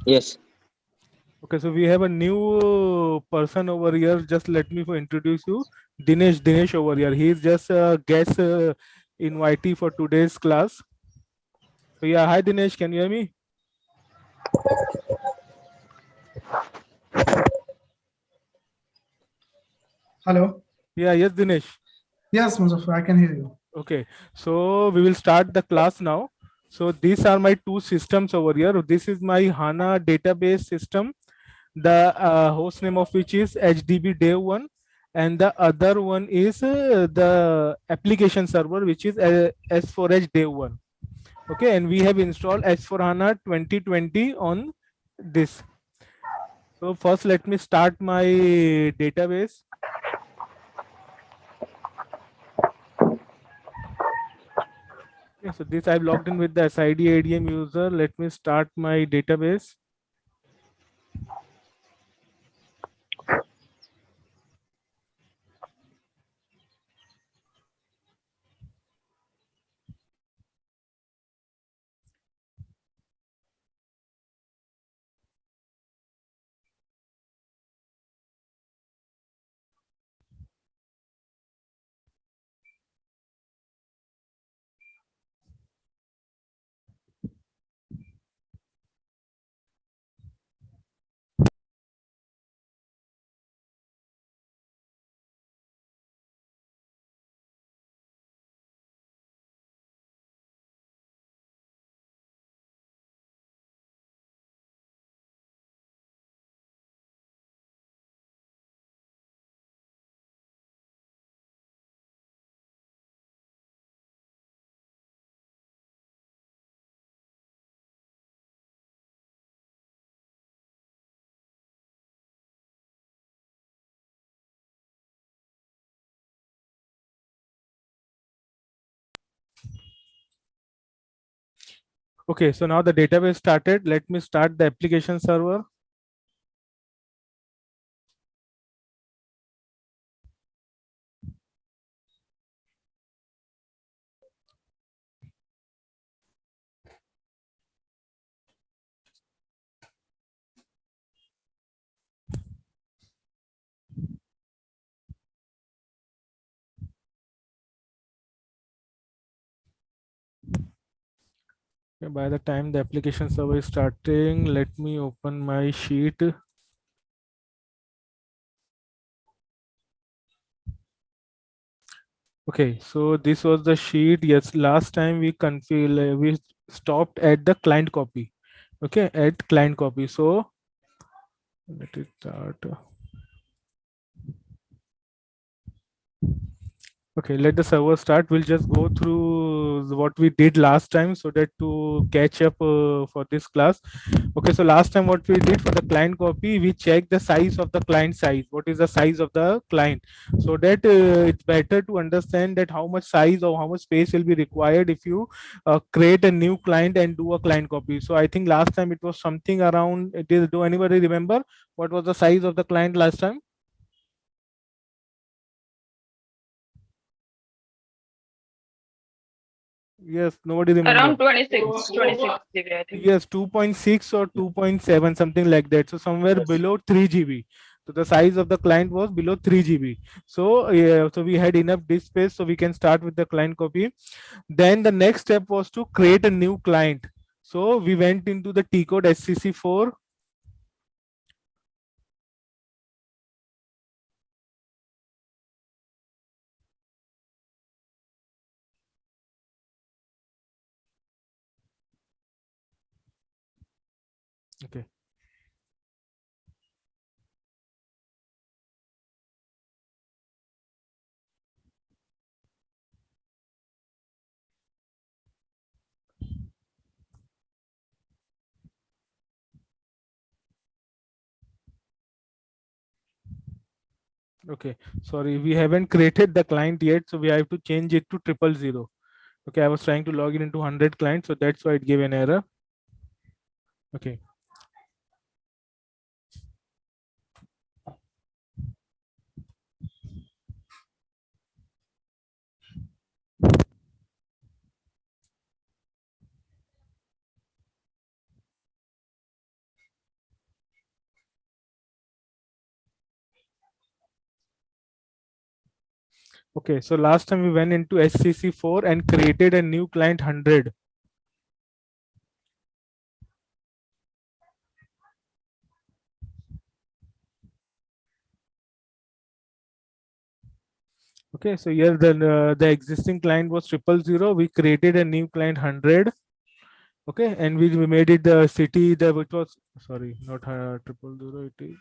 Yes. Okay, so we have a new person over here. Just let me introduce you, Dinesh. Dinesh over here. He is just a guest invitee for today's class. So yeah, hi Dinesh. Can you hear me? Hello. Yeah, yes, Dinesh. Yes, Muzaffar, I can hear you. Okay, so we will start the class now. So these are my two systems over here. This is my HANA database system, the host name of which is HDB Dev 1, and the other one is the application server, which is S4H Dev 1. Okay, and we have installed S4HANA 2020 on this. So first, let me start my database. Okay, so this I've logged in with the SID ADM user. Let me start my database. Okay, so now the database started. Let me start the application server. Okay, by the time the application server is starting, let me open my sheet. Okay, so this was the sheet. Yes, last time we stopped at the client copy. Okay, at client copy. So let it start. Okay, let the server start. We'll just go through what we did last time so that to catch up for this class. Okay, so last time what we did for the client copy, we checked the size of the client size. What is the size of the client? So that it's better to understand that how much size or how much space will be required if you create a new client and do a client copy. So I think last time it was something around, do anybody remember what was the size of the client last time? Yes, nobody remember. Around 26 GB, I think. Yes, 2.6 or 2.7, something like that. So somewhere below 3 GB. So the size of the client was below 3 GB. So yeah, so we had enough disk space, so we can start with the client copy. Then the next step was to create a new client. So we went into the T code SCC4. Okay. Okay. Sorry, we haven't created the client yet, so we have to change it to 000. Okay, I was trying to log in into 100 clients, so that's why it gave an error. Okay. Okay, so last time we went into SCC4 and created a new client 100. Okay, so here the existing client was 000. We created a new client 100. Okay, and we made it the city, the which was, sorry, not 000. It is,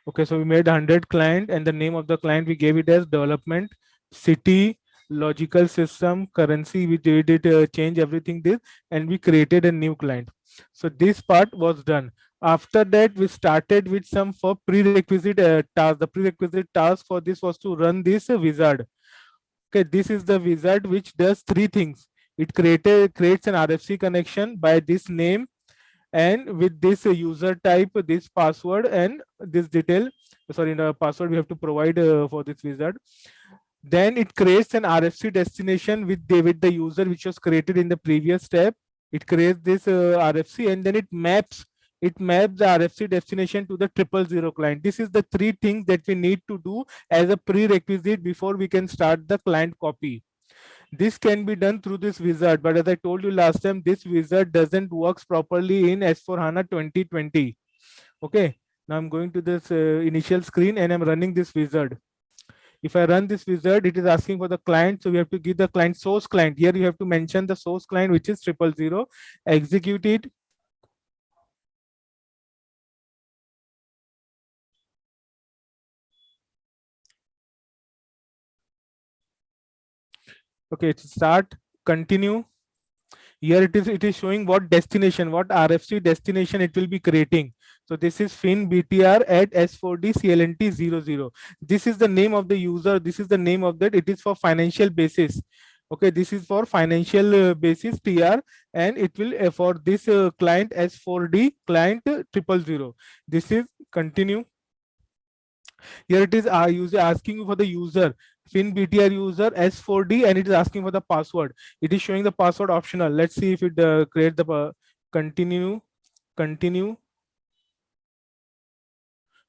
okay, so we made 100 client, and the name of the client we gave it as development, city, logical system, currency. We did it change everything this, and we created a new client. So this part was done. After that, we started with some for prerequisite task. The prerequisite task for this was to run this wizard. Okay, this is the wizard which does three things. It creates an RFC connection by this name, and with this user type, this password, and this detail. Sorry, the password we have to provide for this wizard. Then it creates an RFC destination with the user which was created in the previous step. It creates this RFC, and then it maps the RFC destination to the 000 client. This is the three things that we need to do as a prerequisite before we can start the client copy. This can be done through this wizard, but as I told you last time, this wizard doesn't works properly in S4HANA 2020. Okay, now I'm going to this initial screen and I'm running this wizard. If I run this wizard, it is asking for the client, so we have to give the client source client. Here you have to mention the source client, which is 000. Execute it. Okay, start, continue. Here it is showing what destination, what RFC destination it will be creating. So this is fin btr at s4d clnt00. This is the name of the user. This is the name of that. It is for financial basis. Okay, this is for financial basis tr, and it will for this client s4d client 000. This is continue. Here it is user asking you for the user FinBTR user S4D, and it is asking for the password. It is showing the password optional. Let's see if it create the continue.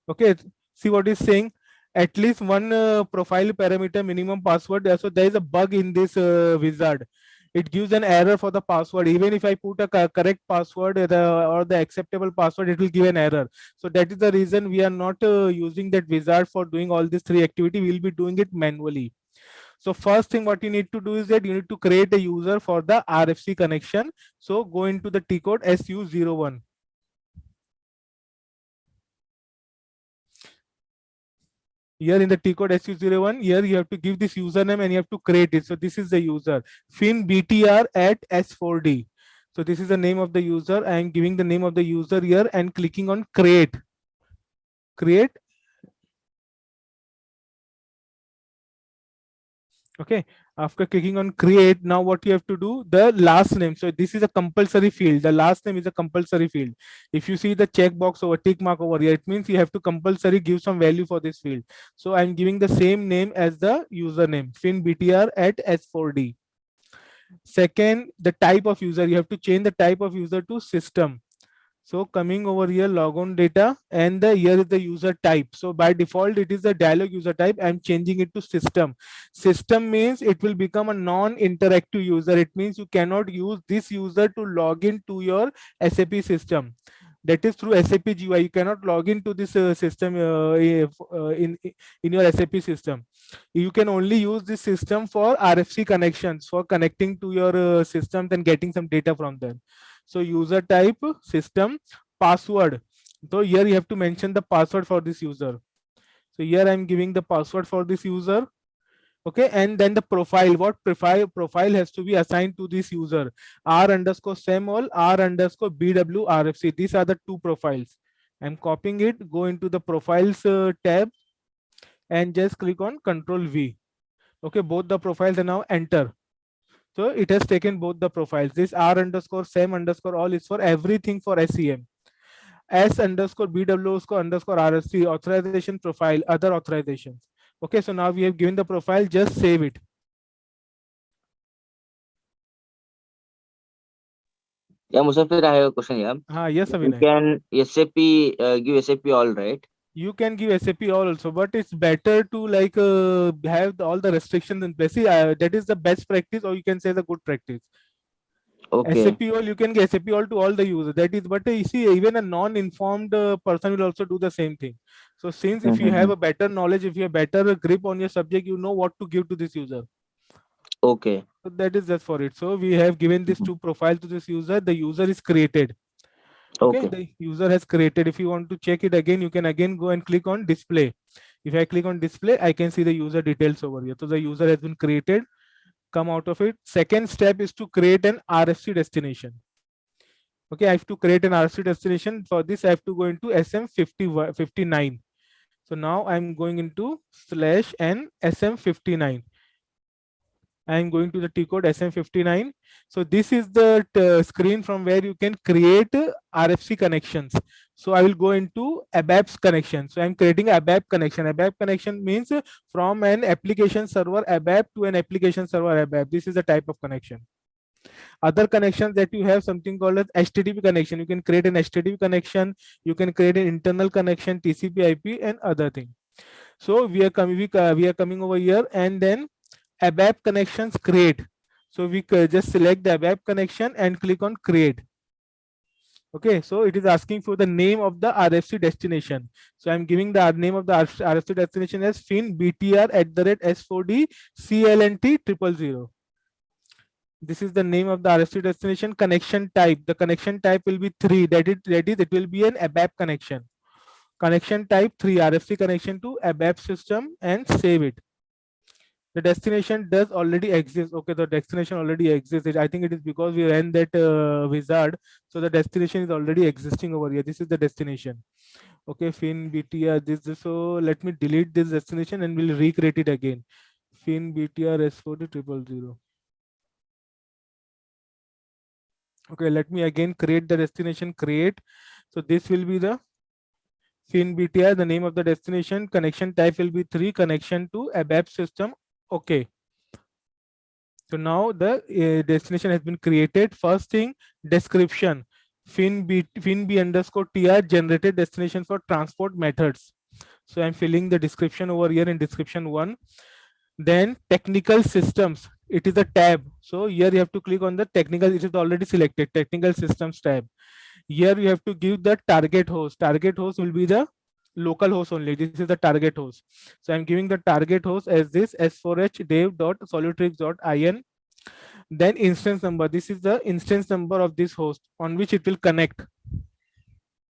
Okay, see what is saying. At least one profile parameter minimum password. So there is a bug in this wizard. It gives an error for the password. Even if I put a correct password or the acceptable password, it will give an error. So that is the reason we are not using that wizard for doing all these three activity. We will be doing it manually. So first thing what you need to do is that you need to create a user for the RFC connection. So go into the T code SU01. Here in the T code SU01, here you have to give this username and you have to create it. So this is the user FinBTR at S4D. So this is the name of the user. I am giving the name of the user here and clicking on create. Okay, after clicking on create, now what you have to do, the last name. So this is a compulsory field. The last name is a compulsory field. If you see the checkbox over tick mark over here, it means you have to compulsory give some value for this field. So I'm giving the same name as the username FinBTR at S4D. Second, the type of user, you have to change the type of user to system. So coming over here, logon data, and here is the user type. So by default, it is the dialog user type. I'm changing it to system. System means it will become a non-interactive user. It means you cannot use this user to log into your SAP system. That is through SAP GUI. You cannot log into this system in your SAP system. You can only use this system for RFC connections, for connecting to your systems and getting some data from them. So user type, system, password. So here you have to mention the password for this user. So here I'm giving the password for this user. Okay, and then the profile. What profile has to be assigned to this user? R underscore semol, R underscore BW RFC. These are the two profiles. I'm copying it. Go into the profiles tab and just click on Control V. Okay, both the profiles are now enter. So it has taken both the profiles. This R underscore SEM underscore all is for everything for SEM. S underscore BW underscore RSC authorization profile, other authorizations. Okay, so now we have given the profile, just save it. Yeah, Musafir, I have a question here. Yes, You Avinay. can SAP give SAP all, right? You can give SAP all also, but it's better to like have all the restrictions in place. See, that is the best practice, or you can say the good practice. Okay. SAP all, you can get SAP all to all the users. That is, but you see, even a non-informed person will also do the same thing. So since if you have Mm-hmm. a better knowledge, if you have better grip on your subject, you know what to give to this user. Okay. So that is just for it. So we have given this Mhm. two profile to this user. The user is created. Okay, Okay. the user has created. If you want to check it again, you can again go and click on display. If I click on display, I can see the user details over here. So the user has been created. Come out of it. Second step is to create an RFC destination. Okay, I have to create an RFC destination. For this, I have to go into SM59. So now I'm going into /n SM59. I'm going to the T code SM59. So this is the screen from where you can create RFC connections. So I will go into ABAP's connection. So I'm creating ABAP connection. ABAP connection means from an application server ABAP to an application server ABAP. This is the type of connection. Other connections that you have something called as HTTP connection. You can create an HTTP connection. You can create an internal connection, TCP/IP, and other thing. So we are coming over here, and then ABAP connections create. So we just select the ABAP connection and click on create. Okay, so it is asking for the name of the RFC destination. So I'm giving the name of the RFC destination as FinBTR@S4D CLNT 000. This is the name of the RFC destination. Connection type. The connection type will be 3. That is it will be an ABAP connection. Connection type 3, RFC connection to ABAP system, and save it. The destination does already exist. Okay, the destination already exists. I think it is because we ran that wizard. So the destination is already existing over here. This is the destination. Okay, FinBTR. This. So let me delete this destination and we'll recreate it again. FinBTR S4D 000. Okay, let me again create the destination. Create. So this will be the FinBTR, the name of the destination. Connection type will be 3. Connection to ABAP system. Okay. So now the destination has been created. First thing, description. FinB_TR generated destination for transport methods. So I'm filling the description over here in description 1. Then technical systems. It is a tab. So here you have to click on the technical. It is already selected. Technical systems tab. Here you have to give the target host. Target host will be the local host only. This is the target host. So I'm giving the target host as this S4H dev.solutrix.in. Then instance number. This is the instance number of this host on which it will connect.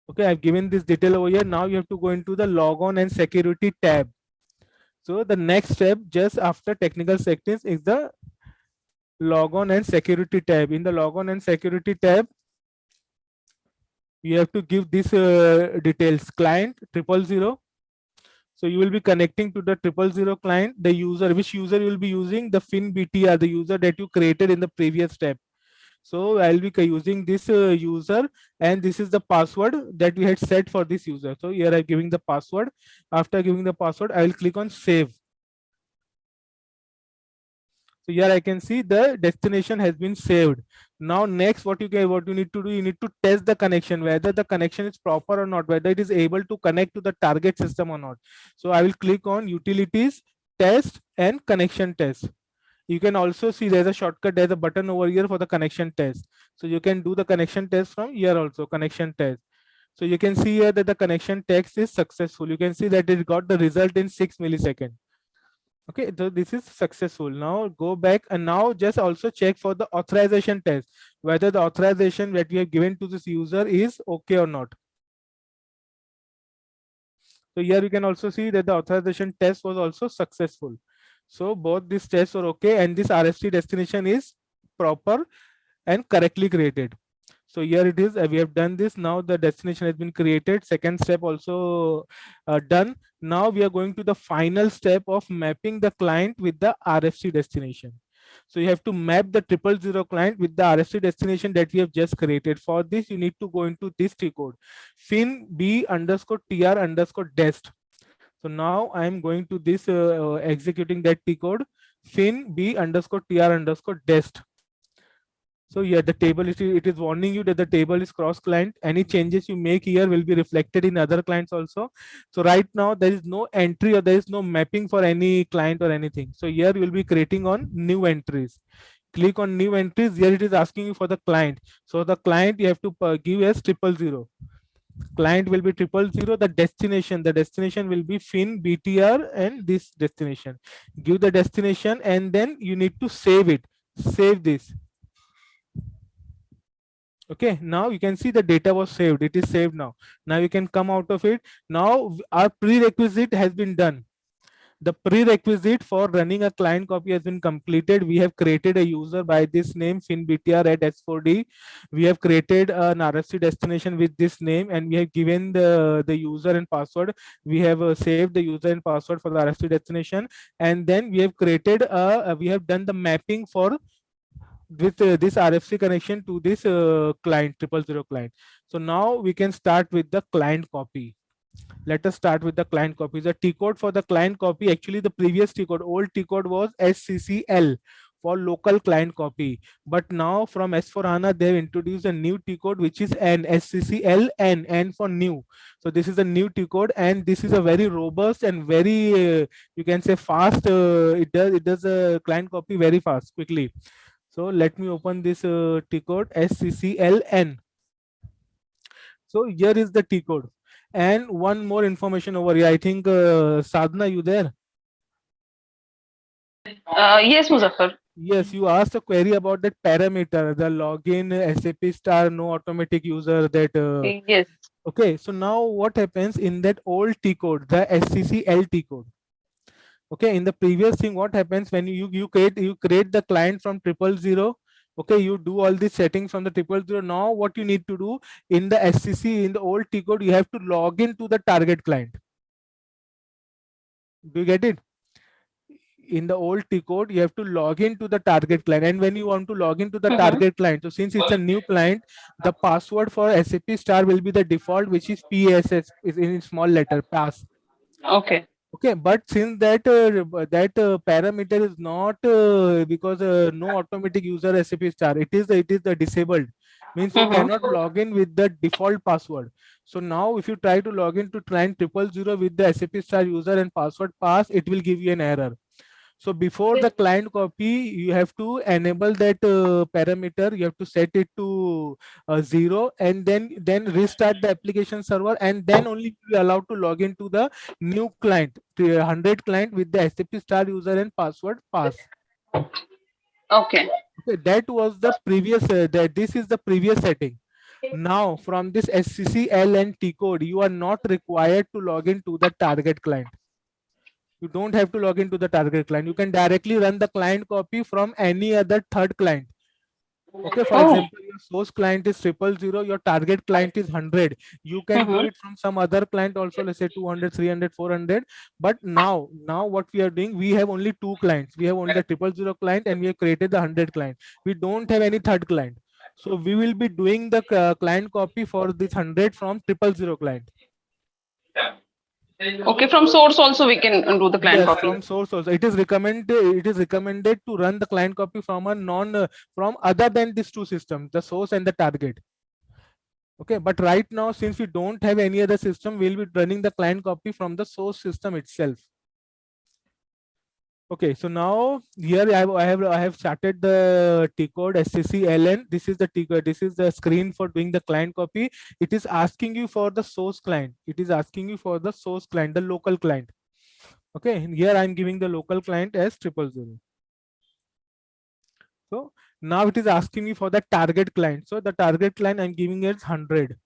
Okay, I've given this detail over here. Now you have to go into the logon and security tab. So the next step just after technical settings is the logon and security tab. In the logon and security tab, you have to give this details. Client 000. So you will be connecting to the 000 client. The user, which user you will be using? The FinBTR, the user that you created in the previous step. So I'll be using this user, and this is the password that we had set for this user. So here I'm giving the password. After giving the password, I will click on save. So here I can see the destination has been saved. Now next, what you need to do, you need to test the connection, whether the connection is proper or not, whether it is able to connect to the target system or not. So I will click on utilities, test, and connection test. You can also see there's a shortcut, there's a button over here for the connection test. So you can do the connection test from here also, connection test. So you can see here that the connection test is successful. You can see that it got the result in 6 milliseconds. Okay, so this is successful. Now go back and now just also check for the authorization test, whether the authorization that we have given to this user is okay or not. So here you can also see that the authorization test was also successful. So both these tests are okay, and this RFC destination is proper and correctly created. So here it is. We have done this. Now the destination has been created. Second step also done. Now we are going to the final step of mapping the client with the RFC destination. So you have to map the 000 client with the RFC destination that we have just created. For this, you need to go into this T code, FinB_TR_dest. So now I am going to this executing that T code, FinB_TR_dest. So yeah, the table it is warning you that the table is cross client. Any changes you make here will be reflected in other clients also. So right now there is no entry or there is no mapping for any client or anything. So here you will be creating on new entries. Click on new entries. Here it is asking you for the client. So the client you have to give as 000. Client will be 000. The destination will be fin btr and this destination. Give the destination and then you need to save it. Save this. Okay, now you can see the data was saved. It is saved now. Now you can come out of it. Now our prerequisite has been done. The prerequisite for running a client copy has been completed. We have created a user by this name finbtr at S4D. We have created an RFC destination with this name and we have given the user and password. We have saved the user and password for the RFC destination, and then we have created we have done the mapping for with this RFC connection to this client 000 client. So now we can start with the client copy. Let us start with the client copy. The T code for the client copy, actually the previous T code, old T code was SCCL for local client copy. But now from S4HANA, they have introduced a new T code, which is N, SCCL N for new. So this is a new T code, and this is a very robust and very, you can say fast. It does a client copy very fast, quickly. So let me open this T code SCCLN. So here is the T code. And one more information over here. I think Sadhna, you there? Yes, Muzaffar. Yes, you asked a query about that parameter, the login SAP star no automatic user that. Yes. Okay, so now what happens in that old T code, the SCCL T code? Okay, in the previous thing, what happens when you create the client from 000. Okay, you do all these settings from the 000. Now what you need to do in the SCC, in the old T code, you have to log into the target client. Do you get it? In the old T code, you have to log into the target client, and when you want to log into the target client, so since it's a new client, the password for SAP star will be the default, which is PSS, is in small letter pass. Okay. Okay, but since that parameter is not because no automatic user SAP star, it is the disabled, means you cannot log in with the default password. So now if you try to log in to client 000 with the SAP star user and password pass, it will give you an error. So before the client copy, you have to enable that parameter. You have to set it to 0, and then restart the application server, and then only you are allowed to log into the new client, 100 client with the SAP star user and password pass. Okay. Okay, that was the previous. This is the previous setting. Now from this SCCL and T code, you are not required to log into the target client. You don't have to log into the target client. You can directly run the client copy from any other third client. Okay, for example, your source client is 000, your target client is 100. You can do it from some other client also, let's say 200, 300, 400. But now what we are doing, we have only two clients. We have only the 000 client, and we have created the 100 client. We don't have any third client. So we will be doing the client copy for this 100 from 000 client. Okay, from source also we can do the client copy. From source also. It is recommended to run the client copy from a from other than these two systems, the source and the target. Okay, but right now, since we don't have any other system, we'll be running the client copy from the source system itself. Okay, so now here I have started the T code SCCLN. This is the T code. This is the screen for doing the client copy. It is asking you for the source client. It is asking you for the source client, the local client. Okay, and here I'm giving the local client as 000. So now it is asking me for the target client. So the target client I'm giving it 100.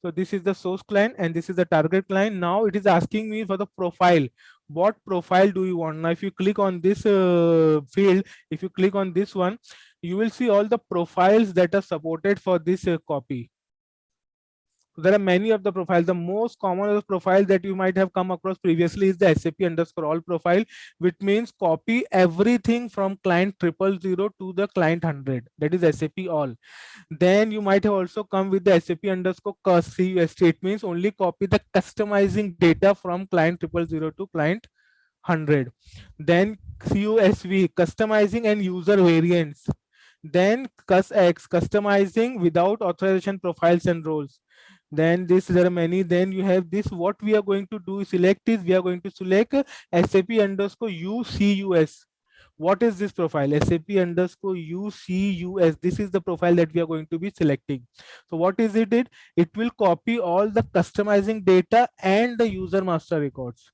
So this is the source client and this is the target client. Now it is asking me for the profile. What profile do you want? Now if you click on this field, if you click on this one, you will see all the profiles that are supported for this copy. So there are many of the profiles. The most common profile that you might have come across previously is the SAP_all profile, which means copy everything from client 000 to the client 100. That is SAP all. Then you might have also come with the SAP_cust. It means only copy the customizing data from client 000 to client 100. Then CUSV, customizing and user variants. Then customizing without authorization profiles and roles. Then there are many. Then you have this. What we are going to do select is we are going to select SAP underscore UCUS. What is this profile? SAP underscore UCUS. This is the profile that we are going to be selecting. So what is it? It will copy all the customizing data and the user master records.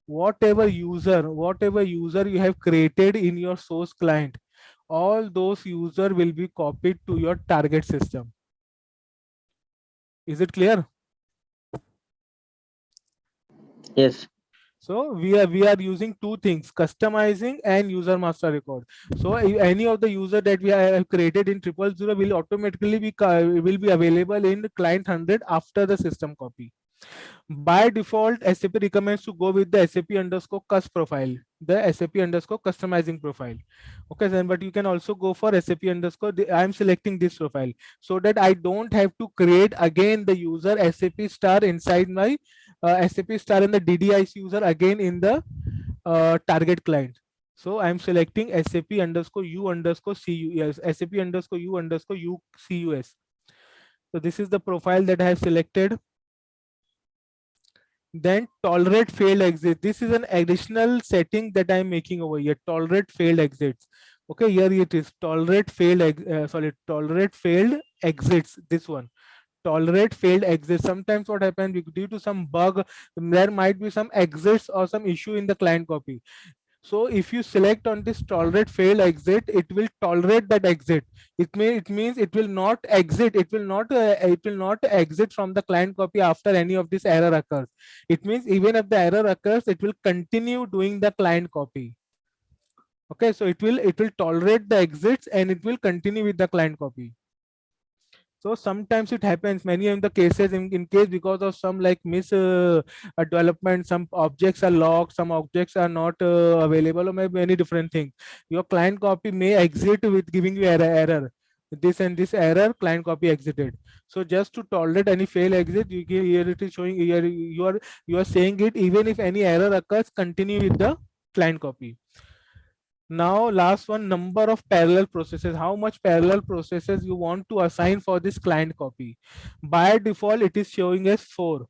Whatever user you have created in your source client, all those user will be copied to your target system. Is it clear? Yes. So we are using two things, customizing and user master record. So any of the user that we have created in 000 will automatically be available in client 100 after the system copy. By default, SAP recommends to go with the SAP underscore cust profile, the SAP underscore customizing profile. Okay, then but you can also go for SAP underscore. I am selecting this profile so that I don't have to create again the user SAP star inside my SAP star and the DDIC user again in the target client. So I'm selecting SAP underscore U underscore CUS, SAP underscore U underscore UCUS. So this is the profile that I have selected. Then tolerate failed exit. This is an additional setting that I'm making over here. Tolerate failed exits. Okay, here it is. Tolerate failed exits. This one. Tolerate failed exits. Sometimes what happens due to some bug, there might be some exits or some issue in the client copy. So if you select on this tolerate fail exit, it will tolerate that exit. It means it will not exit. It will not exit from the client copy after any of this error occurs. It means even if the error occurs, it will continue doing the client copy. Okay, so it will tolerate the exits and it will continue with the client copy. So sometimes it happens, many of the cases in case because of some like development, some objects are locked, some objects are not available, or maybe any different thing. Your client copy may exit with giving you error. This and this error, client copy exited. So just to tolerate any fail exit, you give, here it is showing here you are saying it, even if any error occurs, continue with the client copy. Now last one, number of parallel processes. How much parallel processes you want to assign for this client copy? By default it is showing as 4.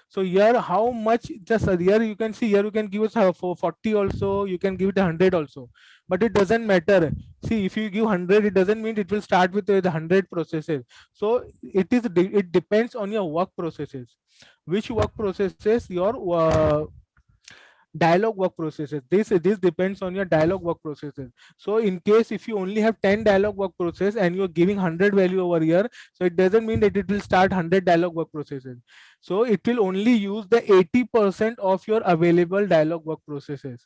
So here how much, just here you can see, here you can give us 40 also, you can give it 100 also, but it doesn't matter. See, if you give 100, it doesn't mean it will start with the 100 processes. So it depends on your work processes, which work processes your dialog work processes. This depends on your dialog work processes. So in case if you only have 10 dialog work process and you're giving 100 value over here, so it doesn't mean that it will start 100 dialog work processes. So it will only use the 80% of your available dialog work processes.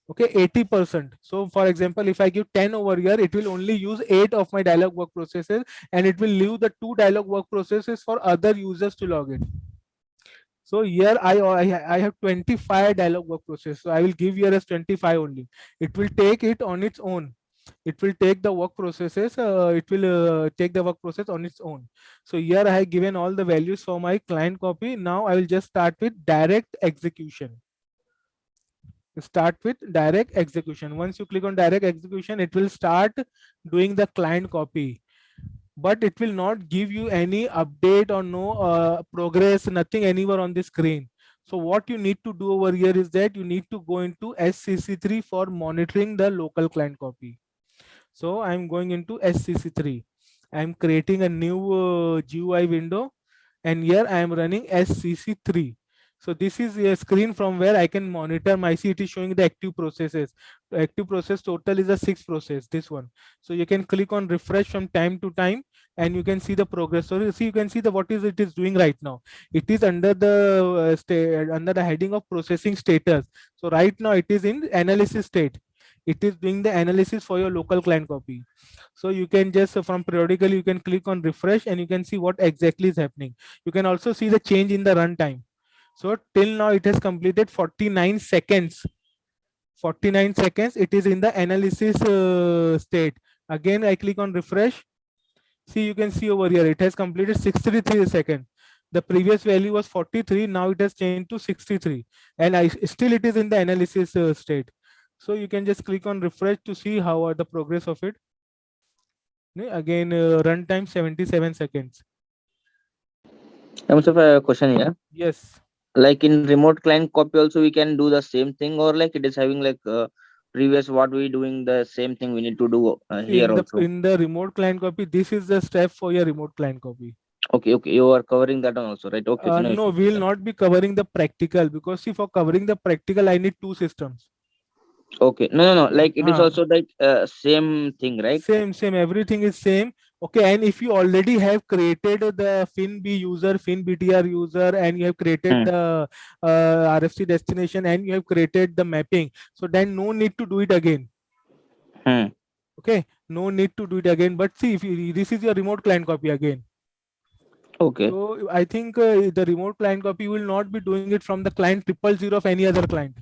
Okay, 80%. So for example, if I give 10 over here, it will only use 8 of my dialog work processes and it will leave the 2 dialog work processes for other users to log in. So here I have 25 dialog work process. So I will give here as 25 only. It will take it on its own. It will take the work processes. It will take the work process on its own. So here I have given all the values for my client copy. Now I will just start with direct execution. Start with direct execution. Once you click on direct execution, it will start doing the client copy, but it will not give you any update or no progress, nothing anywhere on the screen. So what you need to do over here is that you need to go into SCC3 for monitoring the local client copy. So I'm going into SCC3. I'm creating a new GUI window, and here I am running SCC3. So this is a screen from where I can monitor my, see it is showing the active processes. The active process total is a 6 process, this one. So you can click on refresh from time to time and you can see the progress. So you see, you can see the what is it is doing right now. It is under the under the heading of processing status. So right now it is in analysis state. It is doing the analysis for your local client copy. So you can just from periodically you can click on refresh and you can see what exactly is happening. You can also see the change in the runtime. So till now it has completed 49 seconds. 49 seconds it is in the analysis state. Again I click on refresh. See, you can see over here it has completed 63 seconds. The previous value was 43, now it has changed to 63, and still it is in the analysis state. So you can just click on refresh to see how are the progress of it. Again, runtime 77 seconds. Mustafa, I have a question here. Yes. Like in remote client copy also we can do the same thing, or like it is having like previous what we doing the same thing we need to do See, here also. in the remote client copy, this is the step for your remote client copy. Okay, you are covering that one also, right? Okay, no No, issue. we will not be covering the practical, because see, for covering the practical, I need two systems. Okay, no, like it is Ah, also like same thing, right? same, everything is same. Okay, and if you already have created the FinB user, FinBTR user, and you have created Hmm. the RFC destination, and you have created the mapping, so then no need to do it again. Hmm. Okay, no need to do it again. But see, if this is your remote client copy again. Okay. So I think the remote client copy will not be doing it from the client 000 of any other client.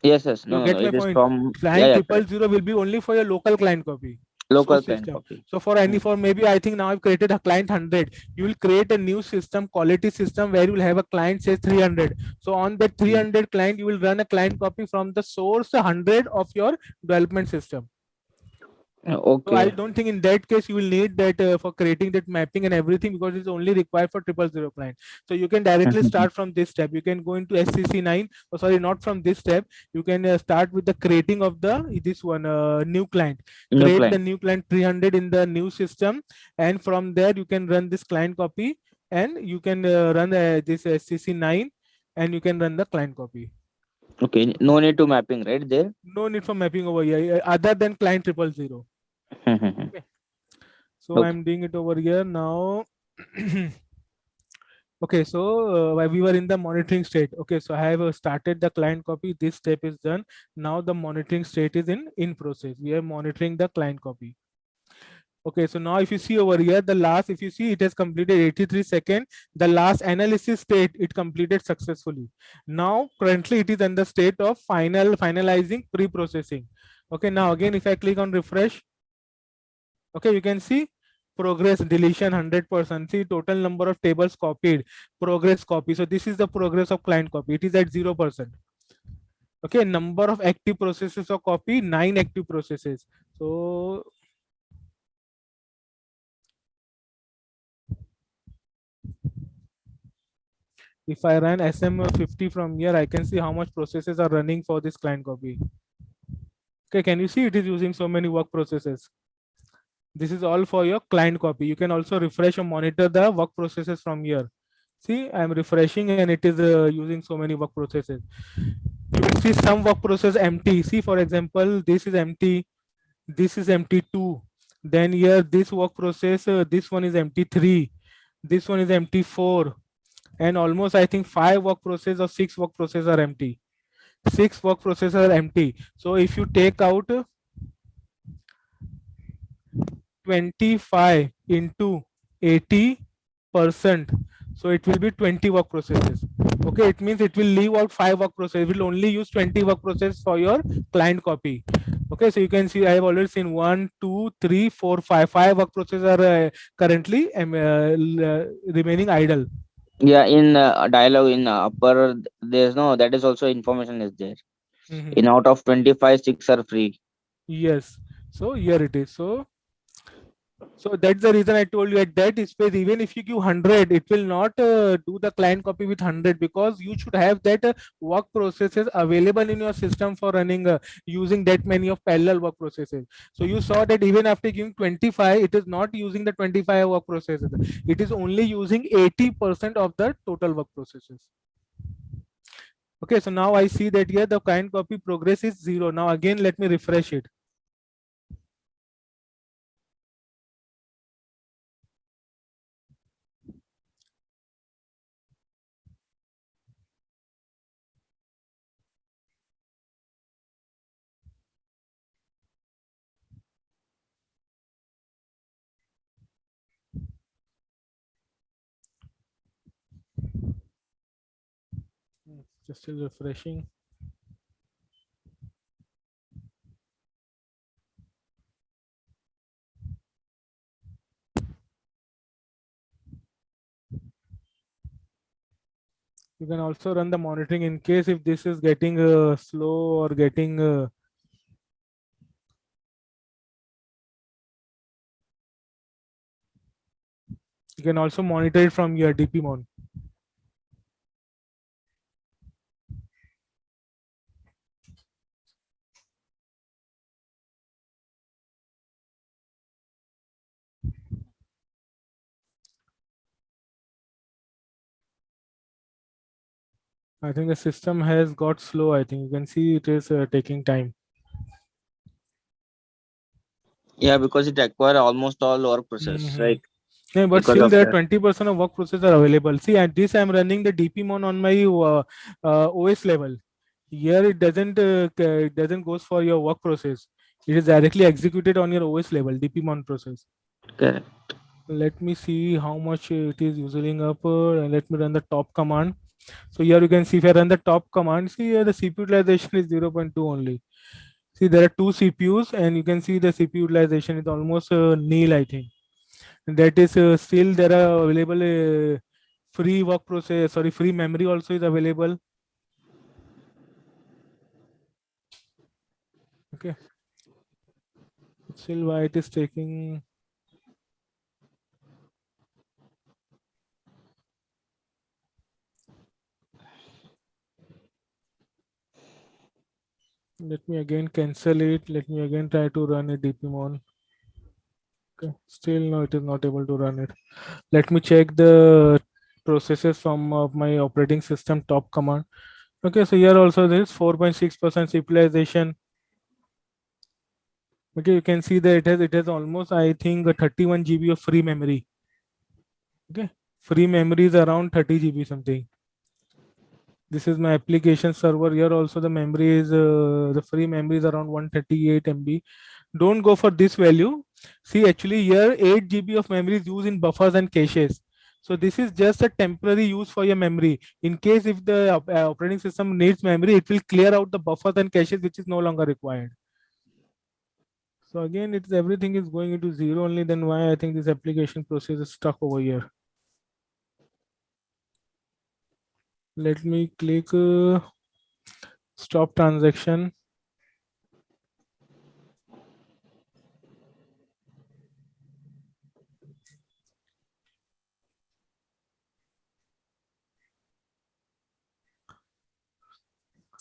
Yes. You No. get my It is point? from, yeah, Client yeah, triple correct. zero will be only for your local client copy. Local Source client system. copy. So for for maybe I think now I've created a client 100. You will create a new system, quality system, where you will have a client say 300. So on that 300 client, you will run a client copy from the source 100 of your development system. So I Okay. don't think in that case you will need that for creating that mapping and everything, because it's only required for 000 client. So you can directly start from this step. You can go into SCC9. Oh, sorry, not from this step. You can start with the creating of the this one new client. New Create the client. new client 300 in the new system, and from there you can run this client copy, and you can run this SCC9, and you can run the client copy. Okay, no need to mapping right there. No need for mapping over here other than client 000. Okay. So Okay. I'm doing it over here now. Okay, so we were in the monitoring state. Okay, so I have started the client copy. This step is done. Now the monitoring state is in process. We are monitoring the client copy. Okay, so now if you see over here, the last, if you see, it has completed 83 seconds. The last analysis state, it completed successfully. Now currently it is in the state of finalizing pre-processing. Okay, now again if I click on refresh, okay, you can see progress deletion 100%. See total number of tables copied, progress copy. So this is the progress of client copy. It is at 0%. Okay, number of active processes of copy, 9 active processes. So if I run SM50 from here, I can see how much processes are running for this client copy. Okay, can you see it is using so many work processes? This is all for your client copy. You can also refresh or monitor the work processes from here. See, I'm refreshing and it is using so many work processes. You can see some work process empty. See, for example, this is empty. This is empty 2. Then here, this work process, this one is empty 3. This one is empty 4. And almost, I think, 5 work process or 6 work process are empty. 6 work processes are empty. So if you take out 25 into 80%, so it will be 20 work processes. Okay, it means it will leave out 5 work processes. It will only use 20 work process for your client copy. Okay, so you can see I have already seen 1 2 3 4 5 work processes are currently remaining idle. Yeah, in dialogue in upper, there's no, that is also information is there. In out of 25, 6 are free. Yes, so here it is. So that's the reason I told you at that space, even if you give 100, it will not do the client copy with 100, because you should have that work processes available in your system for running using that many of parallel work processes. So you saw that even after giving 25, it is not using the 25 work processes. It is only using 80% of the total work processes. Okay, so now I see that here the client copy progress is 0. Now again, let me refresh it. Just still refreshing. You can also run the monitoring in case if this is getting slow or getting You can also monitor it from your dpmon. I think the system has got slow. I think you can see it is taking time. Yeah, because it require almost all work process, right? Yeah, but Because still of there are that. 20% of work processes are available. See, at this I'm running the dpmon on my OS level. Here it doesn't goes for your work process. It is directly executed on your OS level dpmon process. Correct. Let me see how much it is using up. And let me run the top command. So here you can see if I run the top command, see here the CPU utilization is 0.2 only. See there are two CPUs and you can see the CPU utilization is almost nil, I think. And that is still there are available free work process, sorry, free memory also is available. Okay. Still why it is taking. Let me again cancel it. Let me again try to run a dpmon. Okay. Still no, it is not able to run it. Let me check the processes from my operating system top command. Okay, so here also there is 4.6% utilization. Okay, you can see that it has almost I think 31 GB of free memory. Okay, free memory is around 30 GB something. This is my application server. Here also the memory is the free memory is around 138 MB. Don't go for this value. See, actually here 8 GB of memory is used in buffers and caches. So this is just a temporary use for your memory. In case if the operating system needs memory, it will clear out the buffers and caches which is no longer required. So again, it's everything is going into zero only. Then why I think this application process is stuck over here. Let me click stop transaction.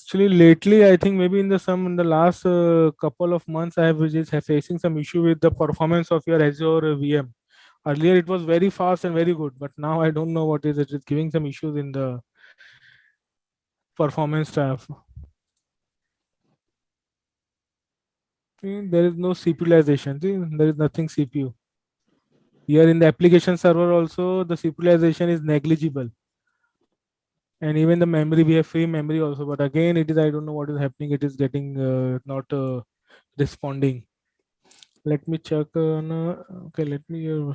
Actually, lately, I think maybe in the last couple of months, I have just facing some issue with the performance of your Azure VM. Earlier, it was very fast and very good, but now I don't know what is it. It's giving some issues in the performance tab. See, there is no CPU utilization. See, there is nothing CPU. Here in the application server also, the CPU utilization is negligible. And even the memory, we have free memory also. But again, it is, I don't know what is happening. It is getting not responding. Let me check. No, okay, let me.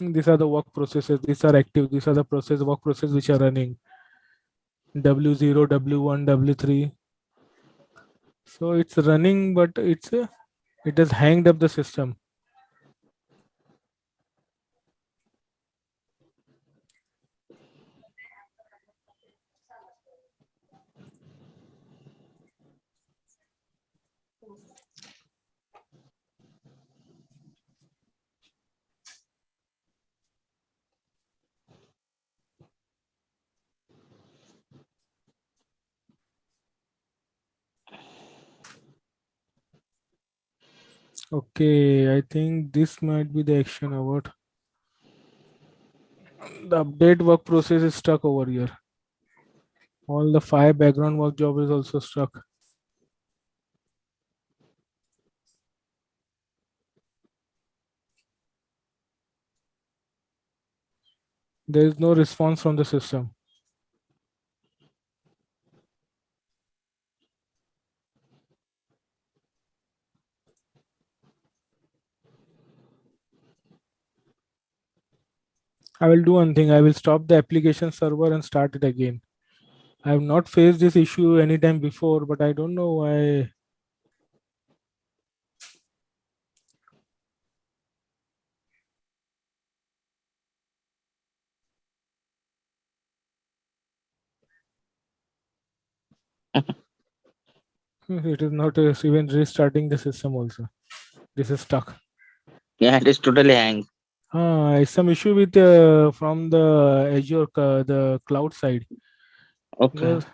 These are the work processes. These are active. These are the work process which are running. W0, W1, W3. So it's running, but it has hanged up the system. Okay, I think this might be the action about the update work process is stuck over here. All the 5 background work job is also stuck. There is no response from the system. I will do one thing. I will stop the application server and start it again. I have not faced this issue anytime before, but I don't know why. It is not even restarting the system also. This is stuck. Yeah, it is totally hang. It's some issue with from the Azure, the cloud side. Okay. Because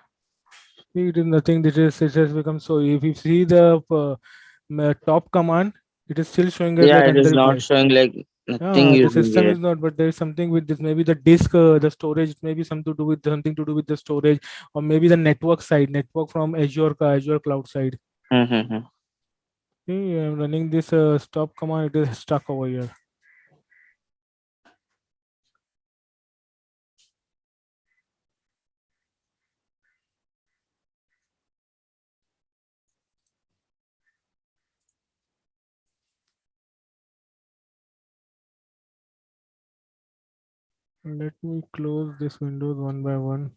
it is nothing. It has become so. If you see the top command, it is still showing as Yeah, like it is not underreplied. showing like nothing The is system there. is not, but there is something with this. Maybe the disk, the storage, maybe something to do with the storage, or maybe the network side, network from Azure, Azure cloud side. Mm-hmm. See, I'm running this stop command. It is stuck over here. Let me close this windows one by one.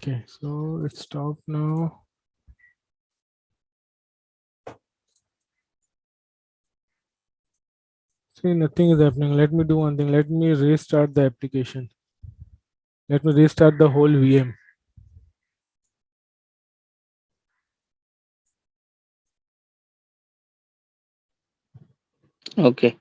Okay, so it's stopped now. See, nothing is happening. Let me do one thing. Let me restart the application. Let me restart the whole VM. Okay.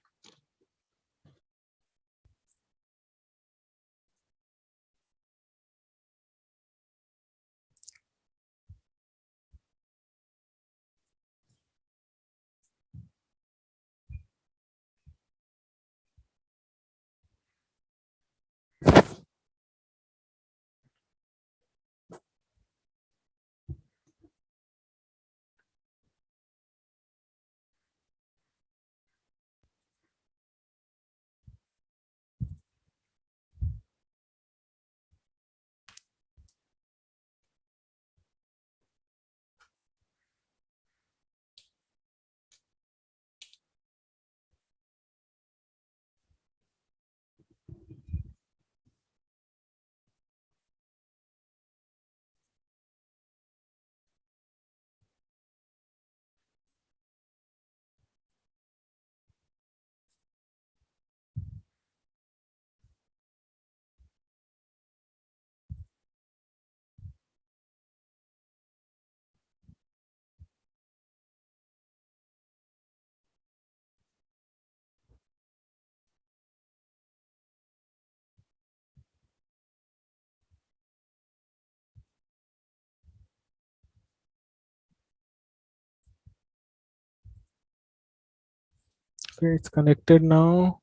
Okay, it's connected now.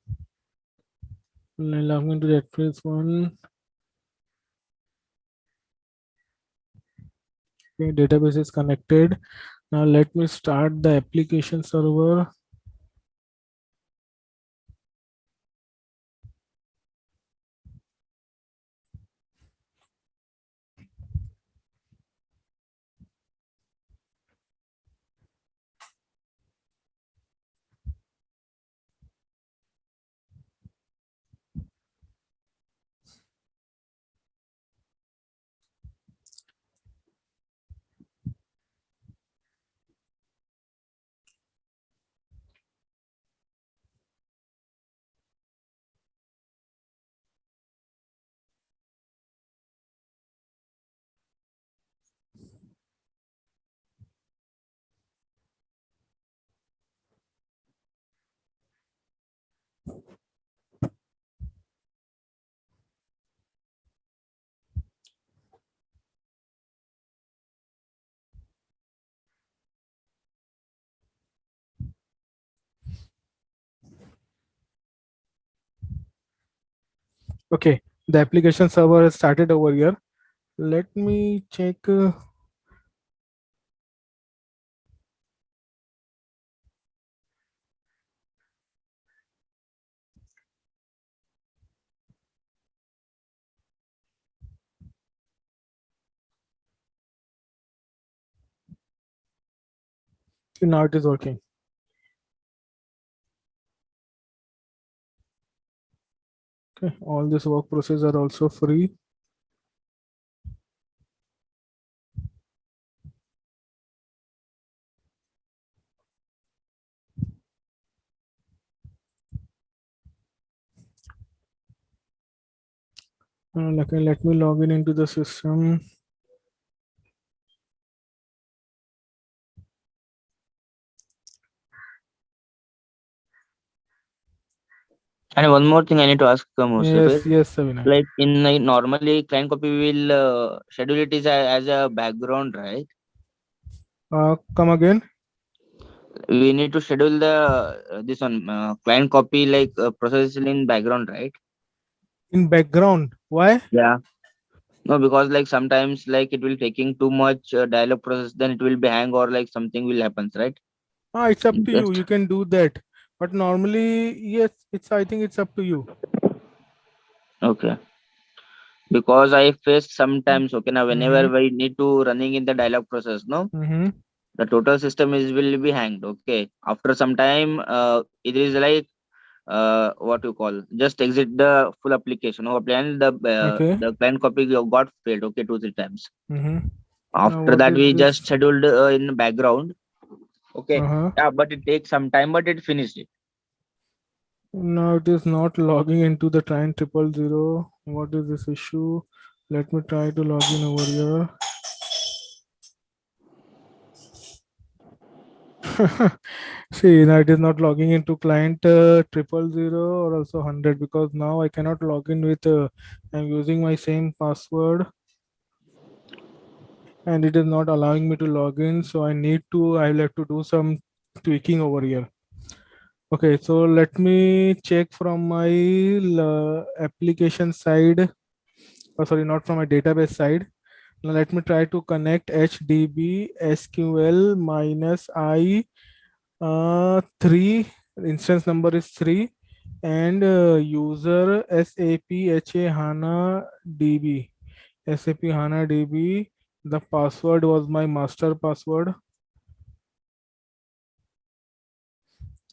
Log into that first one. Okay, database is connected. Now let me start the application server. Okay, the application server has started over here. Let me check. Now it is working. Okay, all this work process are also free. Okay, let me log in into the system. And one more thing I need to ask Musaf is, Yes, Savina. like in normally client copy will schedule it is as a background, right? Come again. We need to schedule the this one client copy like process in background, right? In background. Why? Yeah. No, because like sometimes like it will taking too much dialog process, then it will be hang or like something will happens, right? It's up to you. Just You can do that. But normally, yes, I think it's up to you. okay. Because I faced sometimes, okay, now whenever Mm-hmm. we need to running in the dialog process, no, Mm-hmm. the total system is will be hanged. Okay. After some time, it is like what you call just exit the full application or plan Okay. the client copy got failed. Okay, 2 3 times. Mm-hmm. Now After what that, is we just this? scheduled in background. Okay. Uh-huh. Yeah, but it takes some time, but it finished it. Now it is not logging into the client 000. What is this issue? Let me try to log in over here. See, now it is not logging into client 000 or also 100 because now I cannot log in with. I'm using my same password and it is not allowing me to log in. So I will have to do some tweaking over here. Okay, so let me check from my application side. Oh, sorry, not from my database side. Now let me try to connect HDB SQL minus I 3, instance number is 3, and user SAP HANA DB. SAP HANA DB. The password was my master password.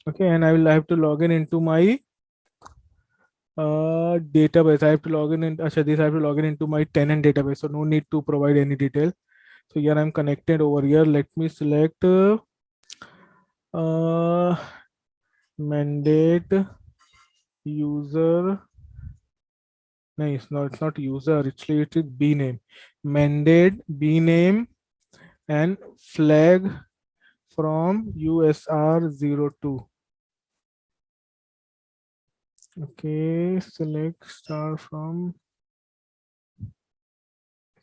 Okay, and I will have to log in into my database. I have to log in this I have to log in into my tenant database, so no need to provide any detail. So here I'm connected over here. Let me select mandate user. No, it's not user, actually it is bname. Mandate bname and flag from USR02. Okay, select star from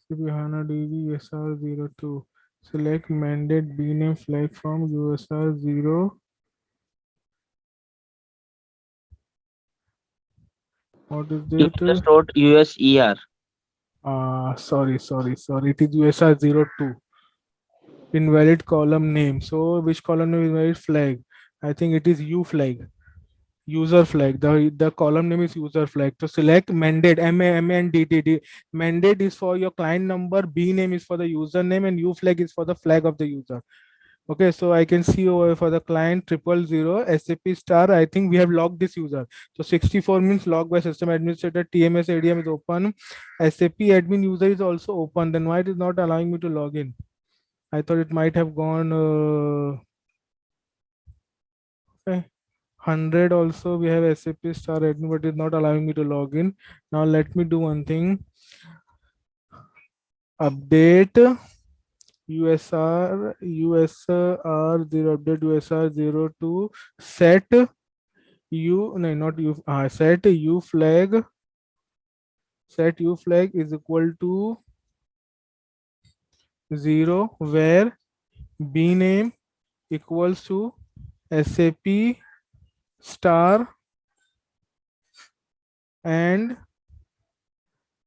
SAP HANA DB USR02. Select mandate bname flag from USR0. What is You it? just wrote USER. Sorry. It is USR02. Invalid column name. So which column name is invalid? Flag. I think it is U flag. User flag. The column name is user flag. So select mandate MANDATE. Mandate is for your client number, B name is for the username, and U flag is for the flag of the user. Okay, so I can see over for the client 000 SAP star. I think we have logged this user. So 64 means logged by system administrator. TMS ADM is open. SAP admin user is also open. Then why it is not allowing me to log in? I thought it might have gone. Okay. 100 also we have SAP star admin, but it's not allowing me to log in. Now let me do one thing. Update USR 0 update USR 02 set U no not U set U flag is equal to 0 where B name equals to SAP star and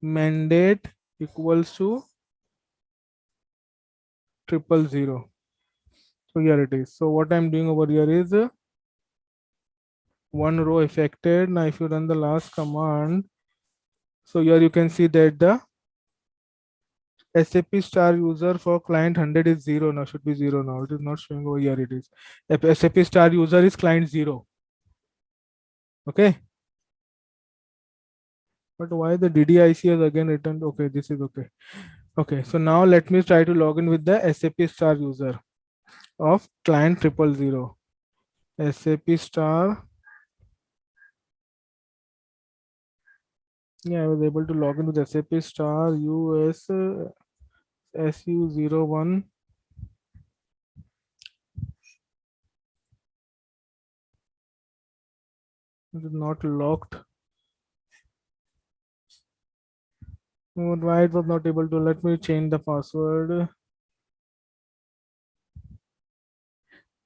mandate equals to 000. So here it is. So what I'm doing over here is one row affected. Now if you run the last command, so here you can see that the SAP star user for client 100 is 0 now, should be 0 now. It is not showing over here. It is SAP star user is client 0. Okay. But why the DDIC has again returned? Okay, this is okay. Okay, so now let me try to log in with the SAP star user of client 000. SAP star. Yeah, I was able to log in with SAP star US SU01. It is not locked. Why it was not able to? Let me change the password.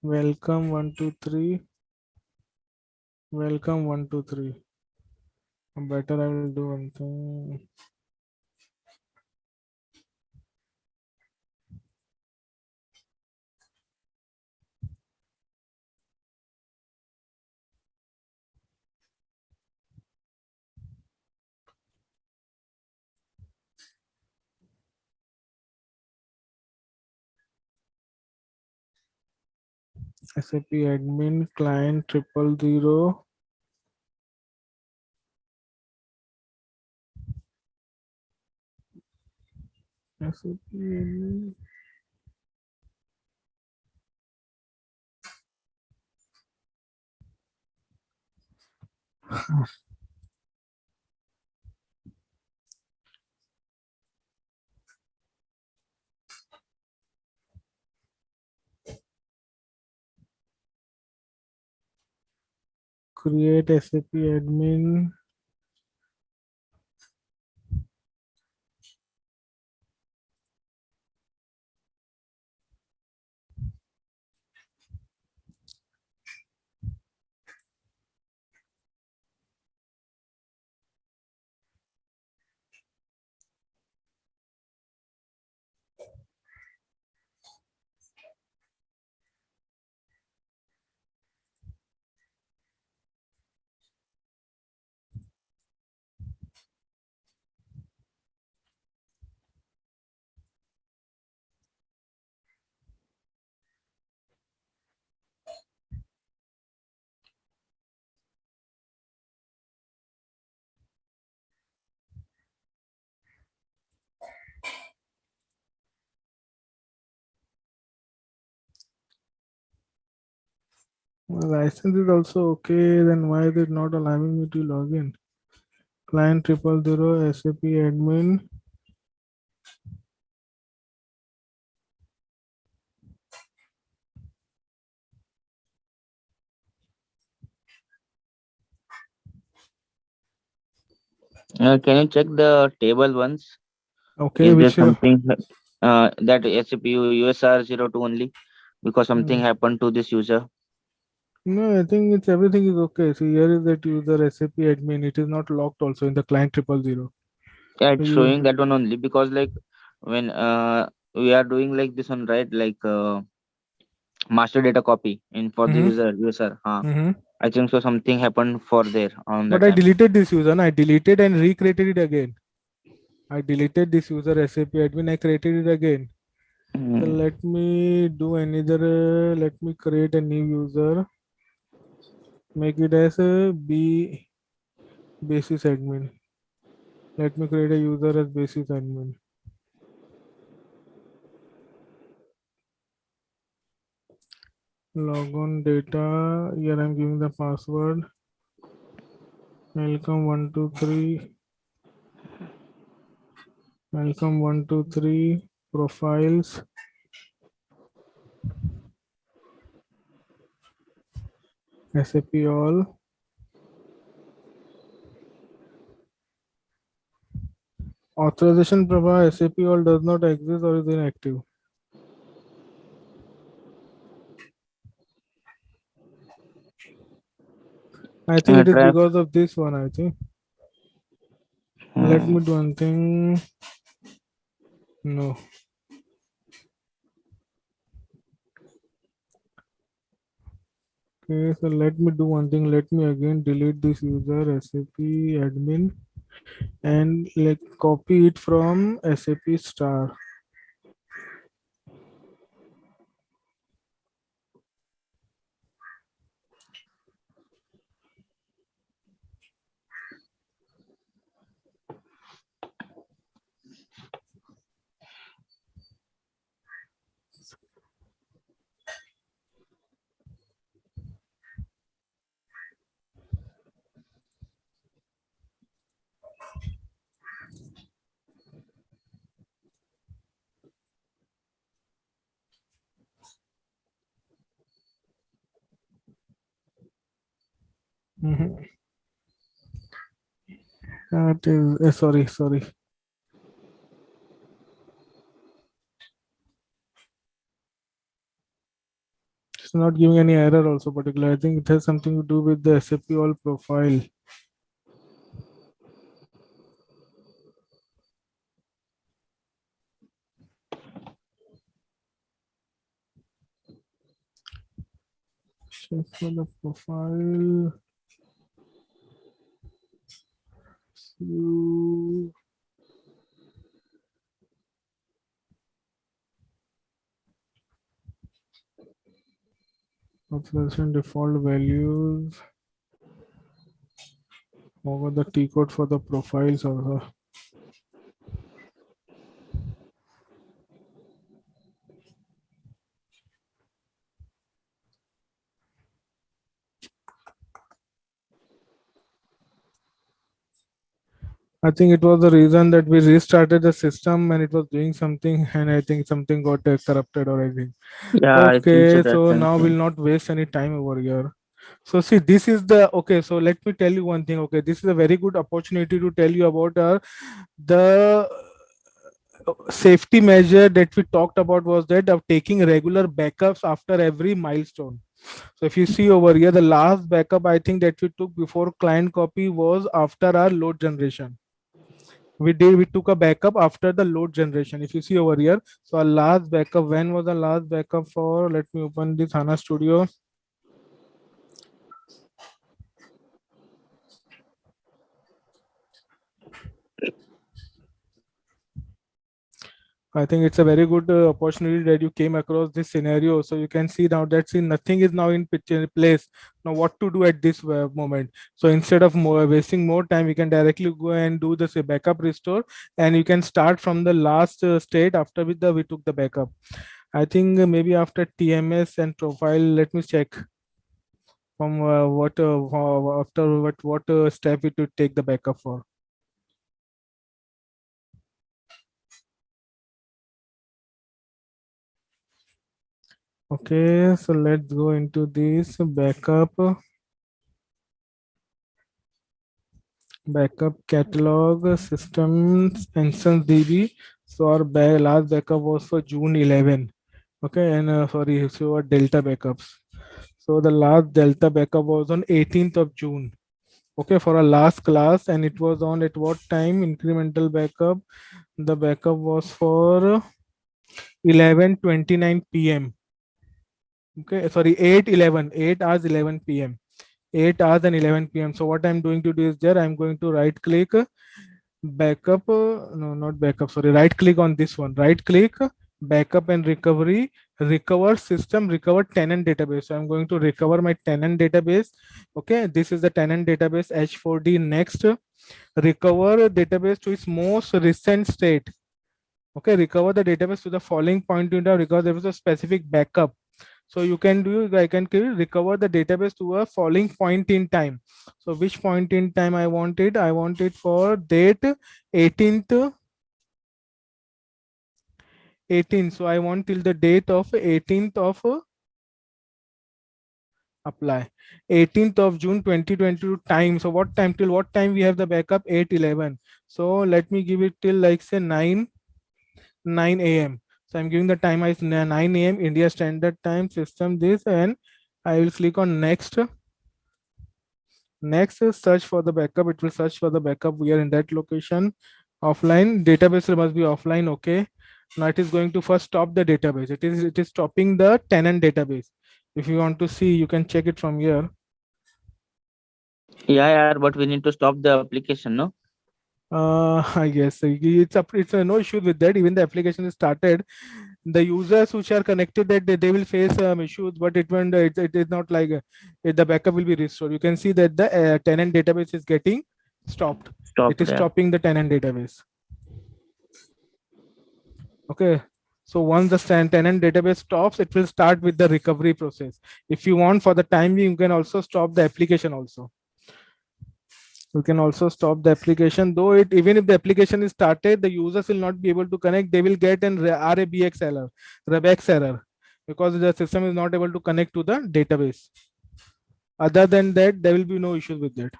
Welcome 123. Welcome 123. Better I will do one thing. SAP admin client 000. SAP admin. Create SAP admin. My license is also okay. Then why is it not allowing me to log in? Client 000 SAP admin. Can you check the table once? Okay, Is there which something that SAP USR02 only? Because something happened to this user. no, I think it's everything is okay. See, here is that user SAP admin. It is not locked also in the client 000. Yeah, So it's you showing that one only because like when we are doing like this one, right? Like master data copy in for the mm-hmm, user. mm-hmm. I think so. Something happened for there on But that I time. deleted this user. And I deleted and recreated it again. I deleted this user SAP admin. I created it again. So Mm. let me do another. Let me create a new user. Make it as a B basis admin. Let me create a user as basis admin. Logon data. Here I'm giving the password. Welcome 123. Welcome 123. Profiles. SAP all. Authorization profile SAP all does not exist or is inactive. I think it is Try. because of this one. I think. Let Hmm. me do one thing. No. Okay, so let me do one thing. Let me again delete this user SAP admin and like copy it from SAP star. It is, sorry. It's not giving any error also particular. I think it has something to do with the SAP all profile. Check for the profile. So, observation default values over the T code for the profiles also. I think it was the reason that we restarted the system and it was doing something, and I think something got corrupted or anything. Yeah, I think so. Okay, That's so the now we'll thing. not waste any time over here. So see, this is the okay. So let me tell you one thing. Okay, this is a very good opportunity to tell you about the safety measure that we talked about was that of taking regular backups after every milestone. So if you see over here, the last backup I think that we took before client copy was after our load generation. We took a backup after the load generation. If you see over here, so our last backup, when was the last backup for? Let me open this HANA Studio. I think it's a very good opportunity that you came across this scenario. So you can see now that see nothing is now in picture place. Now what to do at this moment? So instead of wasting more time, we can directly go and do this backup restore, and you can start from the last state after we took the backup. I think maybe after TMS and profile. Let me check from what after what step it would take the backup for. Okay, so let's go into this backup catalog systems instance DB. So our last backup was for June 11. Okay, and sorry, so our Delta backups. So the last Delta backup was on 18th of June. Okay, for our last class, and it was on at what time? Incremental backup. The backup was for 11:29 p.m. Okay, sorry, 8 hours 11 p.m. 8 hours and 11 p.m. So what I'm going to do is there I'm going to right click backup, no, not backup, sorry, right click on this one, right click backup and recovery, recover system, recover tenant database. So I'm going to recover my tenant database. Okay, this is the tenant database H4D. Next, recover database to its most recent state. Okay, recover the database to the following point in time because there was a specific backup. So you can do, I can recover the database to a following point in time. So which point in time I want it? I want it for date 18th. 18. So I want till the date of 18th of apply 18th of June 2022 time. So what time till what time we have the backup? 8:11. So let me give it till like say 9 a.m. So I'm giving the time as 9 a.m. India Standard Time system this, and I will click on next. Next is search for the backup. It will search for the backup. We are in that location. Offline database must be offline. Okay. Now it is going to first stop the database. It is stopping the tenant database. If you want to see, you can check it from here. Yeah, but we need to stop the application, no? Yes, it's no issue with that. Even the application is started, the users which are connected that they will face issues, but it is not like the backup will be restored. You can see that the tenant database is getting stopped. Stop It is there. stopping the tenant database. Okay, so once the tenant database stops, it will start with the recovery process. If you want, for the time being, you can also stop the application also. You can also stop the application, though it even if the application is started, the users will not be able to connect. They will get an RABX error, RABX error, because the system is not able to connect to the database. Other than that, there will be no issues with that.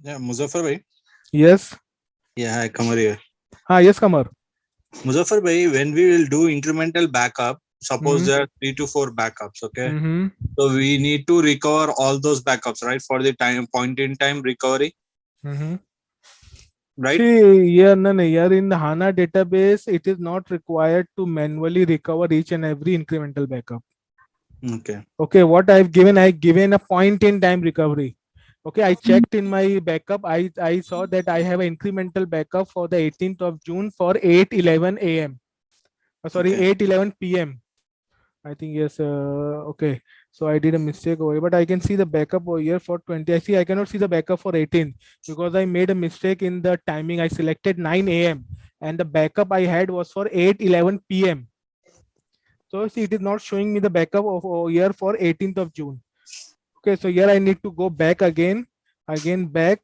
Yeah, Muzaffar bhai. Yes. Yeah, hi, Kamar here. Yes, Kamar. Muzaffar bhai, when we will do incremental backup, suppose there are 3 to 4 backups, okay? So we need to recover all those backups, right? For the point in time recovery, right? See, here, no, here in the HANA database, it is not required to manually recover each and every incremental backup. Okay. Okay, what I've given a point in time recovery. Okay, I checked in my backup. I saw that I have an incremental backup for the 18th of June for 8:11 a.m. Sorry, Okay. 8:11 p.m. I think yes. Okay, so I did a mistake over here, but I can see the backup over here for 20. I see I cannot see the backup for 18 because I made a mistake in the timing. I selected 9 a.m. and the backup I had was for 8:11 p.m. So see, it is not showing me the backup of over here for 18th of June. Okay, so here I need to go back again back.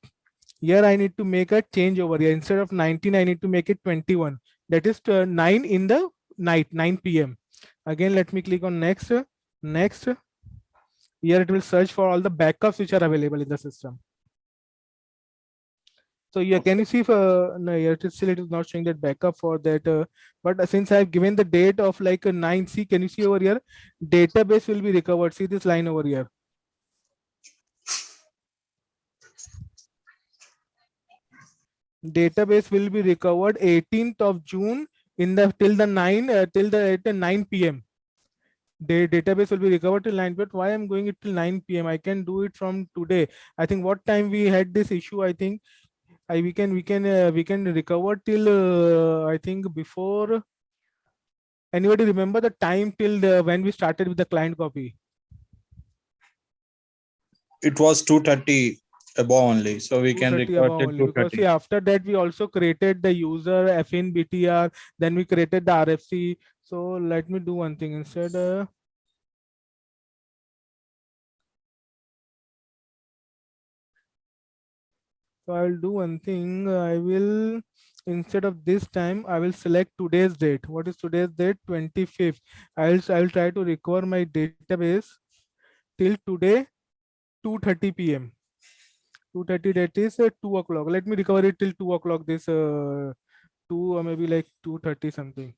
Here I need to make a change over here. Instead of 19, I need to make it 21. That is 9 in the night, 9 p.m. Again, let me click on next. Next. Here it will search for all the backups which are available in the system. So yeah, can you see if no, here it is still it is not showing that backup for that. But since I've given the date of like 9C, can you see over here? Database will be recovered. See this line over here. Database will be recovered 18th of June in the till the 9 p.m. The database will be recovered till 9, but why I'm going it till 9 p.m. I can do it from today. I think what time we had this issue, I think we can recover till I think before. Anybody remember the time till when we started with the client copy? It was 230 above only, so we can 230 recover above till only, because 230. see, after that we also created the user fin btr, then we created the RFC. So let me do one thing instead. So I'll do one thing. I will, instead of this time, I will select today's date. What is today's date? 25th. I'll try to recover my database till today 2:30 p.m. 2:30, that is 2 o'clock. Let me recover it till 2 o'clock. This 2 or maybe like 2:30 something.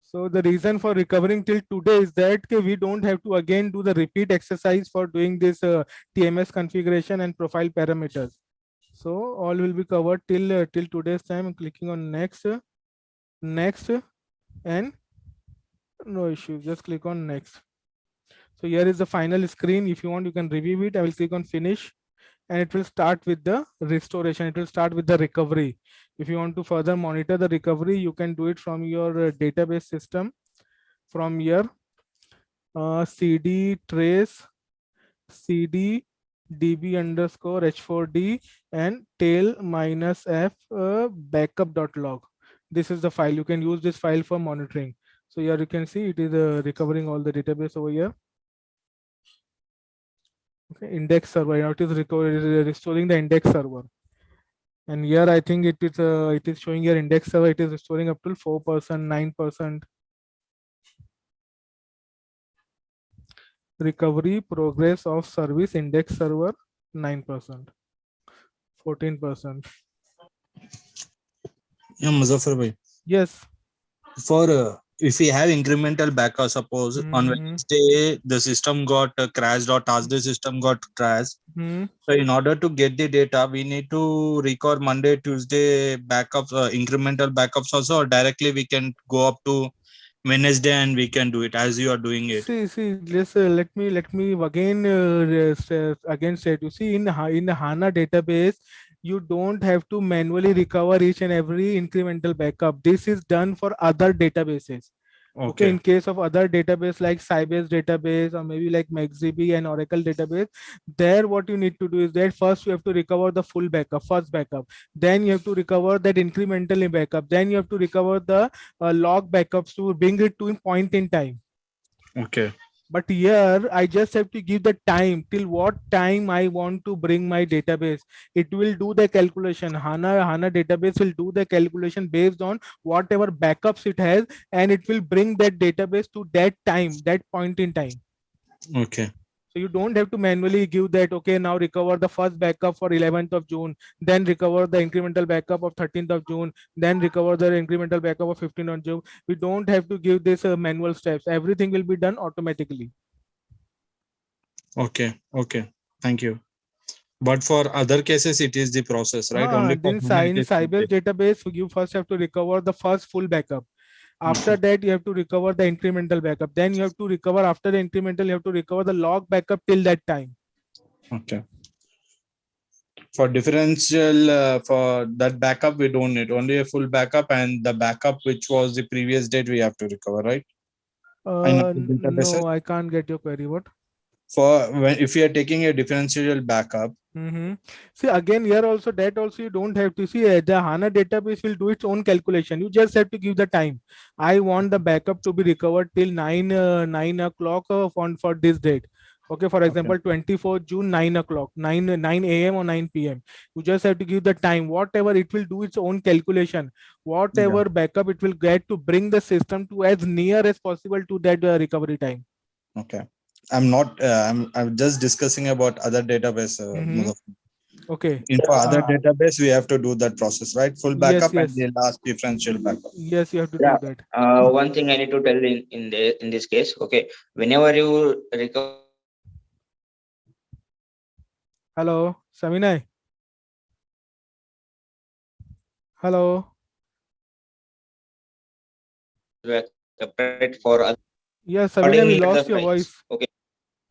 So the reason for recovering till today is that we don't have to again do the repeat exercise for doing this TMS configuration and profile parameters. So all will be covered till today's time. I'm clicking on next, next, and no issue. Just click on next. So here is the final screen. If you want, you can review it. I will click on finish, and it will start with the restoration. It will start with the recovery. If you want to further monitor the recovery, you can do it from your database system. From here, cd trace cd db underscore h4d and tail minus f backup.log. This is the file. You can use this file for monitoring. So here you can see it is recovering all the database over here. Okay, index server. Now it is restoring the index server. And here I think it is showing your index server. It is restoring up to 4%, 9%. Recovery progress of service index server 9%, 14%. Yeah, Muzaffar bhai. Yes. For if we have incremental backup, suppose on Wednesday the system got crashed or Thursday system got crashed. So in order to get the data, we need to record Monday, Tuesday backups, incremental backups also, or directly we can go up to Wednesday and we can do it as you are doing it. See, let me again again say to see in the HANA database, you don't have to manually recover each and every incremental backup. This is done for other databases. Okay, in case of other database like Sybase database or maybe like MaxDB and Oracle database, there what you need to do is that first you have to recover the full backup, first backup. Then you have to recover that incrementally backup. Then you have to recover the log backups to bring it to a point in time. Okay. But here I just have to give the time till what time I want to bring my database. It will do the calculation. HANA database will do the calculation based on whatever backups it has, and it will bring that database to that time, that point in time. Okay. So you don't have to manually give that, okay, now recover the first backup for 11th of June, then recover the incremental backup of 13th of June, then recover the incremental backup of 15th of June. We don't have to give this manual steps. Everything will be done automatically. Okay. Okay. Thank you. But for other cases, it is the process, right? Only for Then HANA in it is Sybase complete. database, you first have to recover the first full backup. After that, you have to recover the incremental backup. Then you have to recover, after the incremental, you have to recover the log backup till that time. Okay. For differential, for that backup, we don't need only a full backup, and the backup which was the previous date we have to recover, right? No, I can't get your query. What? For when if you are taking a differential backup. See, again, here also, that also you don't have to see. The HANA database will do its own calculation. You just have to give the time. I want the backup to be recovered till 9 o'clock for this date. Okay, for example, 24th June, 9 o'clock, 9 a.m. or 9 p.m. You just have to give the time. Whatever, it will do its own calculation. Whatever backup it will get to bring the system to as near as possible to that recovery time. Okay. I'm not. I'm just discussing about other database. Okay. For other database, we have to do that process, right? Full backup and the last differential backup. Yes, you have to Yeah. do that. One thing I need to tell in this case, okay, whenever you recover. Hello, Saminai. Hello. Separate for other. Yes, Saminai, we lost your voice. Okay.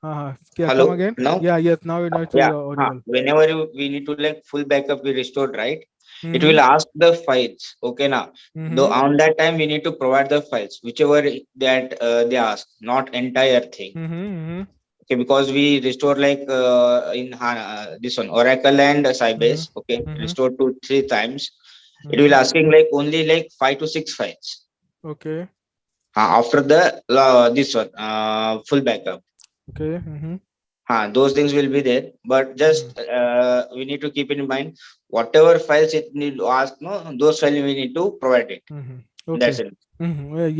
Come again? Now? Yeah, yes, now it's audible. Whenever we need to like full backup we restored, right? It will ask the files. Okay, now though on that time we need to provide the files, whichever that they ask, not entire thing. Okay, because we restore like in HANA, this one Oracle and Sybase. Okay, restore 2-3 times. It will asking like only like 5 to 6 files. Okay. After the this one full backup. Okay. Those things will be there, but just we need to keep in mind whatever files it need to ask, no, those files we need to provide it. Okay. That's it.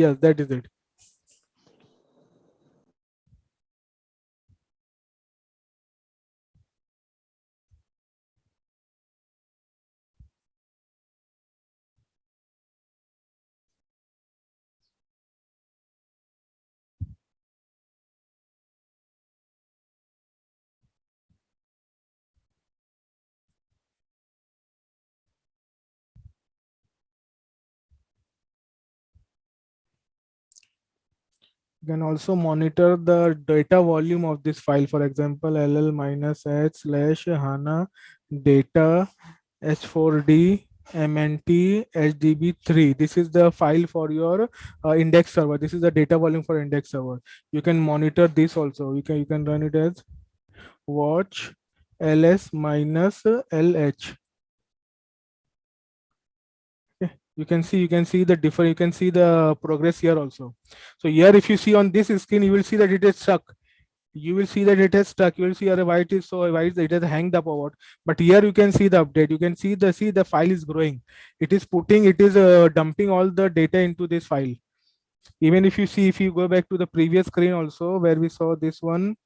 Yes, that is it. You can also monitor the data volume of this file. For example, ll-h/hana data h4d mnt hdb3. This is the file for your index server. This is the data volume for index server. You can monitor this also. You can run it as watch ls-lh. You can see the different, you can see the progress here also. So here if you see on this screen, you will see that it is stuck. You will see that it has stuck. You will see why it is so, why it has hanged up or what. But here you can see the update. You can see the file is growing. It is dumping all the data into this file. Even if you see, if you go back to the previous screen also where we saw this one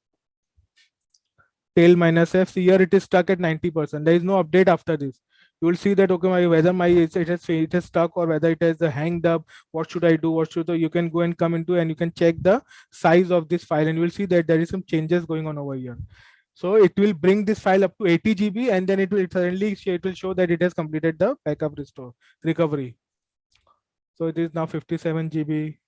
tail -f, here it is stuck at 90%. There is no update after this. You will see that, okay, whether it has stuck or whether it has hanged up. What should I do? You can go and come into and you can check the size of this file, and you will see that there is some changes going on over here. So it will bring this file up to 80 GB, and then it will show that it has completed the backup recovery. So it is now 57 GB.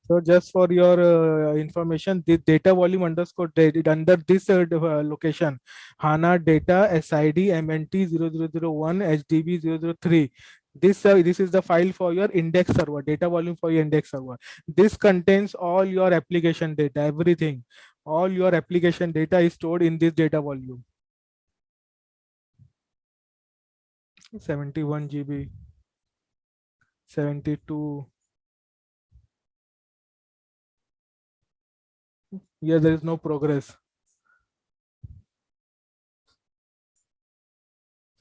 So just for your information, the data volume underscore under this location, HANA data SID MNT 0001 HDB 003. This is the file for your index server, data volume for your index server. This contains all your application data, everything. All your application data is stored in this data volume. 71 GB. 72. Yeah, there is no progress.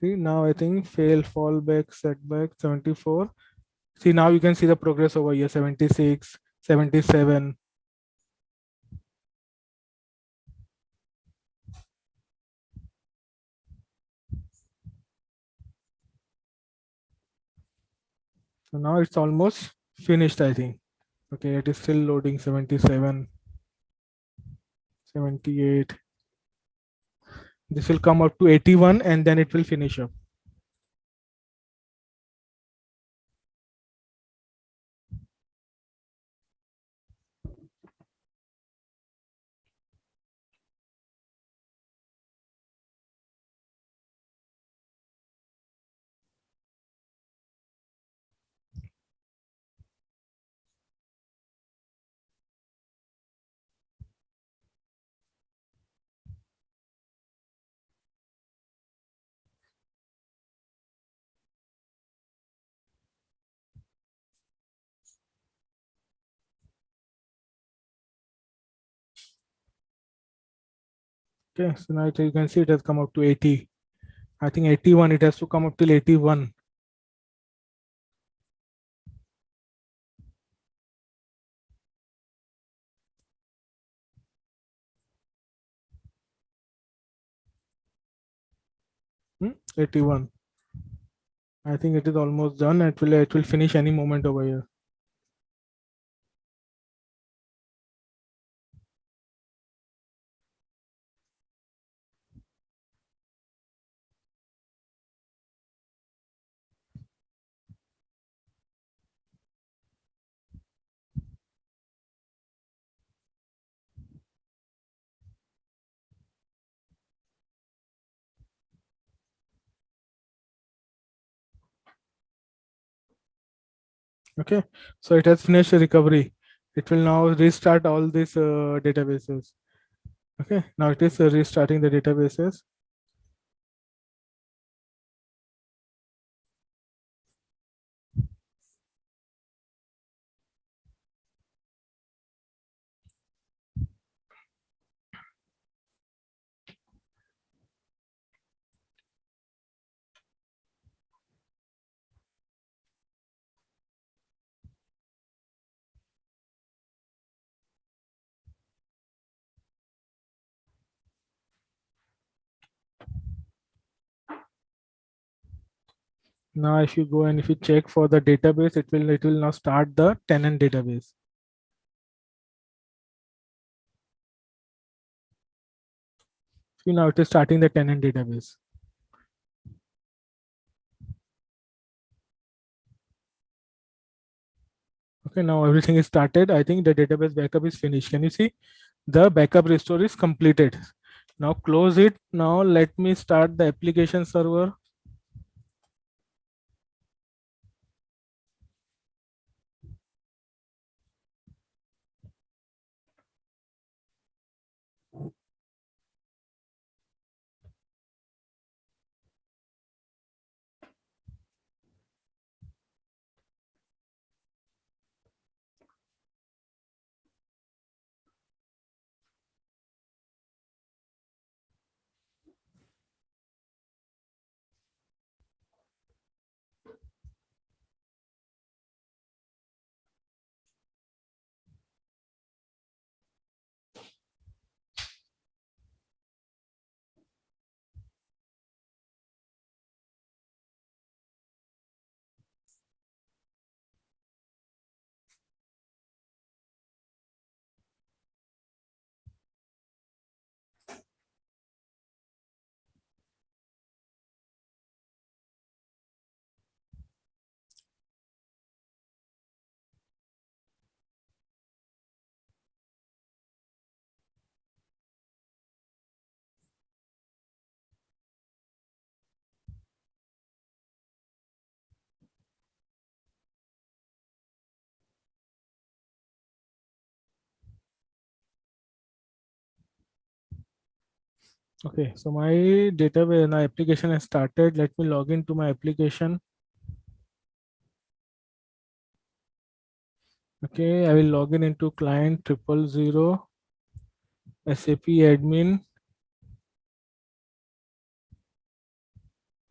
See, now I think fail, fallback, setback, 74. See, now you can see the progress over here, 76, 77. So now it's almost finished, I think. Okay, it is still loading. 77, 78. This will come up to 81 and then it will finish up. Okay, so now you can see it has come up to 80. I think 81, it has to come up till 81. Hmm? 81. I think it is almost done. It will finish any moment over here. Okay, so it has finished the recovery. It will now restart all these databases. Okay, now it is restarting the databases. Now if you go and if you check for the database, it will now start the tenant database. See, now it is starting the tenant database. Okay, now everything is started. I think the database backup is finished. Can you see? The backup restore is completed. Now close it. Now let me start the application server. Okay, so my database, my application has started. Let me log into my application. Okay, I will log in into client 000 SAP admin.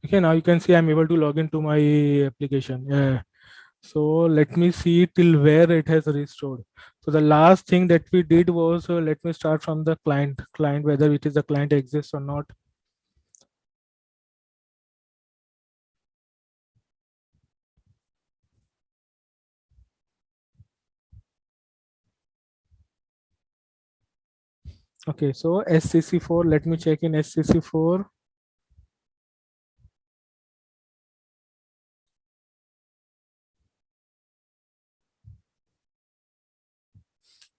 Okay, now you can see I'm able to log into my application. Yeah. So let me see till where it has restored. So the last thing that we did was, let me start from the client, whether it is the client exists or not. Okay, so SCC4, let me check in SCC4.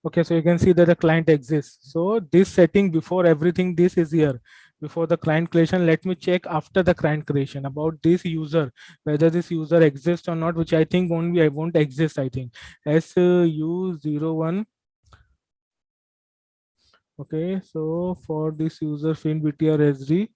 Okay, so you can see that the client exists. So this setting before everything, this is here before the client creation. Let me check after the client creation about this user, whether this user exists or not, which I think won't exist. I think SU01. Okay, so for this user FinBTR SD.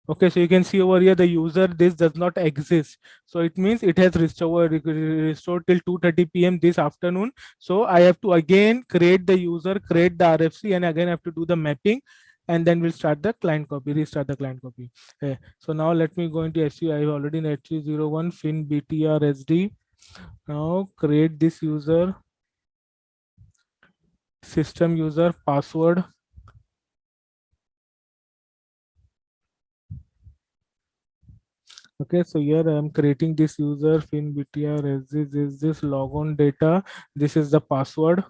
Okay, so you can see over here the user, this does not exist. So it means it has restored till 2:30 p.m. this afternoon. So I have to again create the user, create the RFC, and again I have to do the mapping, and then we'll start the client copy, restart the client copy. Okay. So now let me go into SU. I have already in SU01 FinBTR SD. Now create this user, system user, password. Okay, so here I am creating this user FinBTR as this is this logon data. This is the password.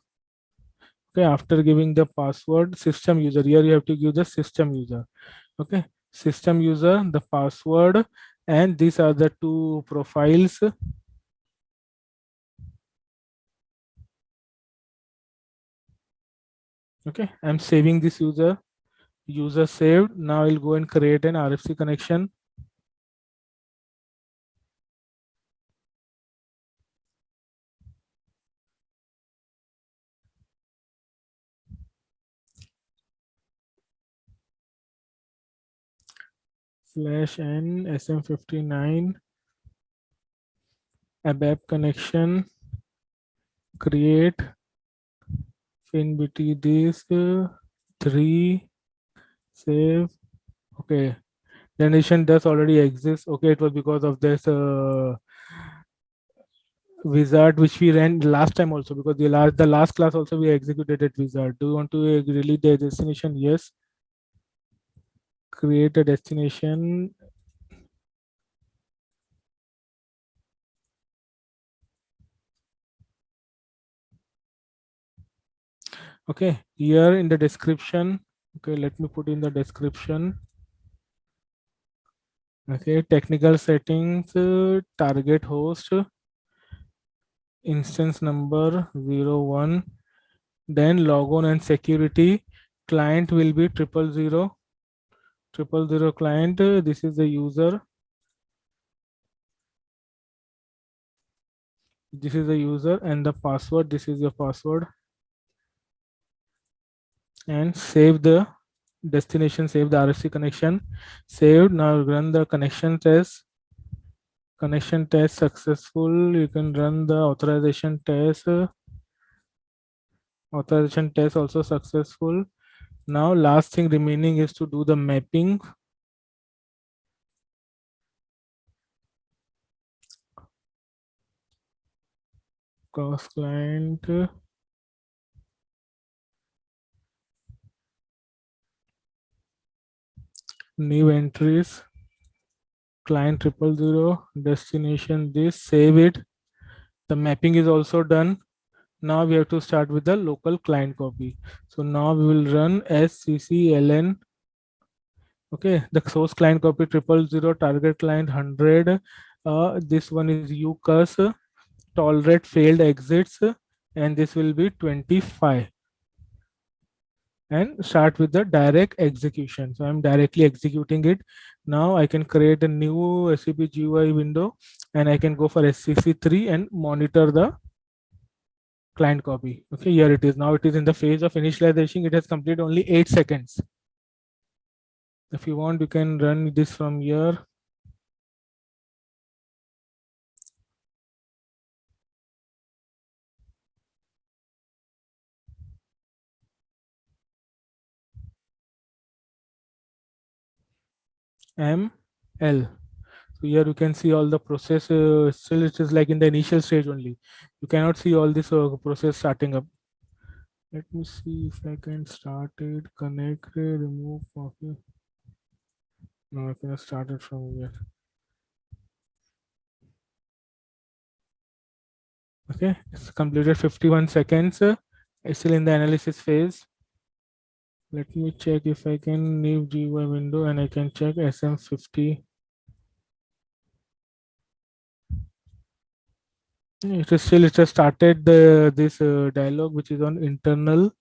Okay, after giving the password, system user, here you have to give the system user. Okay, system user, the password, and these are the two profiles. Okay, I'm saving this user saved. Now I'll go and create an RFC connection. /n SM59 ABAP connection, create FinBT this 3, save. Okay, generation does already exist. Okay, it was because of this wizard which we ran last time also, because the last class also we executed that wizard. Do you want to delete the destination? Yes. Create a destination. Okay, here in the description. Okay, let me put in the description. Okay, technical settings, target host, instance number 01, then logon and security. Client will be 000 client. This is the user. This is the user, and the password. This is your password. And save the destination, save the RFC connection. Saved. Now run the connection test. Connection test successful. You can run the authorization test. Authorization test also successful. Now last thing remaining is to do the mapping. Cross client. New entries. Client 000, destination this, save it. The mapping is also done. Now we have to start with the local client copy. So now we will run sccln. Okay, the source client copy 000, target client 100. This one is ucus, tolerate failed exits, and this will be 25. And start with the direct execution. So I'm directly executing it. Now I can create a new SAP GUI window, and I can go for SCC3 and monitor the client copy. Okay, here it is. Now it is in the phase of initialization. It has completed only 8 seconds. If you want, you can run this from here. ML. So here you can see all the process. Still, it is like in the initial stage only. You cannot see all this process starting up. Let me see if I can start it, connect, remove copy. No, I cannot start it from here. Okay, it's completed 51 seconds. It's still in the analysis phase. Let me check if I can leave GUI window and I can check SM50. It is still, it has started this dialog which is on internal.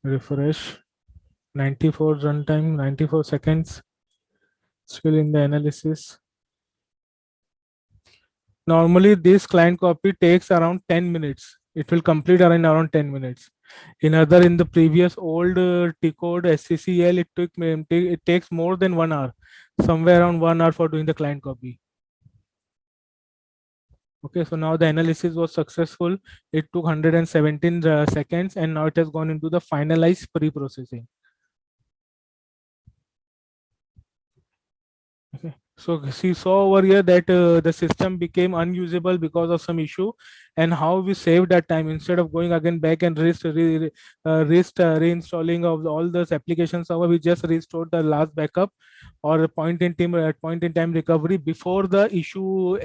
Refresh. 94 runtime, 94 seconds. Still in the analysis. Normally this client copy takes around 10 minutes. It will complete around 10 minutes. In the previous old T-code SCCL, it takes more than 1 hour, somewhere around 1 hour for doing the client copy. Okay, so now the analysis was successful. It took 117 seconds, and now it has gone into the finalized pre-processing. Okay, so see, saw over here that the system became unusable because of some issue, and how we saved that time instead of going again back and reinstalling of all those applications server, we just restored the last backup or a point in time recovery before the issue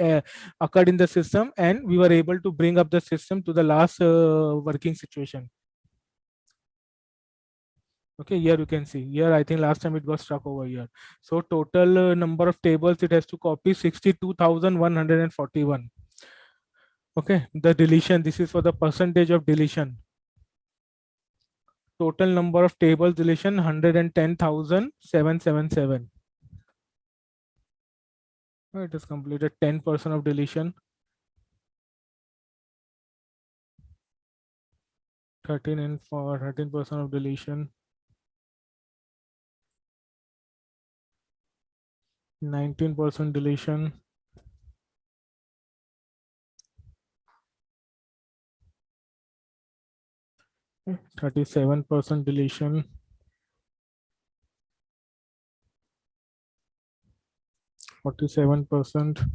occurred in the system, and we were able to bring up the system to the last working situation. Okay, here you can see, here I think last time it got stuck over here. So total number of tables it has to copy 62,141. Okay, the deletion, this is for the percentage of deletion. Total number of tables deletion 110,777. It has completed 10% of deletion. 13% of deletion. 19% deletion. 37% deletion. 47%.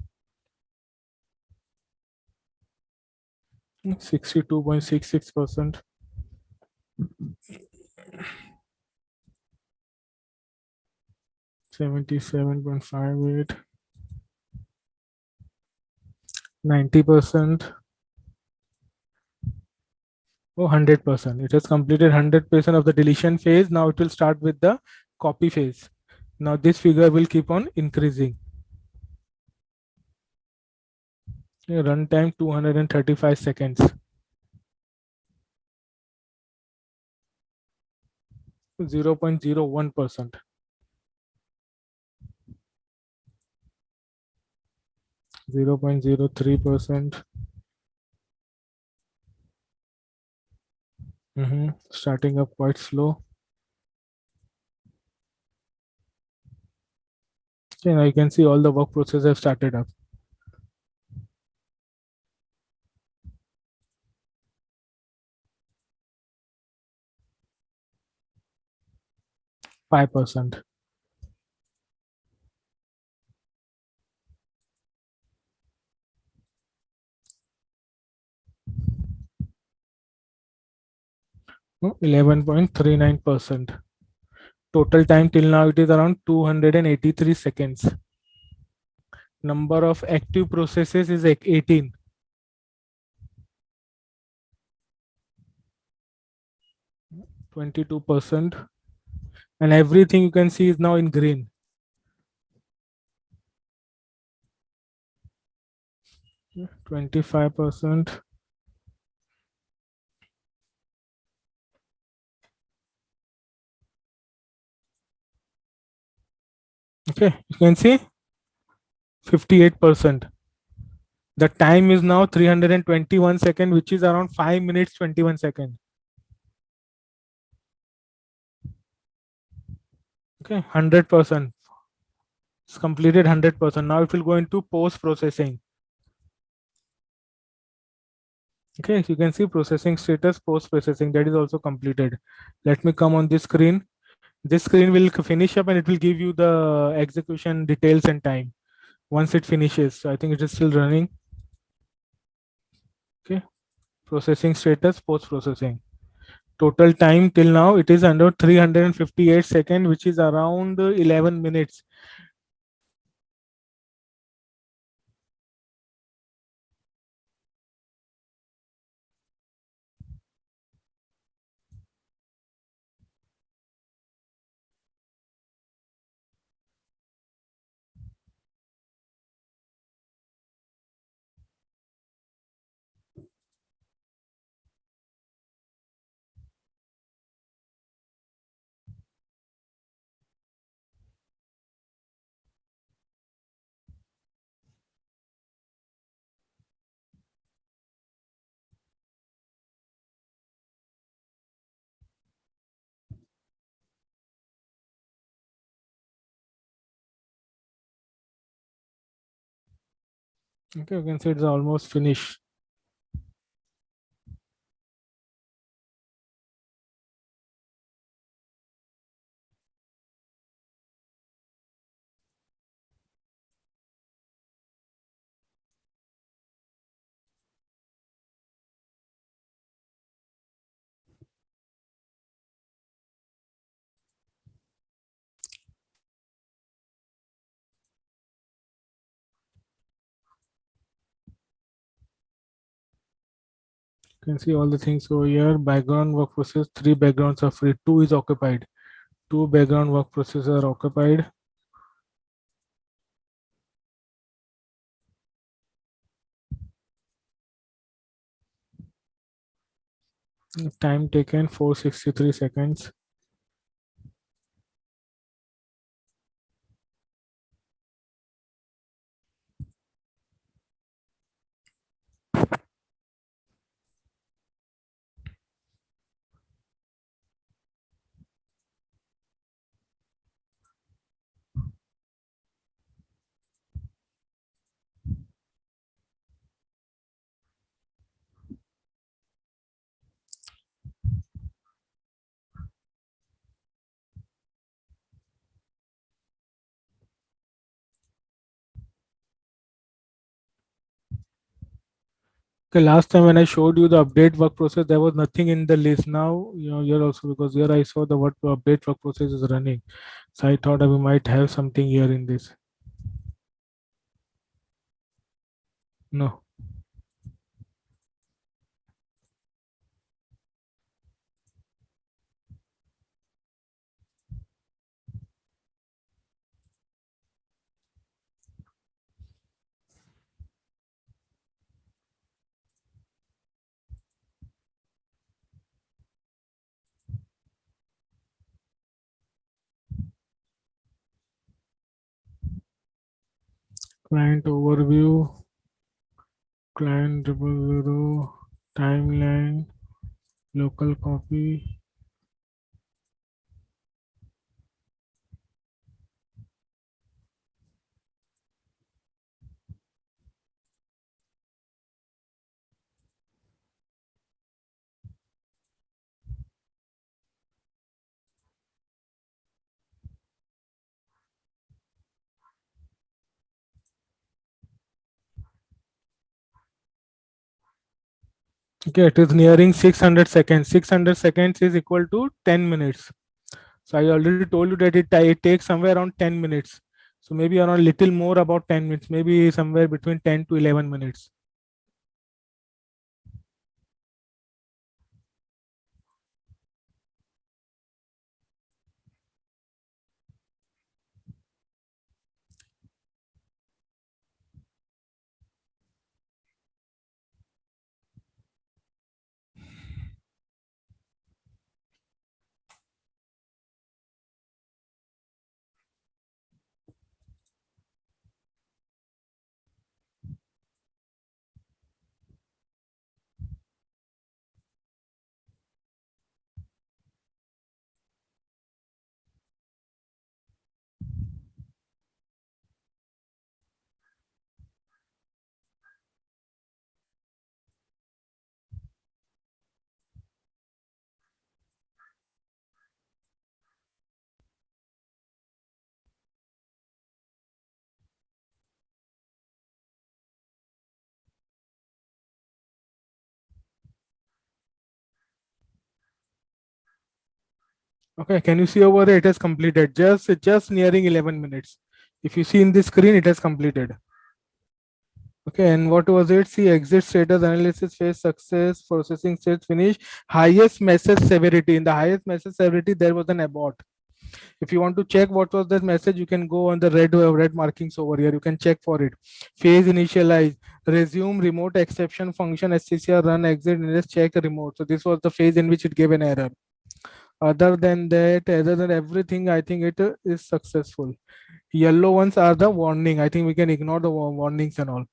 62.66%. 77.58. 90%. Oh, 100%. It has completed 100% of the deletion phase. Now it will start with the copy phase. Now this figure will keep on increasing. Runtime 235 seconds. 0.01%. 0.03%. Starting up quite slow. Okay, now you can see all the work processes have started up. 5%. Oh, 11.39%. Total time till now it is around 283 seconds. Number of active processes is 18. 22%. And everything you can see is now in green. 25%. Okay, you can see 58%. The time is now 321 seconds, which is around 5 minutes 21 seconds. Okay, 100%. It's completed 100%. Now it will go into post processing. Okay, so you can see processing status, post processing, that is also completed. Let me come on this screen. This screen will finish up and it will give you the execution details and time once it finishes. So I think it is still running. Okay, processing status, post processing. Total time till now it is under 358 seconds, which is around 11 minutes. Okay, you can see it's almost finished. You can see all the things over here. Background work process, 3 backgrounds are free, 2 is occupied. 2 background work processes are occupied. Time taken 463 seconds. Okay, last time when I showed you the update work process, there was nothing in the list. Now, here also, because here I saw the what update work process is running. So I thought we might have something here in this. No. Client overview, client 000, timeline, local copy. Okay, it is nearing 600 seconds. 600 seconds is equal to 10 minutes. So I already told you that it takes somewhere around 10 minutes. So maybe around little more about 10 minutes, maybe somewhere between 10 to 11 minutes. Okay, can you see over there? It has completed just nearing 11 minutes. If you see in the screen, it has completed. Okay, and what was it? See, exit status analysis phase success, processing state finish, highest message severity. In the highest message severity, there was an abort. If you want to check what was that message, you can go on the red markings over here. You can check for it. Phase initialize, resume remote exception function, SCCR run exit, and just check remote. So this was the phase in which it gave an error. Other than that, other than everything, I think it is successful. Yellow ones are the warning. I think we can ignore the warnings and all.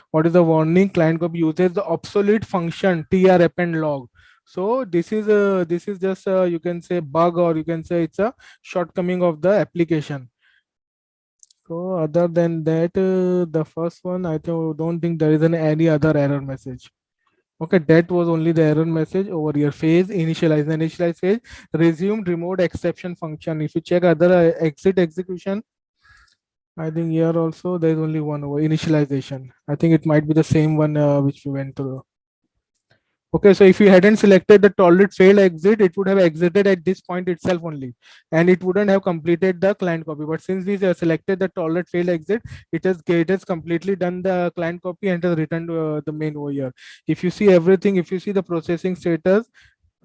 What is the warning? Client copy uses the obsolete function tr append log. So this is just you can say bug, or you can say it's a shortcoming of the application. So other than that, the first one, I don't think there is any other error message. Okay, that was only the error message over here. Phase initialize phase, resumed remote exception function. If you check other exit execution, I think here also there is only one over initialization. I think it might be the same one which we went through. Okay, so if you hadn't selected the tolerate failed exit, it would have exited at this point itself only, and it wouldn't have completed the client copy. But since we selected the tolerate failed exit, it has completely done the client copy and has returned the main over here. If you see everything, if you see the processing status,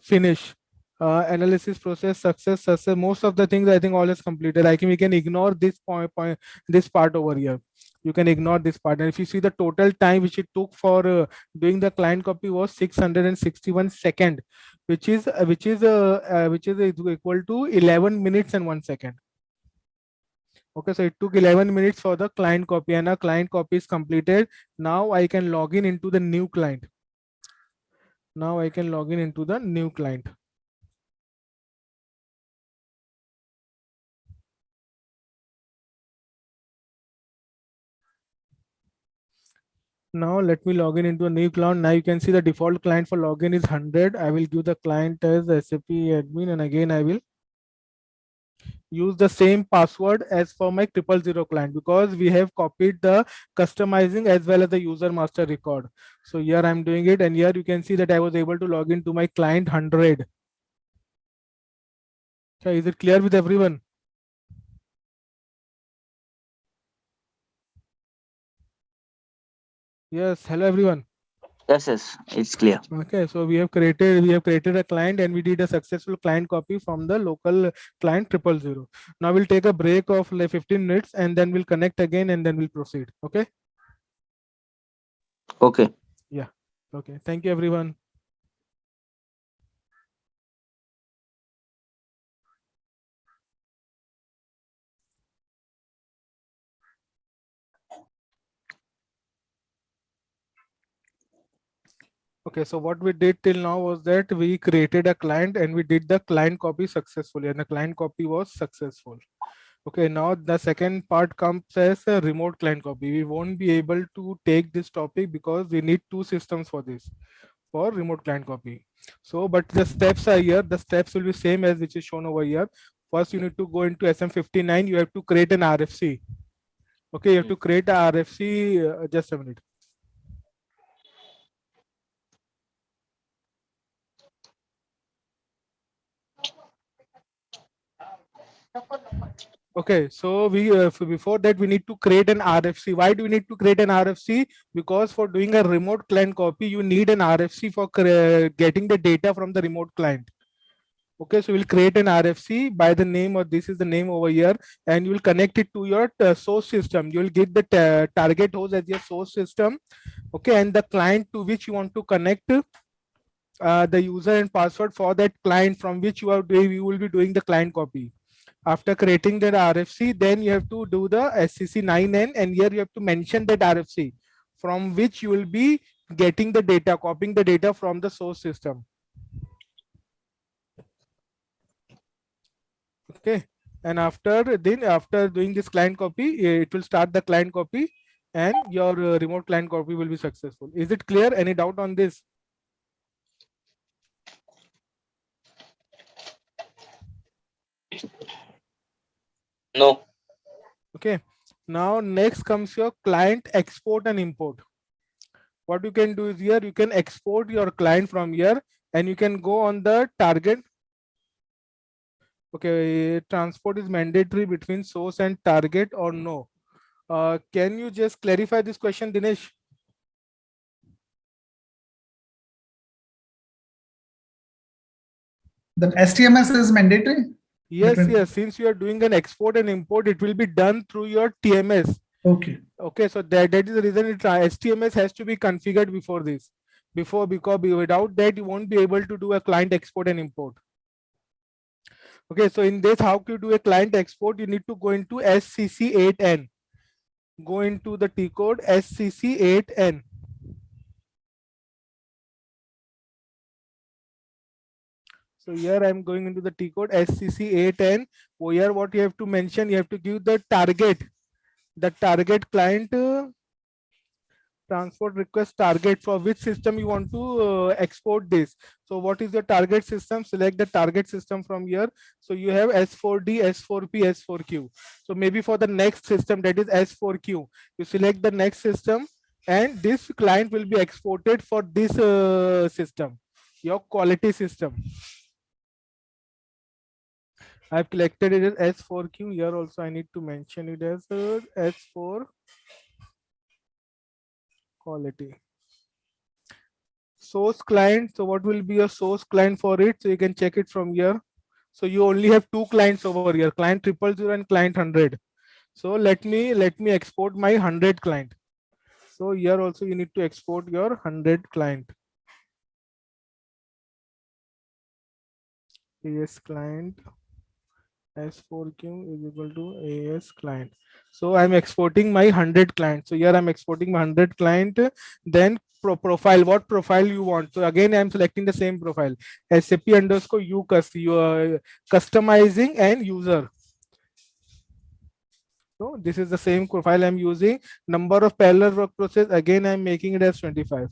finish, analysis process, success, most of the things I think all is completed. I think we can ignore this point, this part over here. You can ignore this part, and if you see the total time which it took for doing the client copy was 661 second, which is equal to 11 minutes and 1 second. Okay, so it took 11 minutes for the client copy, and a client copy is completed. Now I can log in into the new client. Now I can log in into the new client. Now let me log in into a new client. Now you can see the default client for login is 100. I will give the client as SAP admin, and again I will use the same password as for my 000 client, because we have copied the customizing as well as the user master record. So here I'm doing it, and here you can see that I was able to log into my client 100. Okay, is it clear with everyone? Yes, hello everyone. Yes, it's clear. Okay, so we have created a client, and we did a successful client copy from the local client 000. Now we'll take a break of like 15 minutes, and then we'll connect again, and then we'll proceed. Okay. Okay. Yeah. Okay. Thank you, everyone. Okay, so what we did till now was that we created a client, and we did the client copy successfully, and the client copy was successful. Okay, now the second part comes as a remote client copy. We won't be able to take this topic because we need two systems for this, for remote client copy. So, but the steps are here. The steps will be same as which is shown over here. First, you need to go into SM59. You have to create an RFC. Okay, you have to create a RFC. Just a minute. Okay, so we before that we need to create an RFC. Why do we need to create an RFC? Because for doing a remote client copy, you need an RFC for getting the data from the remote client. Okay, so we'll create an RFC by the name, or this is the name over here, and you will connect it to your source system. You will get the target host as your source system. Okay, and the client to which you want to connect the user and password for that client from which you will be doing the client copy. After creating that RFC, then you have to do the SCC9N, and here you have to mention that RFC from which you will be getting the data, copying the data from the source system. Okay, and after doing this client copy, it will start the client copy, and your remote client copy will be successful. Is it clear? Any doubt on this? No. Okay, now next comes your client export and import. What you can do is here you can export your client from here, and you can go on the target. Okay, transport is mandatory between source and target or no? Can you just clarify this question, Dinesh? That STMS is mandatory? Yes, Between- yes. Since you are doing an export and import, it will be done through your TMS. Okay. Okay, so that is the reason STMS has to be configured before this. Because without that, you won't be able to do a client export and import. Okay, so in this, how to do a client export? You need to go into SCC8N. Go into the T code SCC8N. So here I'm going into the T code SCC8N. Oh, here what you have to mention, you have to give the target client transport request target for which system you want to export this. So what is your target system? Select the target system from here. So you have S4D, S4P, S4Q. So maybe for the next system, that is S4Q, you select the next system and this client will be exported for this system, your quality system. I've collected it as S4Q. Here also I need to mention it as S4 quality. Source client. So what will be your source client for it? So you can check it from here. So you only have two clients over here, client 000 and client 100. So let me export my 100 client. So here also you need to export your 100 client. AS client S4Q is equal to AS client. So I'm exporting my 100 client. So here I'm exporting my 100 client. Then profile, what profile you want. So again, I'm selecting the same profile, SAP _ you customizing and user. So this is the same profile I'm using. Number of parallel work process, again, I'm making it as 25.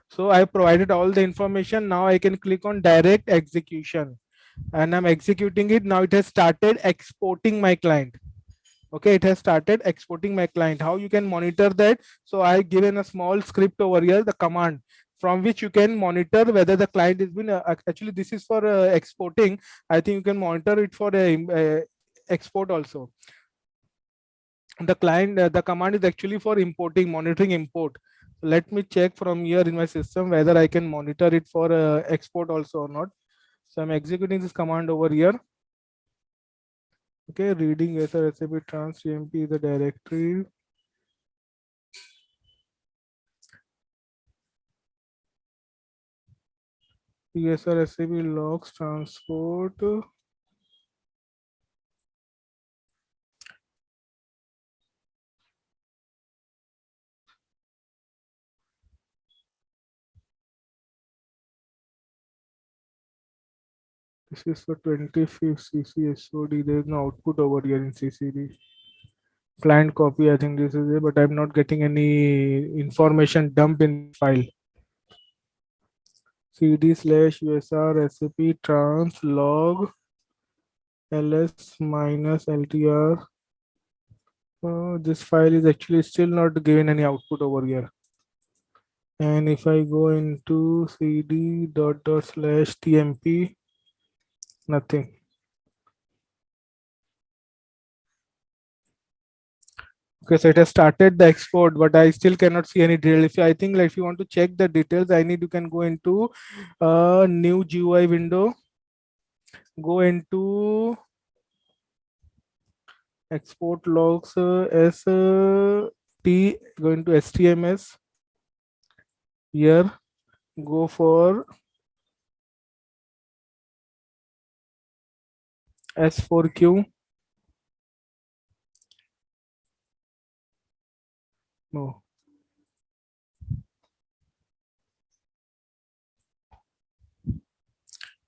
So I provided all the information. Now I can click on direct execution and I'm executing it. Now it has started exporting my client. Okay, it has started exporting my client. How you can monitor that? So I given a small script over here, the command from which you can monitor whether the client has been actually this is for exporting. I think you can monitor it for export also. The client, the command is actually for importing, monitoring import. Let me check from here in my system whether I can monitor it for export also or not. So I'm executing this command over here. Okay, reading SAP trans CMP is the directory. SAP logs transport. This is for 25th CC SOD. There is no output over here in CCD. Client copy, I think this is it, but I'm not getting any information dump in the file. CD/USR SAP trans log ls minus ltr. This file is actually still not giving any output over here. And if I go into cd /tmp, nothing. Okay, so it has started the export, but I still cannot see any detail. I think like if you want to check the details, you can go into new GUI window, go into export logs ST, go into STMS. Here, go for S4Q. No.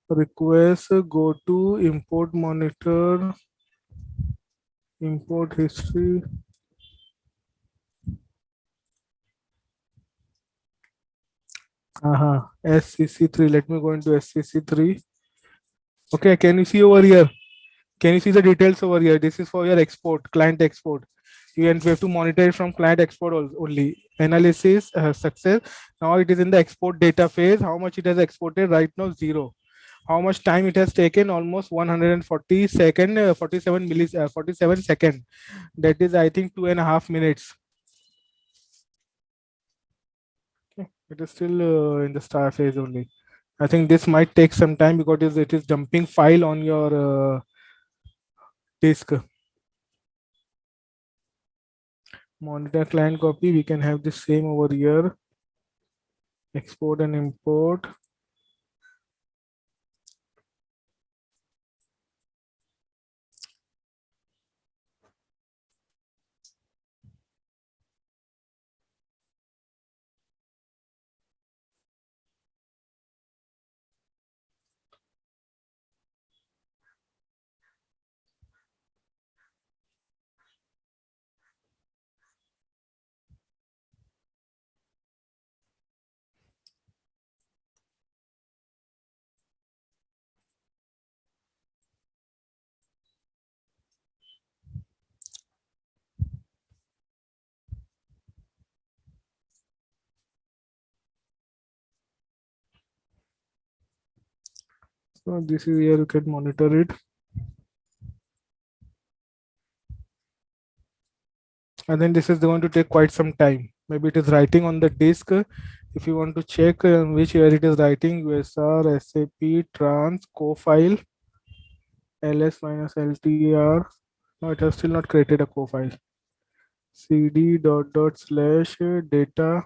Request, go to import monitor, import history. SCC3. Let me go into SCC3. Okay, can you see over here? Can you see the details over here? This is for your export, client export. We have to monitor it from client export only. Analysis success. Now it is in the export data phase. How much it has exported right now? 0. How much time it has taken? Almost 140 second, 47 second. That is, I think, 2.5 minutes. Okay, it is still in the star phase only. I think this might take some time because it is dumping file on your disk. Monitor client copy. We can have the same over here. Export and import. So this is here you can monitor it. And then this is going to take quite some time. Maybe it is writing on the disk. If you want to check which where it is writing, USR, SAP, trans, co-file, ls-ltr. No, it has still not created a co-file. cd / data.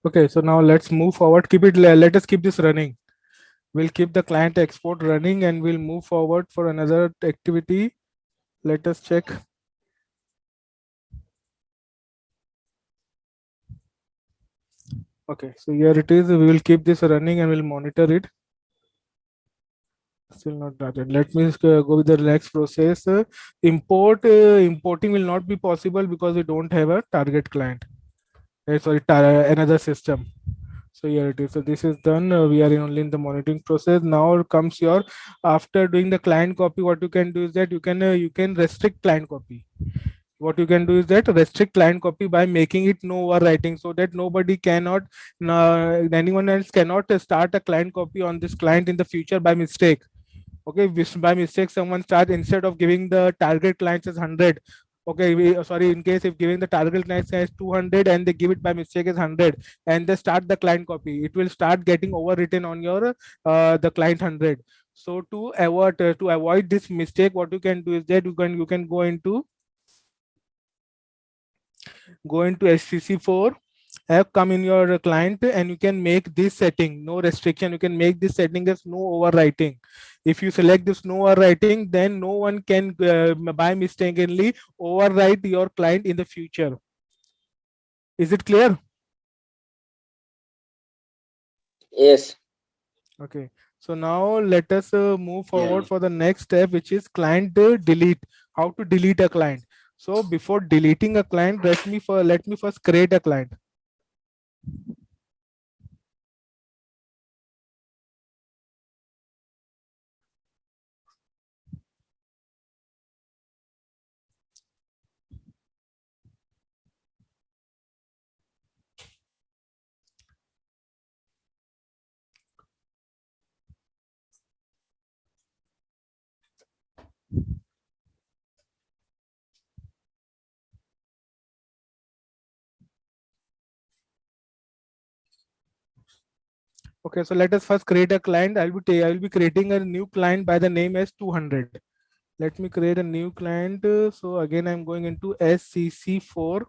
Okay, so now let's move forward. Let us keep this running. We'll keep the client export running and we'll move forward for another activity. Let us check. Okay, so here it is. We will keep this running and we'll monitor it. Still not done. Let me go with the next process. Importing will not be possible because we don't have a target client. Sorry, another system. So here it is. So this is done. We are only in the monitoring process. Now comes your, after doing the client copy, what you can do is that you can restrict client copy. What you can do is that restrict client copy by making it no overwriting, so that nobody cannot, anyone else cannot start a client copy on this client in the future by mistake. Okay, by mistake someone start, instead of giving the target clients as 100. Okay, sorry, in case if giving the target clients as 200 and they give it by mistake as 100 and they start the client copy, it will start getting overwritten on your the client 100. So to avoid this mistake, what you can do is that you can go into SCC4, have come in your client, and you can make this setting no restriction. You can make this setting as no overwriting. If you select this no overwriting, then no one can by mistakenly overwrite your client in the future. Is it clear? Yes. Okay, so now let us move forward for the next step, which is client delete. How to delete a client. So before deleting a client, let me first create a client. Okay, so let us first create a client. I will be creating a new client by the name as 200. Let me create a new client. So again, I'm going into SCC4.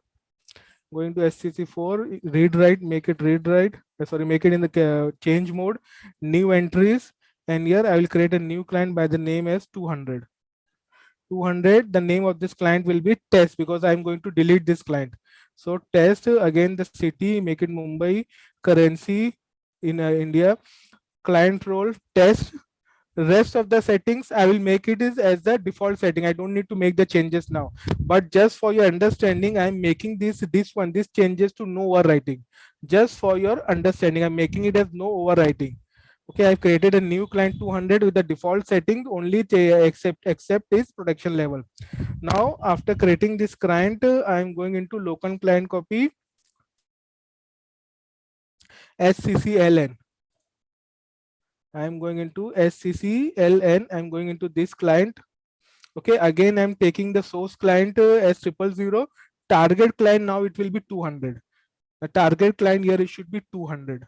Going to SCC4, read write, make it read write. Sorry, make it in the change mode, new entries, and here I will create a new client by the name as 200. 200. The name of this client will be test because I'm going to delete this client. So test, again the city, make it Mumbai, currency in India. client role, test. Rest of the settings I will make it is as the default setting. I don't need to make the changes now, but just for your understanding, I'm making these changes to no overwriting. Just for your understanding, I'm making it as no overwriting. Okay, I've created a new client 200 with the default setting only, except is production level. Now after creating this client, I'm going into local client copy SCCLN. I'm going into SCCLN. I'm going into this client. Okay, again I'm taking the source client as 000. Target client now it will be 200. The target client here it should be 200.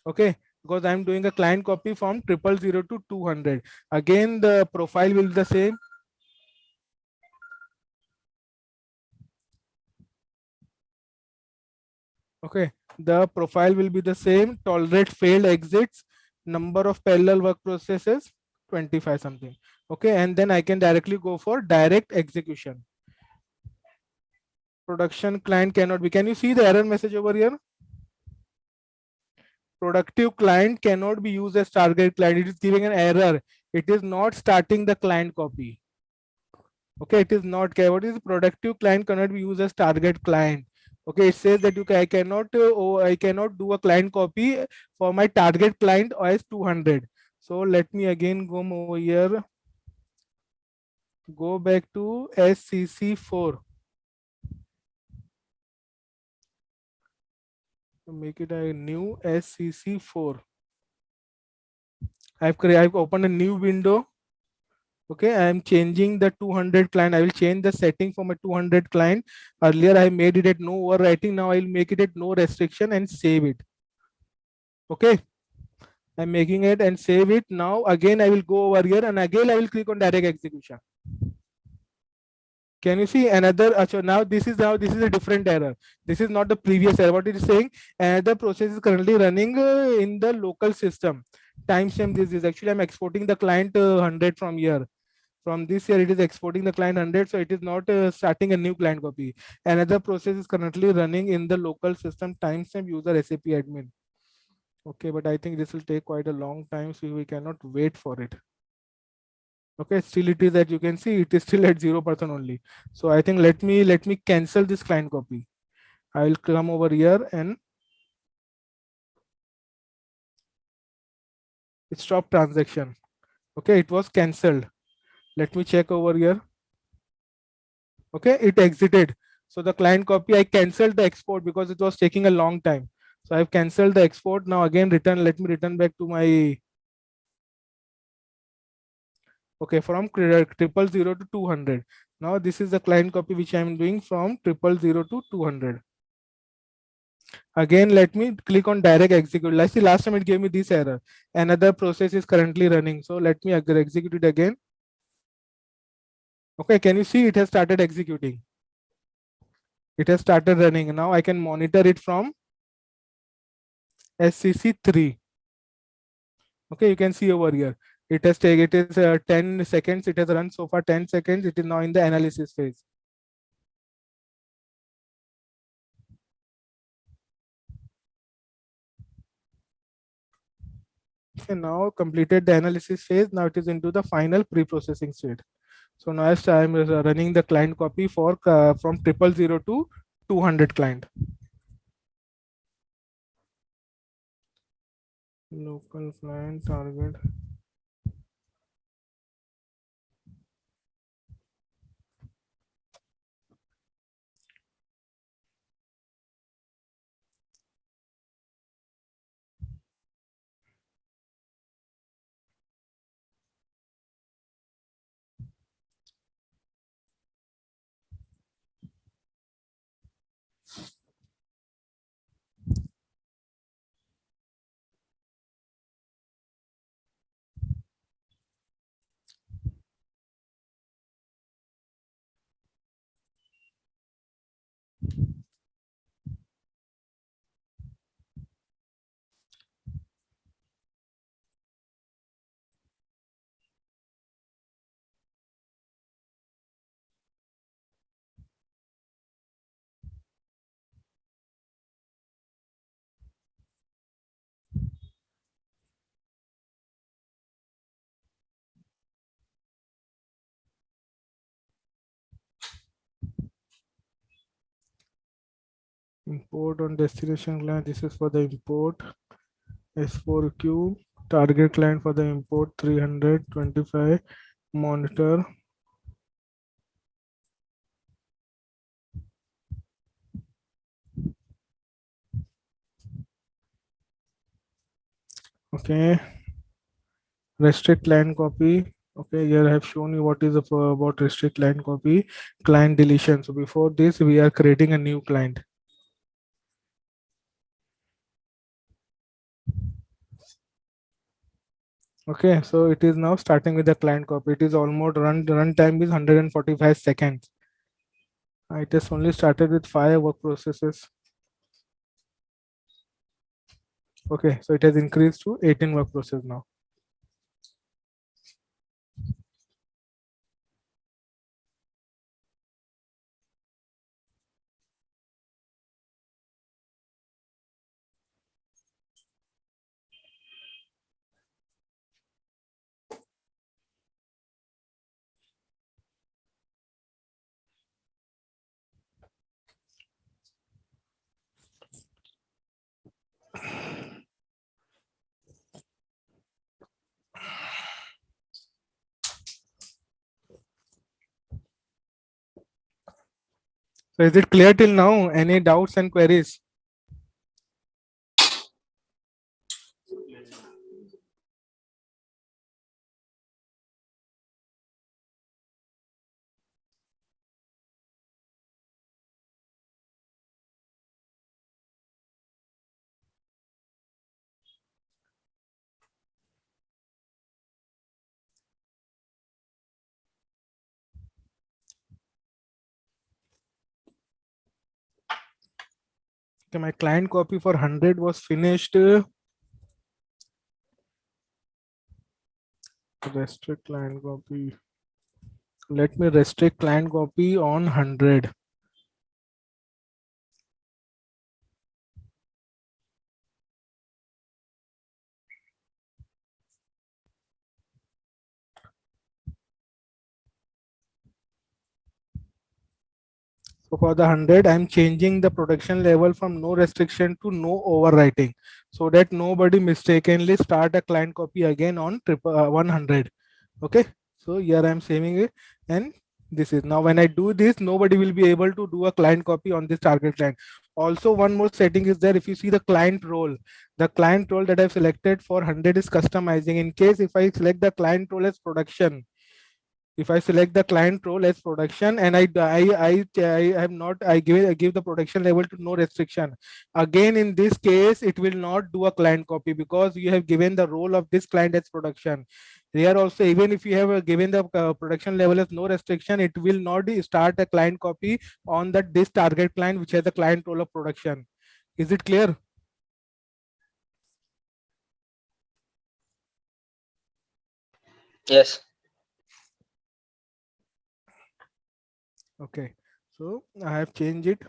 Okay, because I'm doing a client copy from 000 to 200. Again the profile will be the same. Okay, the profile will be the same. Tolerate failed exits, number of parallel work processes 25 something. Okay, and then I can directly go for direct execution. Production client cannot be. Can you see the error message over here? Productive client cannot be used as target client. It is giving an error. It is not starting the client copy. Okay, it is not. What is productive client cannot be used as target client. Okay, it says that I cannot I cannot do a client copy for my target client as 200. So let me again go over here. Go back to SCC4. Make it a new SCC4. I've opened a new window. Okay, I am changing the 200 client. I will change the setting for my 200 client. Earlier I made it at no overwriting. Now I will make it at no restriction and save it. Okay, I'm making it and save it. Now again I will go over here and again I will click on direct execution. Can you see another? Now this is a different error. This is not the previous error. What it is saying, another process is currently running in the local system. Timestamp this is actually I'm exporting the client 100 from here. From this here it is exporting the client 100, so it is not starting a new client copy. Another process is currently running in the local system timestamp user SAP admin. Okay, but I think this will take quite a long time, so we cannot wait for it. Okay, still it is that you can see it is still at 0% only. So I think let me cancel this client copy. I will come over here and stop transaction. Okay, it was cancelled. Let me check over here. Okay, it exited. So the client copy, I cancelled the export because it was taking a long time. So I've cancelled the export. Now again return, let me return back to my, okay, from 000 to 200. Now this is the client copy which I'm doing from 000 to 200. Again, let me click on direct execute. Let's see, last time it gave me this error. Another process is currently running. So let me execute it again. Okay, can you see it has started executing? It has started running. Now I can monitor it from SCC3. Okay, you can see over here. It has taken, it is 10 seconds. It has run so far 10 seconds. It is now in the analysis phase. Okay, now completed the analysis phase. Now it is into the final pre-processing state. So now as I am running the client copy for from 000 to 200 client. Local client target. Import on destination client. This is for the import. S4Q. Target client for the import 325. Monitor. Okay. Restrict client copy. Okay, here I have shown you what is about restrict client copy. Client deletion. So before this, we are creating a new client. Okay, so it is now starting with the client copy. It is almost run time is 145 seconds. It has only started with 5 work processes. Okay, so it has increased to 18 work process now. So is it clear till now? Any doubts and queries? Okay, my client copy for 100 was finished. Restrict client copy. Let me restrict client copy on 100. So for the 100, I'm changing the production level from no restriction to no overwriting, so that nobody mistakenly start a client copy again on 100. Okay, so here I'm saving it, and this is now when I do this, nobody will be able to do a client copy on this target client. Also, one more setting is there. If you see the client role that I've selected for 100 is customizing. In case if I select the client role as production, if I select the client role as production and I have not, I give the production level to no restriction. Again, in this case, it will not do a client copy because you have given the role of this client as production. Here also, even if you have given the production level as no restriction, it will not start a client copy on this target client which has the client role of production. Is it clear? Yes. Okay, so I have changed it.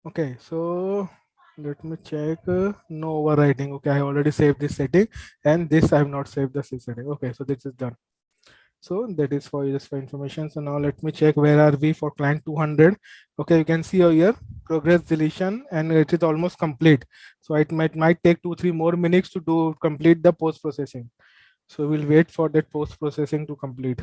Okay, so let me check. No overwriting. Okay, I already saved this setting, and this I have not saved the setting. Okay, so this is done. So that is for just for information. So now let me check where are we for client 200. Okay, you can see over here progress deletion, and it is almost complete. So it might take 2-3 more minutes to do complete the post processing. So we'll wait for that post processing to complete.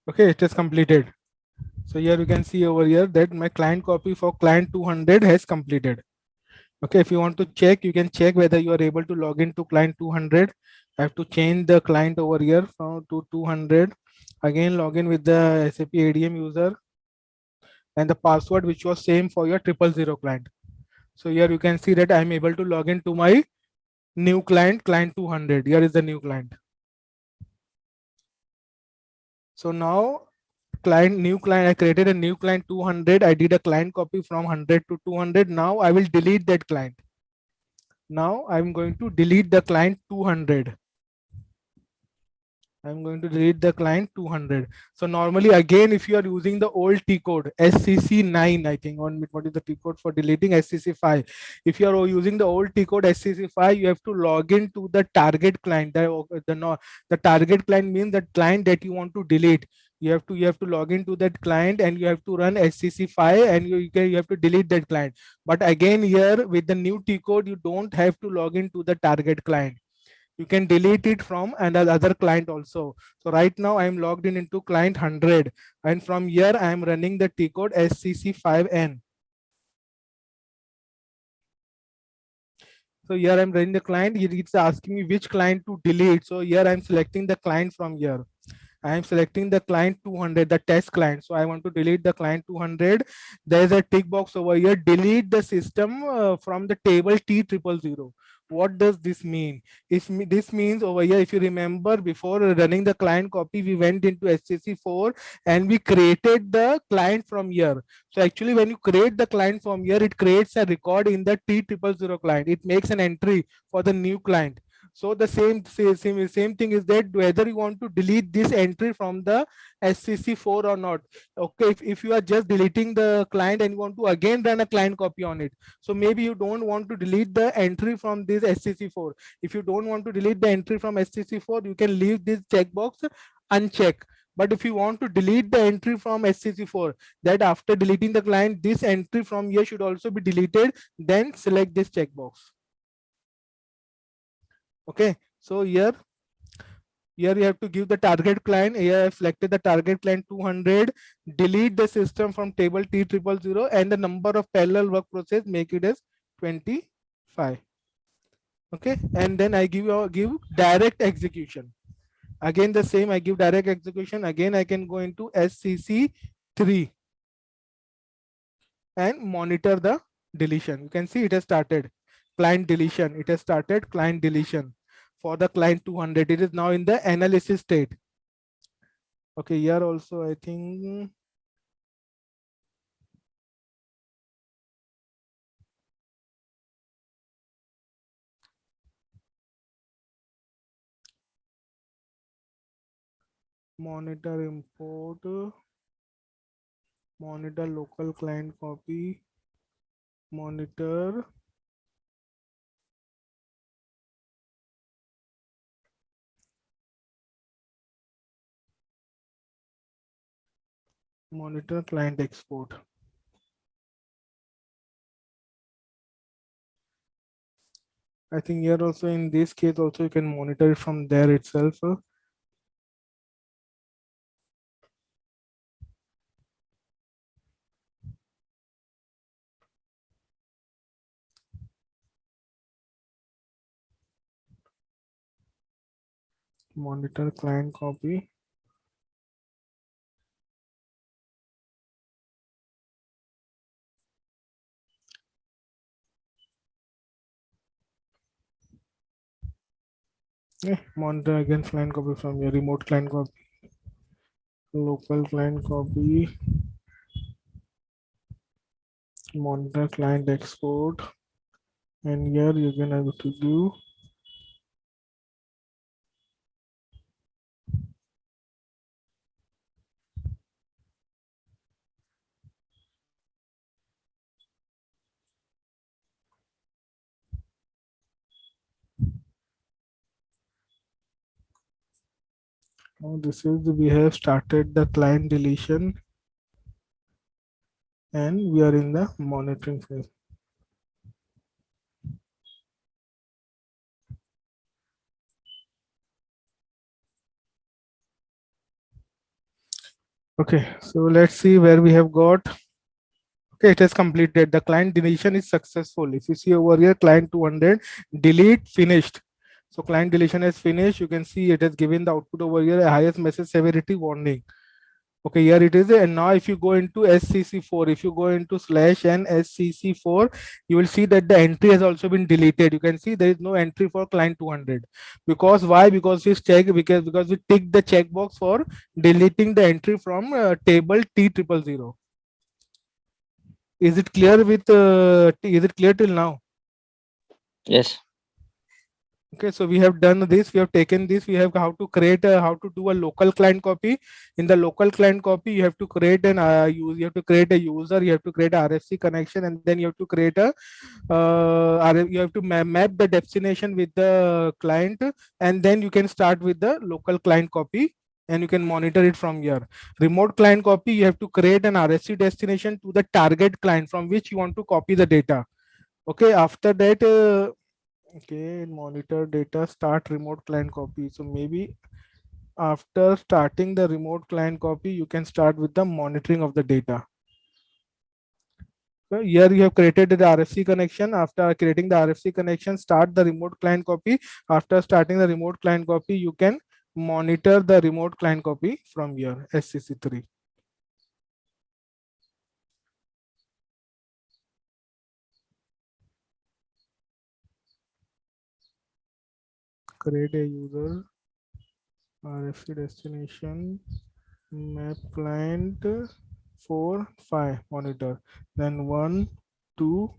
Okay, it is completed. So here you can see over here that my client copy for client 200 has completed. Okay, if you want to check, you can check whether you are able to log into client 200. I have to change the client over here from to 200. Again, log in with the SAP ADM user and the password which was same for your 000 client. So here you can see that I'm able to log into my new client, client 200. Here is the new client. So now new client, I created a new client 200. I did a client copy from 100 to 200. Now I will delete that client. Now I'm going to delete the client 200. I'm going to delete the client 200. So normally again, if you are using the old T code SCC9, I think on what is the T code for deleting SCC5. If you are using the old T code SCC5, you have to log in to the target client. The target client means the client that you want to delete. You have to log into that client and you have to run SCC5 and you have to delete that client. But again here with the new T code, you don't have to log into the target client. You can delete it from another client also. So right now I am logged in into client 100 and from here I am running the T code SCC5N. So here I'm running the client. It's asking me which client to delete. So here I'm selecting the client from here. I am selecting the client 200, the test client. So I want to delete the client 200. There's a tick box over here. Delete the system from the table T000. What does this mean? This means over here, if you remember before running the client copy, we went into SCC4 and we created the client from here. So actually when you create the client from here, it creates a record in the T000 client. It makes an entry for the new client. So the same thing is that whether you want to delete this entry from the SCC4 or not. Okay, if you are just deleting the client and you want to again run a client copy on it, so maybe you don't want to delete the entry from this SCC4. If you don't want to delete the entry from SCC4, you can leave this checkbox unchecked. But if you want to delete the entry from SCC4, that after deleting the client, this entry from here should also be deleted, then select this checkbox. Okay, so here you have to give the target client. Here I have selected the target client 200. Delete the system from table T000 and the number of parallel work process, make it as 25. Okay, and then I give direct execution. Again the same, I give direct execution. Again I can go into SCC3 and monitor the deletion. You can see it has started client deletion. It has started client deletion for the client 200. It is now in the analysis state. Okay, here also I think monitor import, monitor local client copy, monitor client export. I think here also in this case also you can monitor it from there itself. Monitor client copy. Monitor again client copy from your remote client copy, local client copy, monitor client export, and here you can have to do now. This is we have started the client deletion and we are in the monitoring phase. Okay, so let's see where we have got. Okay, it has completed. The client deletion is successful. If you see over here, client 200, delete, finished. So client deletion is finished. You can see it has given the output over here, a highest message severity warning. Okay, here it is. And now if you go into SCC4, if you go into /n SCC4, you will see that the entry has also been deleted. You can see there is no entry for client 200. Because why? Because we check, because we tick the checkbox for deleting the entry from table T000. Is it clear with is it clear till now? Yes. Okay, so we have done this, we have taken this, we have how to create how to do a local client copy. In the local client copy, you have to create an you have to create a user, you have to create a RFC connection, and then you have to create a you have to map the destination with the client, and then you can start with the local client copy and you can monitor it from here. Remote client copy, you have to create an RFC destination to the target client from which you want to copy the data. Okay, after that okay, monitor data, start remote client copy. So maybe after starting the remote client copy, you can start with the monitoring of the data. So here you have created the RFC connection. After creating the RFC connection, start the remote client copy. After starting the remote client copy, you can monitor the remote client copy from here, SCC3. Create a user, RFC destination, map client 4 5 monitor, then 1 2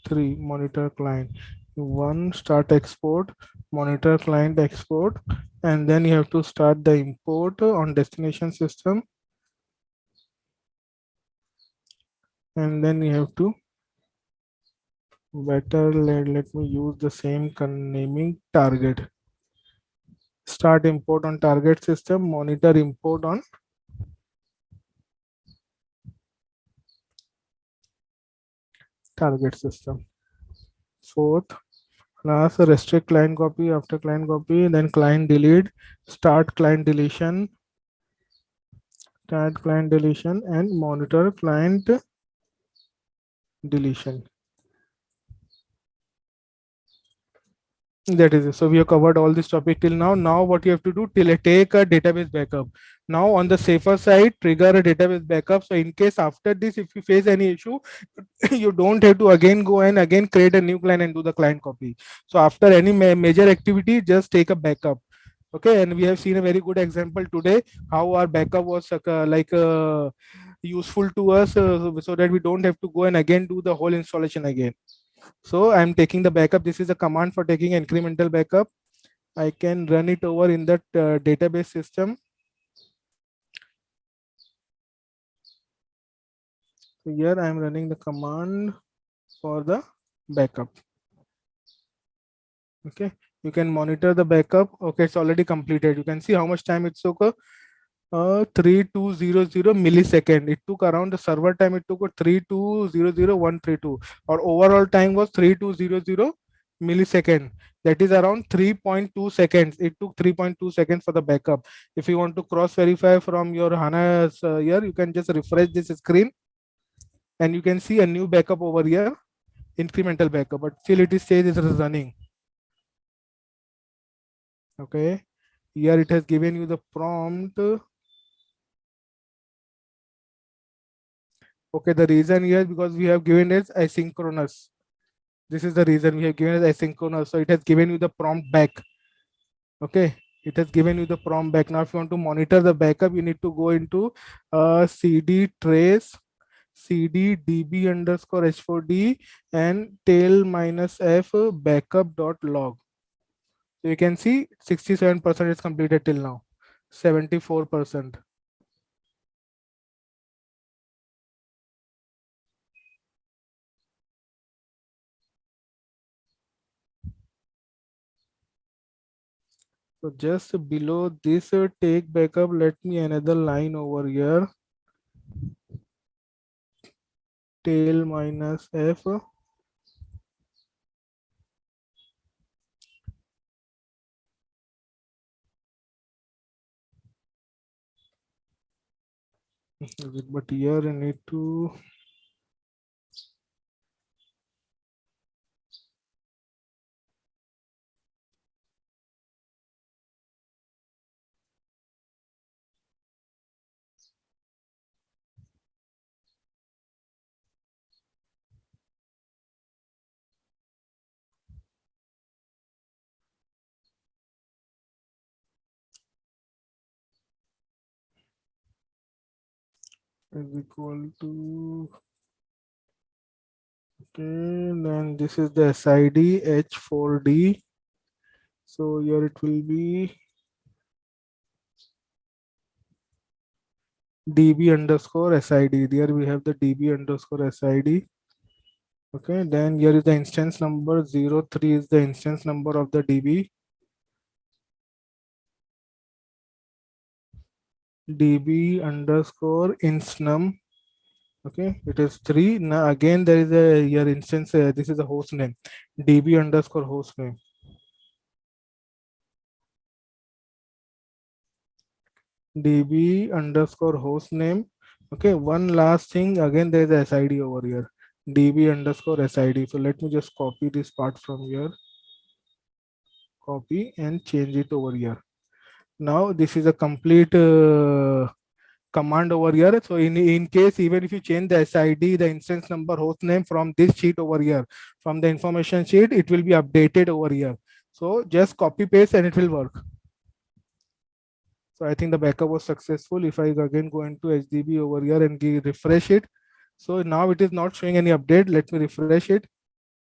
3 monitor client, 1 start export, monitor client export, and then you have to start the import on destination system, and then you have to let me use the same naming, target, start import on target system, monitor import on target system. Fourth, last restrict client copy. After client copy, then client delete, start client deletion, and monitor client deletion. That is it. So we have covered all this topic till now. Now what you have to do, take a database backup. Now on the safer side, trigger a database backup. So in case after this, if you face any issue, you don't have to again go and again create a new client and do the client copy. So after any major activity, just take a backup. Okay, and we have seen a very good example today how our backup was useful to us, so that we don't have to go and again do the whole installation again. So I'm taking the backup. This is a command for taking incremental backup. I can run it over in that database system. So here I'm running the command for the backup. Okay, you can monitor the backup. Okay, it's already completed. You can see how much time it took. 3200 millisecond. It took around the server time. It took 3200132. Or overall time was 3200 millisecond. That is around 3.2 seconds. It took 3.2 seconds for the backup. If you want to cross verify from your HANA here, you can just refresh this screen and you can see a new backup over here, incremental backup, but still it is says it is running. Okay, here it has given you the prompt. Okay, the reason here because we have given it asynchronous. This is the reason we have given it asynchronous. So it has given you the prompt back. Okay, it has given you the prompt back. Now, if you want to monitor the backup, you need to go into cd trace cd db underscore h4d and tail minus f backup.log. So you can see 67% is completed till now, 74%. So just below this take backup, let me another line over here. Tail minus f But here I need to. Is equal to, okay, then this is the SID H4D. So here it will be DB underscore SID. There we have the DB underscore SID. Okay, then here is the instance number 03 is the instance number of the DB. DB underscore instnum. Okay, it is 3. Now again there is a here instance, this is a host name, DB underscore host name. DB underscore host name. Okay, one last thing, again there is a SID over here, DB underscore SID. So let me just copy this part from here, copy and change it over here. Now this is a complete command over here. So in case even if you change the SID, the instance number, host name from this sheet over here, from the information sheet, it will be updated over here. So just copy paste and it will work. So I think the backup was successful. If I again go into HDB over here and refresh it, so now it is not showing any update. Let me refresh it.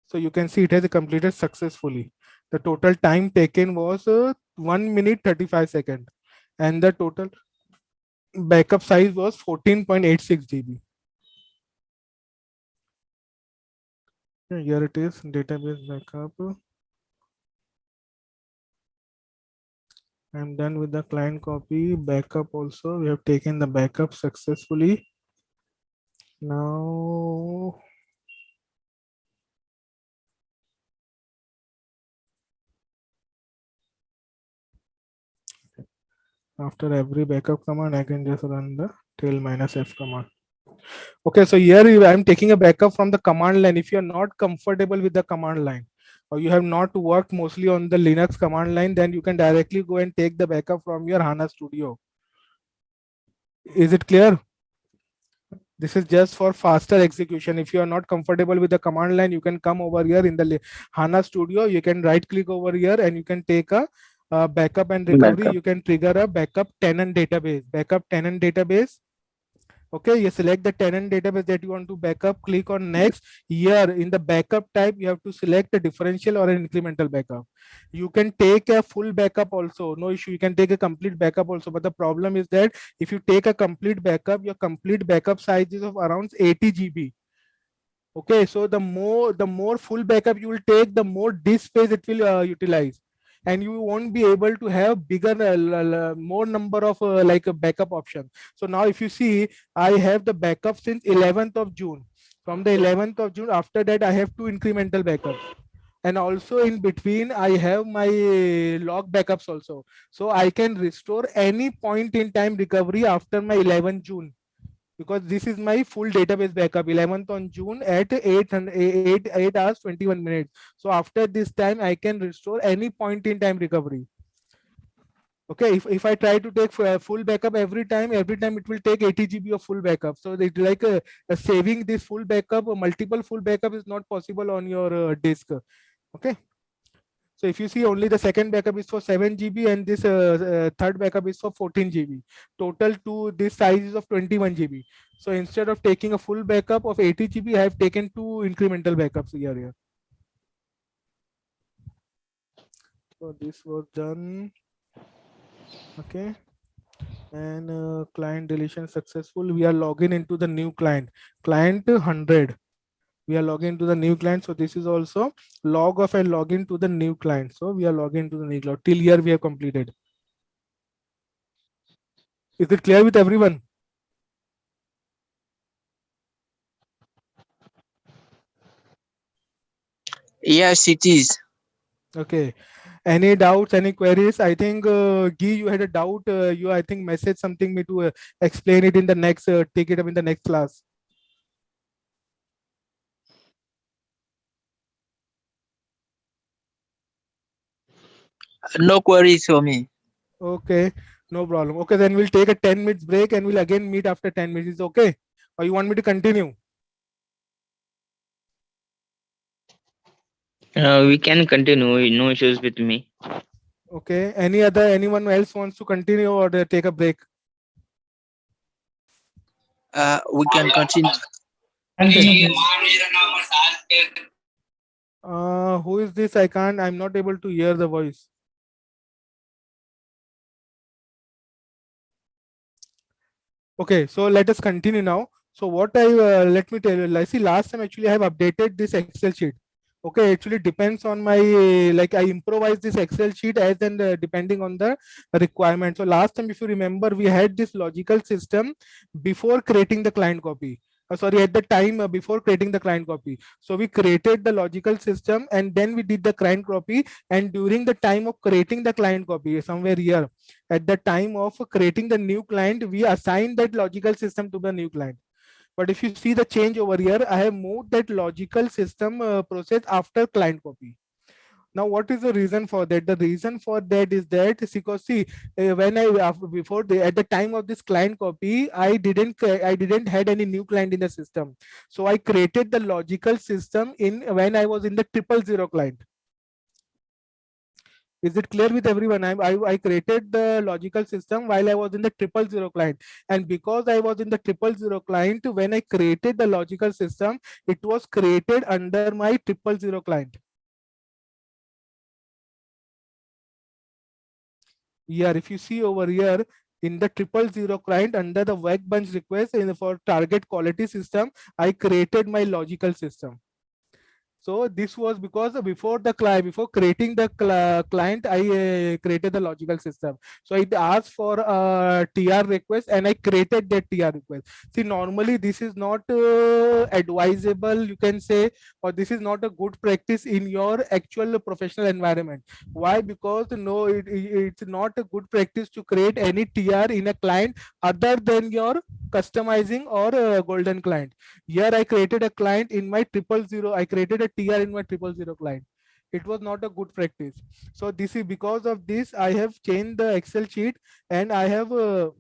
So you can see it has completed successfully. The total time taken was 1 minute 35 seconds, and the total backup size was 14.86 GB. Here it is, database backup. I'm done with the client copy. Backup also, we have taken the backup successfully. Now after every backup command, I can just run the tail minus f command. Okay, so here I'm taking a backup from the command line. If you're not comfortable with the command line, or you have not worked mostly on the Linux command line, then you can directly go and take the backup from your HANA Studio. Is it clear? This is just for faster execution. If you are not comfortable with the command line, you can come over here in the HANA Studio. You can right click over here and you can take a backup and recovery. Backup. You can trigger a backup tenant database. Backup tenant database. Okay, you select the tenant database that you want to backup, click on next. Here in the backup type, you have to select a differential or an incremental backup. You can take a full backup also, no issue. You can take a complete backup also, but the problem is that if you take a complete backup, your complete backup size is of around 80 GB. Okay, so the more full backup you will take, the more disk space it will utilize, and you won't be able to have bigger more number of like a backup option. So now if you see, I have the backup since 11th of June. From the 11th of June, after that I have two incremental backups, and also in between I have my log backups also. So I can restore any point in time recovery after my 11th June, because this is my full database backup 11th on June at 8 hours 21 minutes. So after this time I can restore any point in time recovery. Okay, if I try to take full backup every time it will take 80 GB of full backup. So it's like saving this full backup, multiple full backup is not possible on your disk. Okay, so if you see, only the second backup is for 7 GB and this third backup is for 14 GB. Total to this size is of 21 GB. So instead of taking a full backup of 80 GB, I have taken two incremental backups here. So this was done. Okay. And client deletion successful. We are logging into the new client 100. We are logging to the new client. So this is also log off and login to the new client. So we are logging to the new client. Till here we have completed. Is it clear with everyone? Yes, it is. Okay. Any doubts, any queries? I think Guy, you had a doubt. You I think message something me to explain it in the next, take it up in the next class. No queries for me. Okay, no problem. Okay, then we'll take a 10 minutes break and we'll again meet after 10 minutes. Is okay? Or you want me to continue? We can continue. No issues with me. Okay. Anyone else wants to continue or take a break? We can continue. Continue, please. Who is this? I'm not able to hear the voice. Okay, so let us continue now. So what let me tell you, like, see, last time actually I have updated this Excel sheet. Okay, actually depends on my, like I improvise this Excel sheet as and depending on the requirement. So last time, if you remember, we had this logical system before creating the client copy. Sorry, at the time before creating the client copy. So we created the logical system and then we did the client copy. And during the time of creating the client copy, somewhere here, at the time of creating the new client, we assign that logical system to the new client. But if you see the change over here, I have moved that logical system process after client copy. Now, what is the reason for that? The reason for that is that because see, when before at the time of this client copy, I didn't had any new client in the system. So I created the logical system in when I was in the 000 client. Is it clear with everyone? I created the logical system while I was in the 000 client. And because I was in the 000 client, when I created the logical system, it was created under my 000 client. Here, if you see over here, in the 000 client under the workbench request for target quality system, I created my logical system. So this was because before creating the client, I created the logical system. So it asked for a TR request and I created that TR request. See, normally this is not advisable, you can say, or this is not a good practice in your actual professional environment. Why? Because no, it's not a good practice to create any TR in a client other than your customizing or golden client. Here I created a client in my 000. I created a TR in my 000 client. It was not a good practice. So this is because of this, I have changed the Excel sheet and I've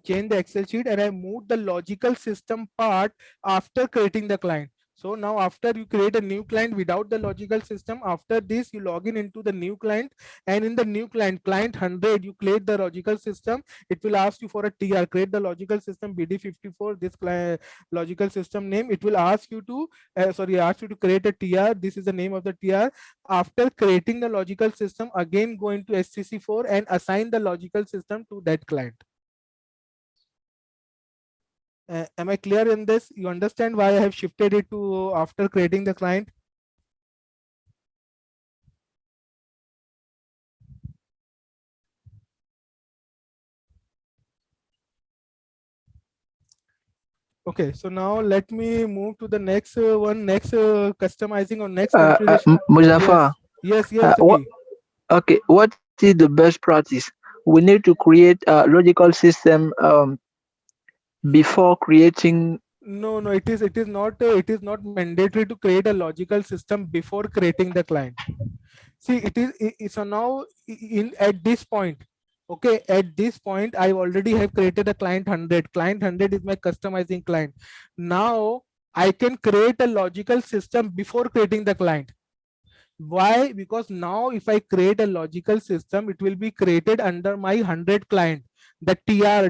changed the Excel sheet and I moved the logical system part after creating the client. So now after you create a new client without the logical system, after this you log in into the new client, and in the new client 100, you create the logical system. It will ask you for a TR, create the logical system BD54, this logical system name. It will ask you to ask you to create a TR. This is the name of the TR. After creating the logical system, again go into SCC4 and assign the logical system to that client. Am I clear in this? You understand why I have shifted it to after creating the client? Okay, so now let me move to the next customizing or next configuration. Muzaffar, Yes, what? Guy. Okay, what is the best practice? We need to create a logical system before creating. No, it is not mandatory to create a logical system before creating the client. See, so now in at this point, okay, at this point I already have created a client 100. Client 100 is my customizing client. Now I can create a logical system before creating the client. Why? Because now if I create a logical system, it will be created under my 100 client. The TR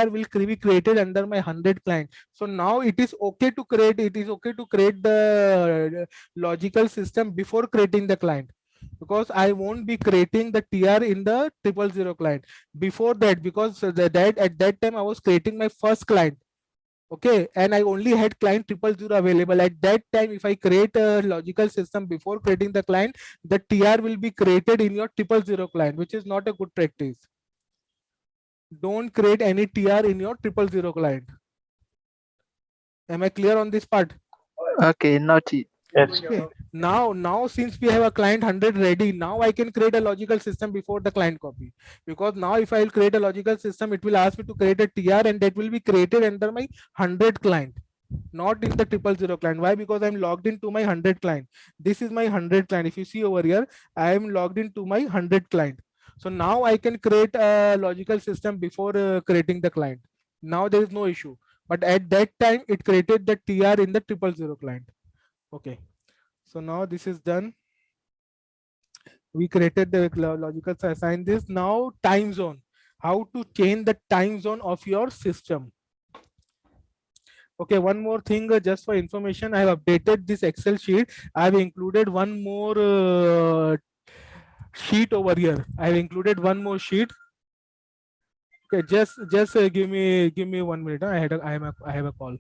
will be created under my 100 client. So now it is okay to create the logical system before creating the client, because I won't be creating the TR in the 000 client before that, because that at that time I was creating my first client. Okay, and I only had client 000 available at that time. If I create a logical system before creating the client, the TR will be created in your 000 client, which is not a good practice. Don't create any TR in your 000 client. Am I clear on this part? Okay, noted. Yes. Okay. Now since we have a client 100 ready, now I can create a logical system before the client copy, because now if I will create a logical system, it will ask me to create a TR, and that will be created under my 100 client, not in the 000 client. Why? Because I'm logged into my 100 client. This is my 100 client. If you see over here, I am logged into my 100 client. So now I can create a logical system before creating the client. Now there is no issue. But at that time, it created the TR in the 000 client. Okay. So now this is done. We created the logical assign this. Now time zone. How to change the time zone of your system. Okay, one more thing, just for information, I have updated this Excel sheet. I have included one more sheet over here. I have included one more sheet. Okay, just give me 1 minute. I have a call.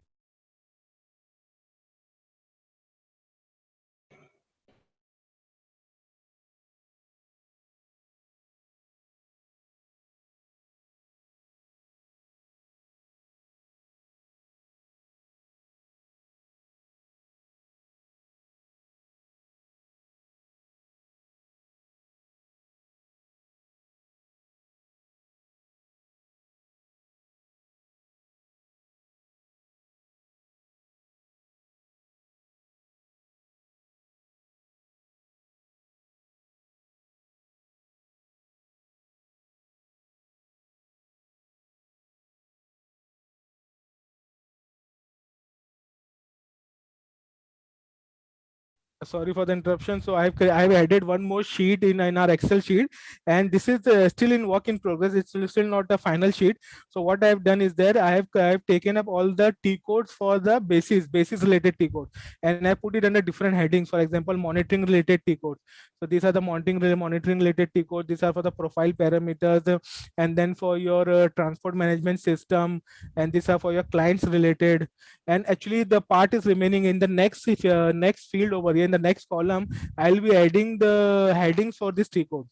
Sorry for the interruption. So I've added one more sheet in our Excel sheet, and this is still in work in progress. It's still not a final sheet. So what I've done is that I have taken up all the T codes for the basis related T codes, and I put it under different headings. For example, monitoring related T codes. So these are the monitoring related T codes. These are for the profile parameters, and then for your transport management system, and these are for your clients related. And actually the part is remaining in the next next field over here. In the next column, I'll be adding the headings for this T code.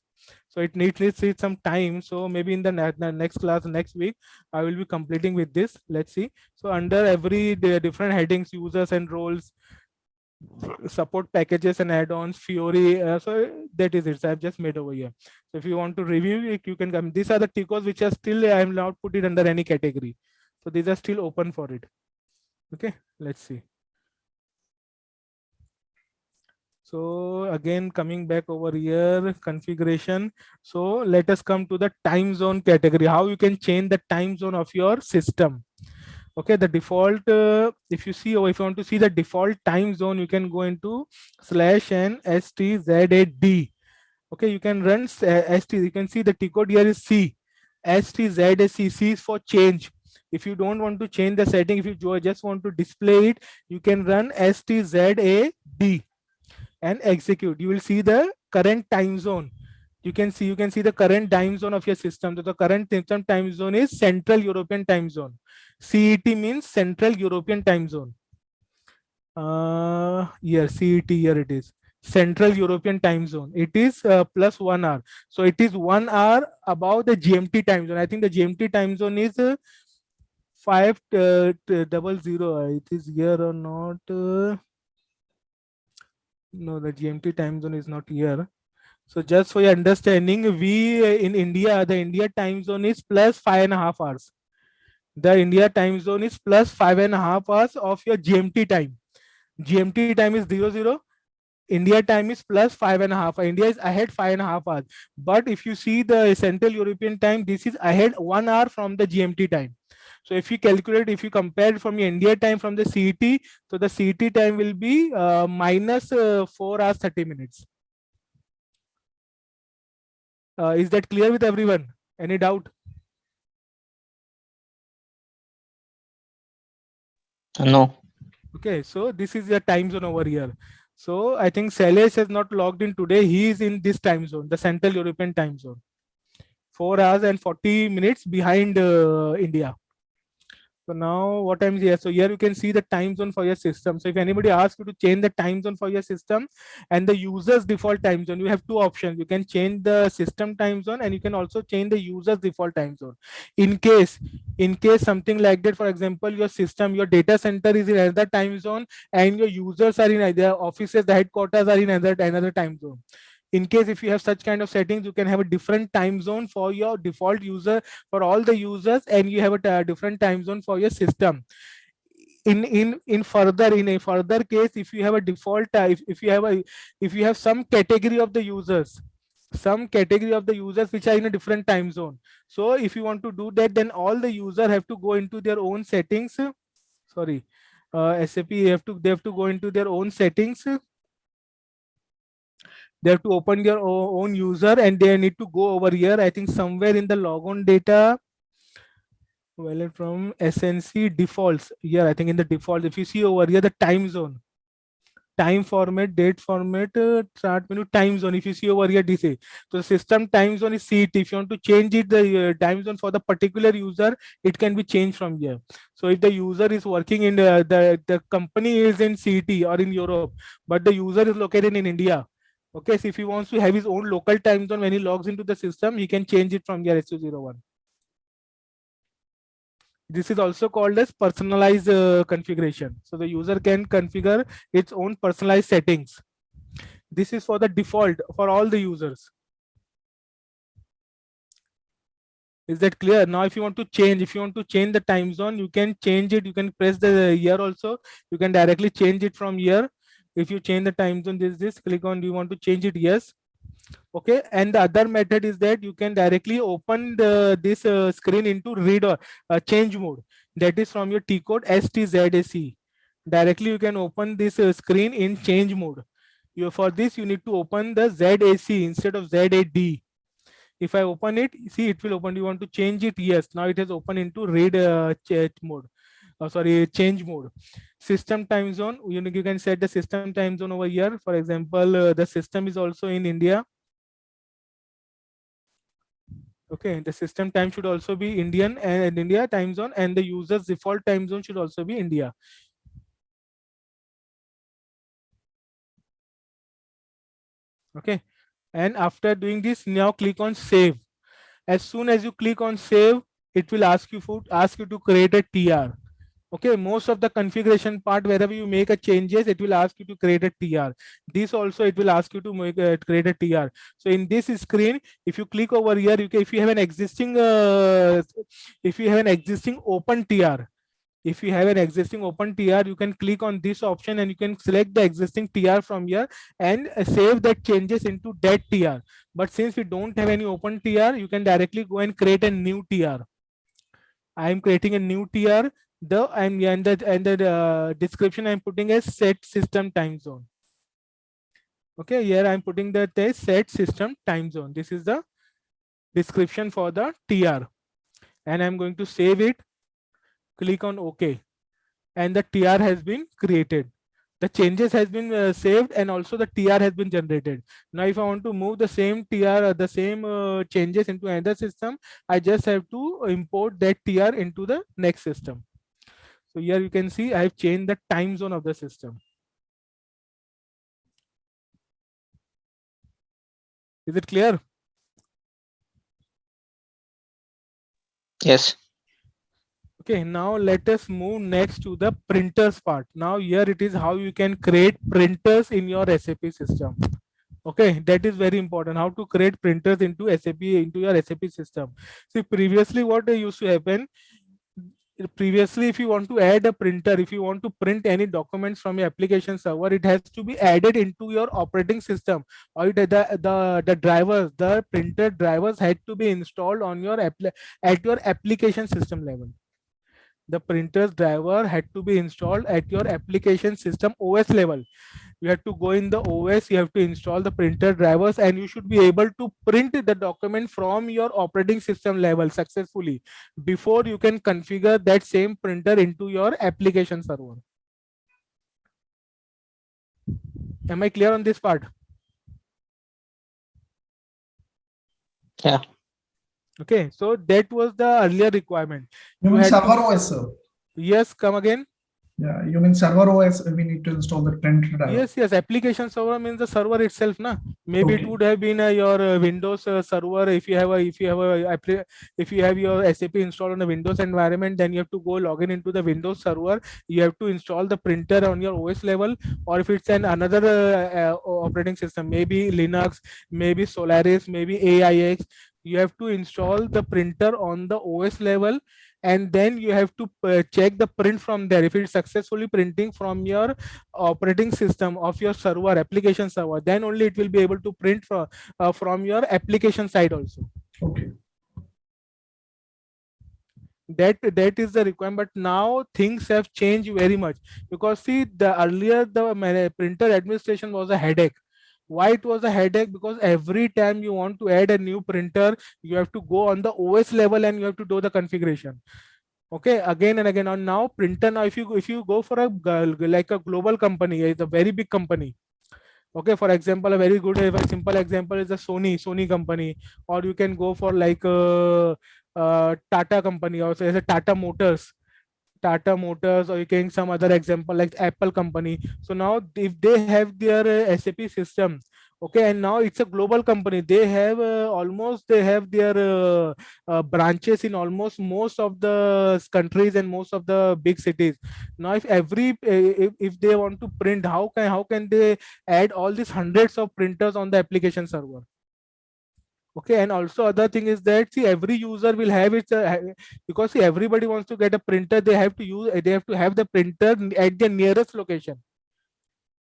So it needs some time. So maybe in the next class, next week, I will be completing with this. Let's see. So under every different headings, users and roles, support packages and add-ons, Fiori. So that is it. So I've just made over here. So if you want to review it, you can come. These are the T codes which are still, I am not put it under any category. So these are still open for it. Okay, let's see. So again, coming back over here, configuration. So let us come to the time zone category, how you can change the time zone of your system. Okay, the default, if you see, or if you want to see the default time zone, you can go into /STZAD. Okay, you can run ST, you can see the T code here is C. STZAC, C is for change. If you don't want to change the setting, if you just want to display it, you can run STZAD and execute. You will see the current time zone. You can see the current time zone of your system. So the current system time zone is Central European Time Zone. CET means Central European Time Zone. Here CET, here it is. Central European Time Zone. It is plus 1 hour. So it is 1 hour above the GMT time zone. I think the GMT time zone is 500. It is here or not? No, the GMT time zone is not here. So just for your understanding, we in India, the India time zone is plus 5.5 hours. The India time zone is plus 5.5 hours of your GMT time. GMT time is 00. India time is plus 5.5. India is ahead 5.5 hours. But if you see the Central European time, this is ahead 1 hour from the GMT time. So if you calculate, if you compare from your India time from the CET, so the CET time will be minus 4 hours 30 minutes. Is that clear with everyone? Any doubt? No. Okay, so this is your time zone over here. So I think Salesh has not logged in today. He is in this time zone, the Central European time zone. 4 hours and 40 minutes behind India. So now what I'm here, so here you can see the time zone for your system. So if anybody asks you to change the time zone for your system and the user's default time zone, you have two options. You can change the system time zone and you can also change the user's default time zone. In case something like that, for example, your system, your data center is in another time zone and your users are in their offices, the headquarters are in another time zone. In case if you have such kind of settings, you can have a different time zone for your default user, for all the users, and you have a different time zone for your system. In a further case, if you have a default if you have some category of the users, which are in a different time zone, so if you want to do that, then all the user have to go into their own settings. Sorry, SAP they have to go into their own settings. They have to open their own user and they need to go over here. I think somewhere in the logon data, well, from SNC defaults. Yeah, I think in the default, if you see over here, the time zone, time format, date format, chart menu, time zone. If you see over here, DC. So system time zone is CT. If you want to change it, the time zone for the particular user, it can be changed from here. So if the user is working in the company is in CT or in Europe, but the user is located in India. Okay, so if he wants to have his own local time zone when he logs into the system, he can change it from here SU01. This is also called as personalized configuration. So the user can configure its own personalized settings. This is for the default for all the users. Is that clear? Now, if you want to change the time zone, you can change it. You can press the here also. You can directly change it from here. If you change the time zone, this click on, do you want to change it? Yes. Okay, and the other method is that you can directly open this screen into read or change mode. That is from your T code STZAC. Directly you can open this screen in change mode. For this you need to open the ZAC instead of ZAD. If I open it, see it will open. You want to change it? Yes. Now it has opened into read mode. Change mode. System time zone. You can set the system time zone over here. For example, the system is also in India. Okay, the system time should also be Indian and India time zone, and the user's default time zone should also be India. Okay, and after doing this, now click on save. As soon as you click on save, it will ask you to create a TR. Okay, most of the configuration part, wherever you make a changes, it will ask you to create a TR. This also it will ask you to create a TR. So in this screen, if you click over here, if you have an existing open TR, you can click on this option and you can select the existing TR from here and save that changes into that TR. But since we don't have any open TR, you can directly go and create a new TR. I am creating a new TR. The description I'm putting as set system time zone. Okay, here I'm putting that as set system time zone. This is the description for the TR, and I'm going to save it. Click on OK, and the TR has been created. The changes has been saved, and also the TR has been generated. Now, if I want to move the same TR, the same changes into another system, I just have to import that TR into the next system. So here you can see I have changed the time zone of the system. Is it clear? Yes. Okay, now let us move next to the printers part. Now here it is how you can create printers in your SAP system. Okay, that is very important. How to create printers into your SAP system. See, previously what used to happen, if you want to add a printer, if you want to print any documents from your application server, it has to be added into your operating system, or the printer drivers had to be installed on your at your application system level. The printer's driver had to be installed at your application system OS level. You have to go in the OS, you have to install the printer drivers, and you should be able to print the document from your operating system level successfully before you can configure that same printer into your application server. Am I clear on this part? Yeah. Okay, so that was the earlier requirement. You mean server OS, sir? Yes, come again. Yeah, you mean server OS, we need to install the printer driver. Yes, application server means the server itself, na. Maybe Okay. it would have been your Windows server. If you have your SAP installed on a Windows environment, then you have to go log in into the Windows server. You have to install the printer on your OS level, or if it's an another operating system, maybe Linux, maybe Solaris, maybe AIX, you have to install the printer on the OS level, and then you have to check the print from there. If it's successfully printing from your operating system of your server, application server, then only it will be able to print from your application side also. Okay. That is the requirement. But now things have changed very much, because see, the earlier the printer administration was a headache. Why it was a headache? Because every time you want to add a new printer, you have to go on the OS level and you have to do the configuration. Okay, again and again. On now printer, now if you go for a like a global company, it's a very big company. Okay, for example, a very good, a very simple example is the Sony company, or you can go for like Tata company, or say as a Tata Motors, or you can some other example like Apple company. So now if they have their SAP system, okay, and now it's a global company, they have they have their branches in almost most of the countries and most of the big cities. Now if they want to print, how can they add all these hundreds of printers on the application server? Okay, and also other thing is that, see, every user will have its because see, everybody wants to get a printer, they have to have the printer at their nearest location.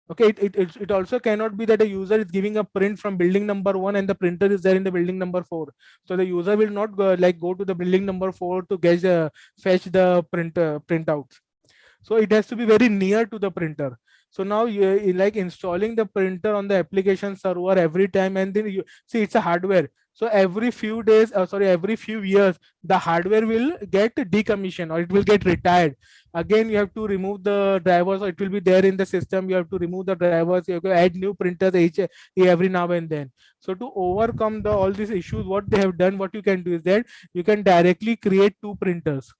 Okay, it also cannot be that a user is giving a print from building number 1 and the printer is there in the building number 4. So the user will not go to the building number 4 to fetch the printouts. So it has to be very near to the printer. So now you like installing the printer on the application server every time, and then you see, it's a hardware. So every few days, every few years, the hardware will get decommissioned or it will get retired. Again, you have to remove the drivers, or it will be there in the system. You have to remove the drivers. You have to add new printers every now and then. So to overcome all these issues, what they have done, what you can do is that you can directly create two printers.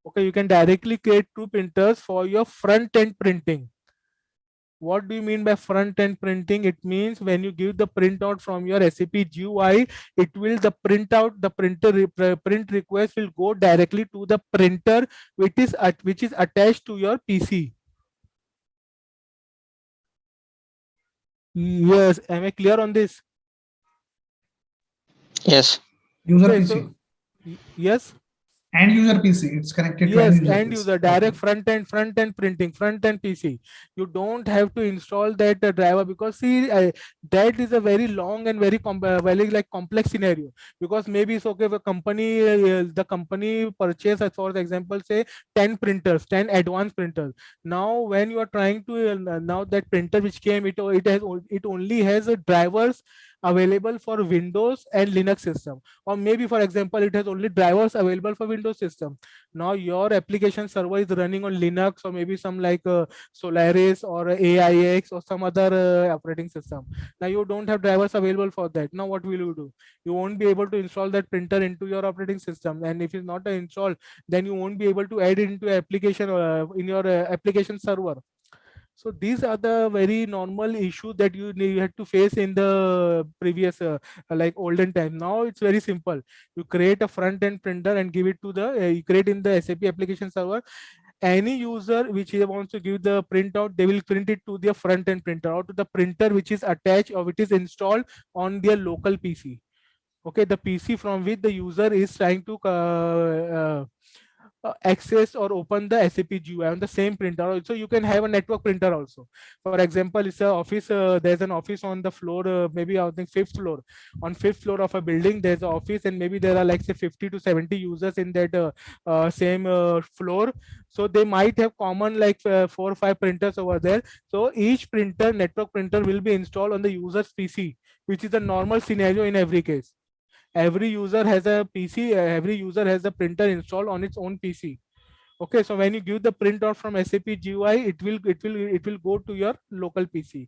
Okay, you can directly create two printers for your front end printing. What do you mean by front end printing? It means when you give the printout from your SAP GUI, it will the print request will go directly to the printer which is attached to your PC. Yes, am I clear on this? Yes. User Okay, PC. so yes. And user PC, it's connected to Yes, end user end PC. user, direct Okay. front end printing, front end PC. You don't have to install that driver, because see, that is a very long and very like complex scenario. Because maybe it's okay if the company purchase, for example, say 10 printers, 10 advanced printers. Now when you are trying to now that printer which came, it only has drivers available for Windows and Linux system, or maybe for example it has only drivers available for Windows system. Now your application server is running on Linux, or maybe some like Solaris or AIX or some other operating system. Now you don't have drivers available for that. Now what will you do? You won't be able to install that printer into your operating system, and if it's not installed, then you won't be able to add it into application in your application server. So these are the very normal issues that you had to face in the previous like olden time. Now it's very simple. You create a front end printer and give it to you create in the SAP application server. Any user which wants to give the printout, they will print it to their front end printer or to the printer which is attached or which is installed on their local PC. Okay, the PC from which the user is trying to access or open the SAP GUI on the same printer. Also, you can have a network printer also. For example, it's an office. There's an office on the floor, maybe I think fifth floor. On fifth floor of a building, there's an office, and maybe there are like say 50 to 70 users in that same floor. So they might have common like 4 or 5 printers over there. So each network printer will be installed on the user's PC, which is a normal scenario in every case. Every user has a PC, every user has a printer installed on its own PC. Okay, so when you give the printout from SAP GUI, it will go to your local PC.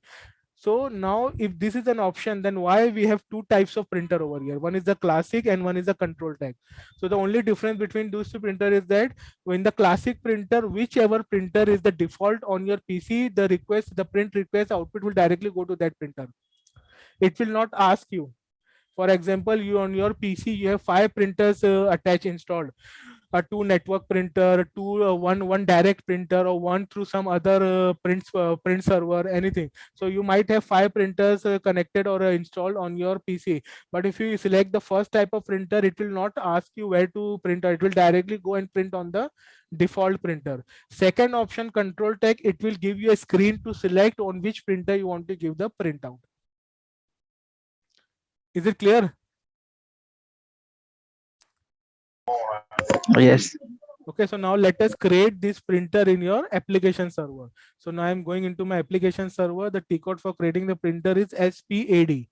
So now if this is an option, then why we have two types of printer over here? One is the classic and one is the control tag. So the only difference between those two printer is that when the classic printer, whichever printer is the default on your PC, the request, the print request output will directly go to that printer. It will not ask you. For example, you on your PC, you have 5 printers attached installed. A 2 network printer, one direct printer, or one through some other print server, anything. So you might have 5 printers connected or installed on your PC. But if you select the first type of printer, it will not ask you where to print. It will directly go and print on the default printer. Second option, control tag, it will give you a screen to select on which printer you want to give the printout. Is it clear? Yes. Okay, so now let us create this printer in your application server. So now I'm going into my application server. The T code for creating the printer is SPAD.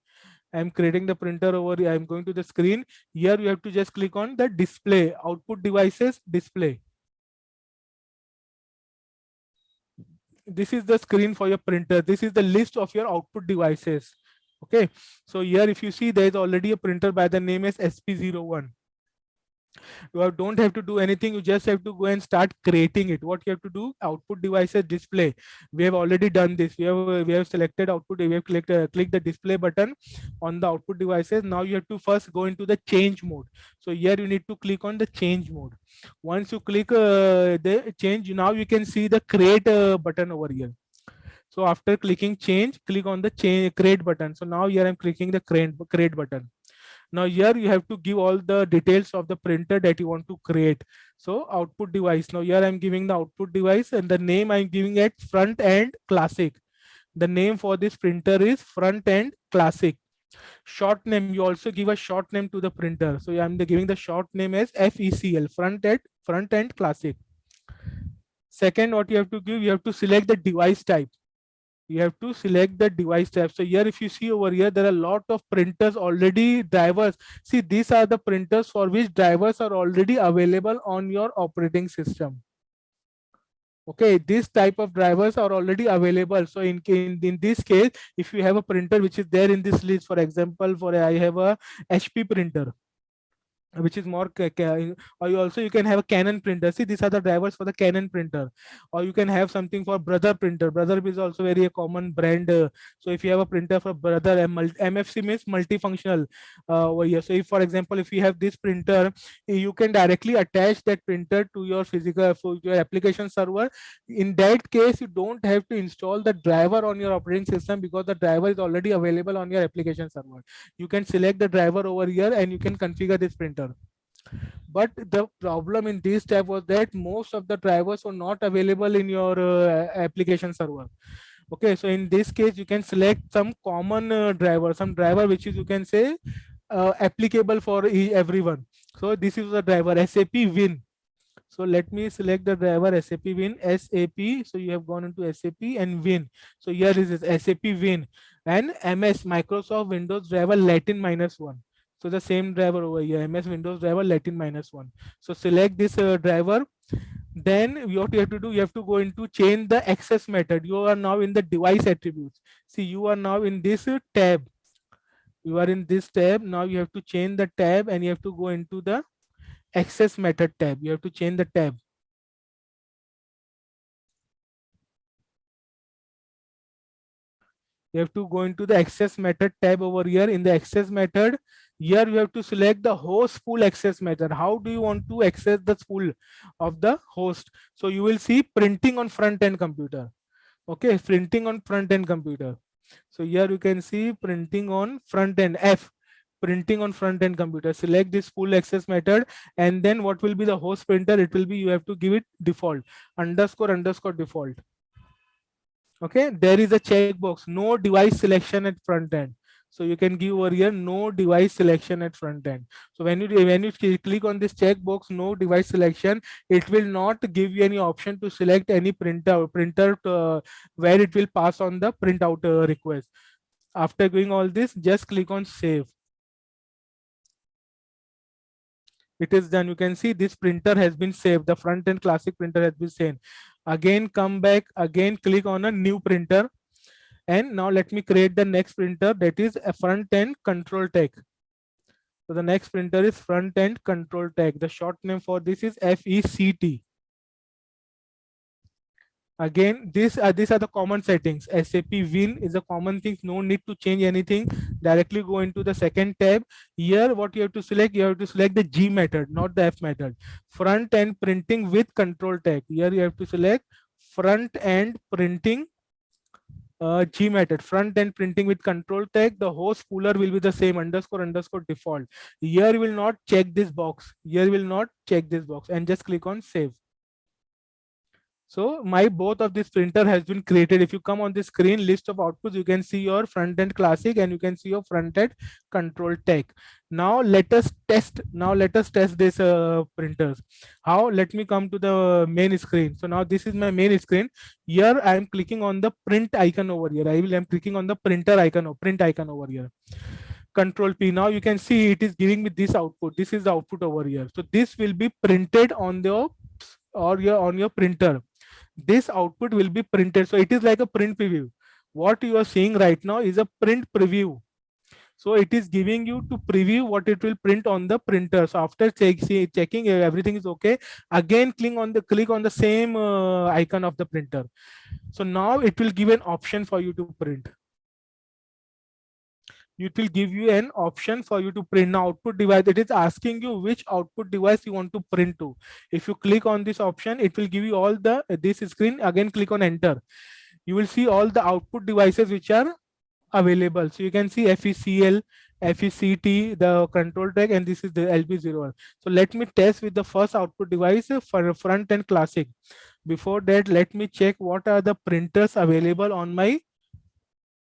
I'm creating the printer over here. I'm going to the screen. Here you have to just click on the display, output devices, display. This is the screen for your printer. This is the list of your output devices. Okay, so here if you see, there is already a printer by the name as SP01. You don't have to do anything. You just have to go and start creating it. What you have to do, output devices display. We have already done this. We have selected output. We have clicked the display button on the output devices. Now you have to first go into the change mode. So here you need to click on the change mode. Once you click the change, now you can see the create button over here. So after clicking change, click on the create button. So now here I'm clicking the create button. Now here you have to give all the details of the printer that you want to create. So output device. Now here I'm giving the output device, and the name I'm giving it front end classic. The name for this printer is front end classic. Short name, you also give a short name to the printer. So I'm giving the short name as FECL, front end classic. Second, what you have to give, you have to select the device type. You have to select the device type. So here if you see over here, there are a lot of printers already, drivers. See, these are the printers for which drivers are already available on your operating system. Okay, this type of drivers are already available. So in this case, if you have a printer which is there in this list, for example, I have a HP printer, which is more or you can have a Canon printer. See, these are the drivers for the Canon printer. Or you can have something for Brother printer. Brother is also very a common brand. So if you have a printer for Brother, MFC means multifunctional over here. So if, for example, if you have this printer, you can directly attach that printer to your your application server. In that case, you don't have to install the driver on your operating system, because the driver is already available on your application server. You can select the driver over here and you can configure this printer. But the problem in this tab was that most of the drivers were not available in your application server. Okay, so in this case, you can select some common driver, some driver which is, you can say, applicable for everyone. So this is the driver SAP Win. So let me select the driver SAP Win, SAP. So you have gone into SAP and Win. So here is SAP Win and MS Microsoft Windows driver Latin -1. So the same driver over here, MS Windows driver Latin -1. So select this driver. Then what you have to do, you have to go into change the access method. You are now in the device attributes. See, you are now in this tab. You are in this tab. Now you have to change the tab and you have to go into the access method tab. You have to change the tab. You have to go into the access method tab over here. In the access method, here you have to select the host spool access method. How do you want to access the spool of the host? So you will see printing on front end computer. Okay, printing on front end computer. So here you can see printing on front end, F, printing on front end computer. Select this spool access method, and then what will be the host printer? It will be, you have to give it default, __ default. Okay, there is a checkbox, no device selection at front end. So you can give over here no device selection at front end. So when you click on this checkbox, no device selection, it will not give you any option to select any printer where it will pass on the printout request. After doing all this, just click on save. It is done. You can see this printer has been saved. The front end classic printer has been saved. Again, come back, again click on a new printer. And now let me create the next printer, that is a front end control tech. So the next printer is front end control tech. The short name for this is FECT. Again, these are the common settings. SAP Win is a common thing. No need to change anything. Directly go into the second tab. Here, what you have to select? You have to select the G method, not the F method. Front end printing with control tag. Here you have to select front end printing G method. Front end printing with control tag. The host spooler will be the same, _ default. Here you will not check this box. Here you will not check this box, and just click on save. So my both of this printer has been created. If you come on the screen list of outputs, you can see your front end classic and you can see your front end control tech. Now let us test. This printers. How? Let me come to the main screen. So now this is my main screen. Here I am clicking on the print icon over here. I am clicking on the printer icon or print icon over here. Control P. Now you can see it is giving me this output. This is the output over here. So this will be printed on the on your printer. This output will be printed. So it is like a print preview. What you are seeing right now is a print preview. So it is giving you to preview what it will print on the printer. So after checking everything is okay, again click on the same icon of the printer. So now it will give an option for you to print. It will give you an option for you to print. Now output device, it is asking you which output device you want to print to. If you click on this option, it will give you all the this screen. Again click on enter. You will see all the output devices which are available. So you can see FECL, FECT, the control tag, and this is the LB01. So let me test with the first output device for front end classic. Before that, let me check what are the printers available on my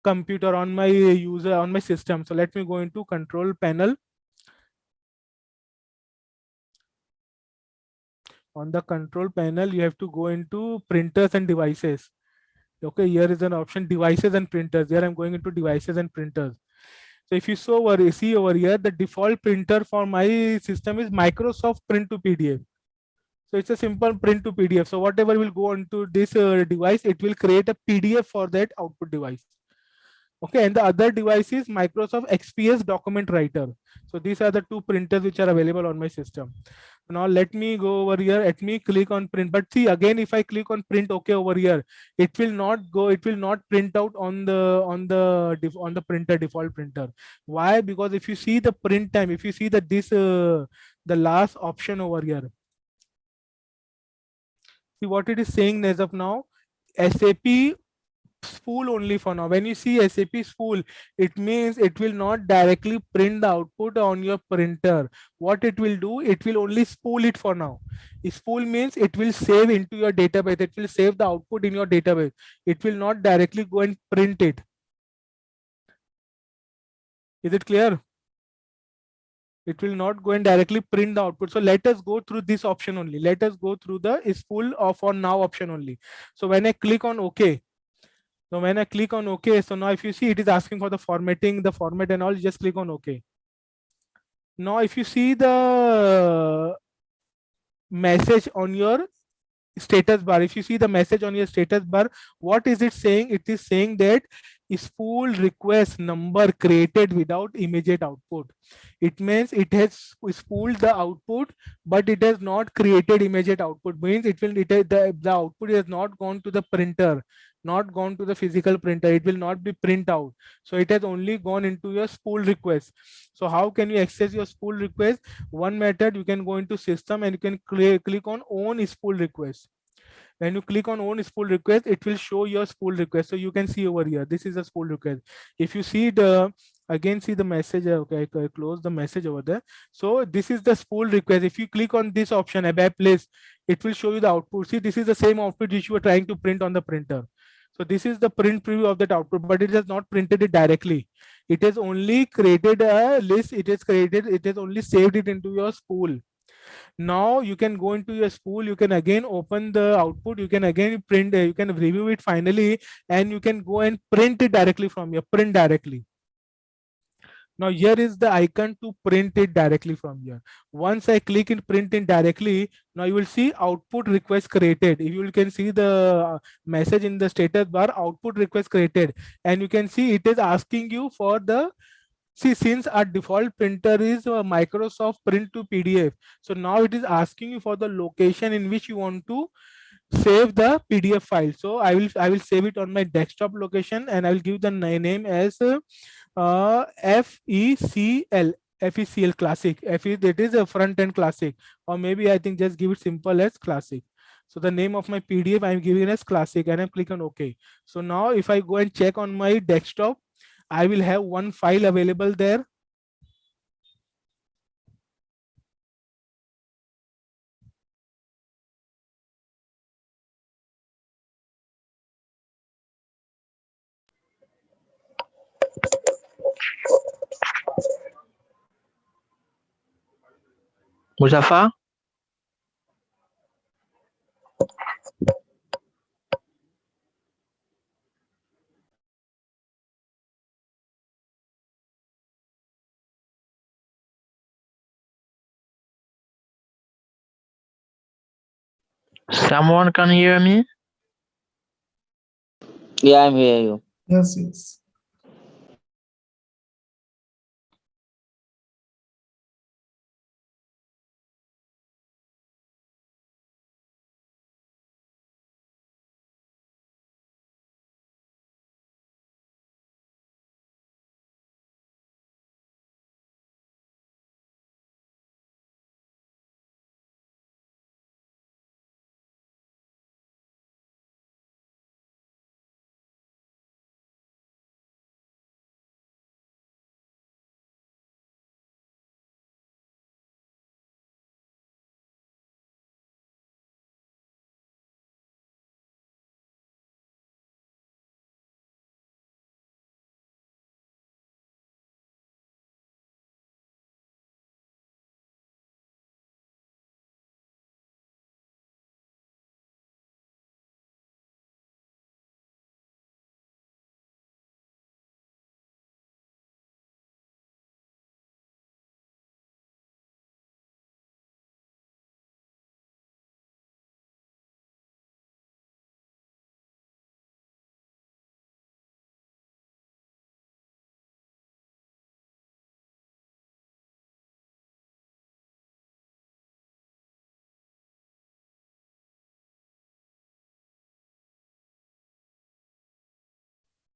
computer, on my user, on my system. So let me go into control panel. On the control panel, you have to go into printers and devices. Okay, here is an option devices and printers. Here I'm going into devices and printers. So if you see over here, the default printer for my system is Microsoft Print to PDF. So it's a simple print to PDF. So whatever will go into this device, it will create a PDF for that output device. Okay, and the other device is Microsoft XPS document writer. So these are the two printers which are available on my system. Now let me go over here. Let me click on print. But see, again, if I click on print OK over here, it will not go. It will not print out on the printer, default printer. Why? Because if you see the print time, if you see that this the last option over here, see what it is saying as of now. SAP spool only for now. When you see SAP spool, it means it will not directly print the output on your printer. What it will do, it will only spool it for now. Spool means it will save into your database. It will save the output in your database. It will not directly go and print it. Is it clear? It will not go and directly print the output. So let us go through this option only. Let us go through the spool or for now option only. So when I click on OK, so when I click on OK, so now if you see it is asking for the formatting, the format and all, you just click on OK. Now if you see the message on your status bar, if you see the message on your status bar, what is it saying? It is saying that spool request number created without immediate output. It means it has spooled the output, but it has not created immediate output. Means the output has not gone to the printer, not gone to the physical printer. It will not be print out. So it has only gone into your spool request. So how can you access your spool request? One method, you can go into system and you can click on own spool request. When you click on own spool request, it will show your spool request. So you can see over here, this is a spool request. If you see the, again, see the message, okay, I close the message over there. So this is the spool request. If you click on this option, above place, it will show you the output. See, this is the same output which you are trying to print on the printer. So this is the print preview of that output, but it has not printed it directly. It has only created a list. It has only saved it into your spool. Now you can go into your spool, you can again open the output, you can again print, you can review it finally, and you can go and print it directly from here, print directly. Now here is the icon to print it directly from here. Once I click in print it directly, now you will see output request created. If you can see the message in the status bar, output request created, and you can see it is asking you for the, see, since our default printer is Microsoft Print to PDF, so now it is asking you for the location in which you want to save the PDF file. So I will save it on my desktop location, and I will give the name as FECL. FECL classic. That is a front end classic, or maybe I think just give it simple as classic. So the name of my PDF I'm giving as classic, and I click on OK. So now if I go and check on my desktop, I will have one file available there. Muzaffar? Someone can hear me? Yeah, I'm hearing you. Yes, yes.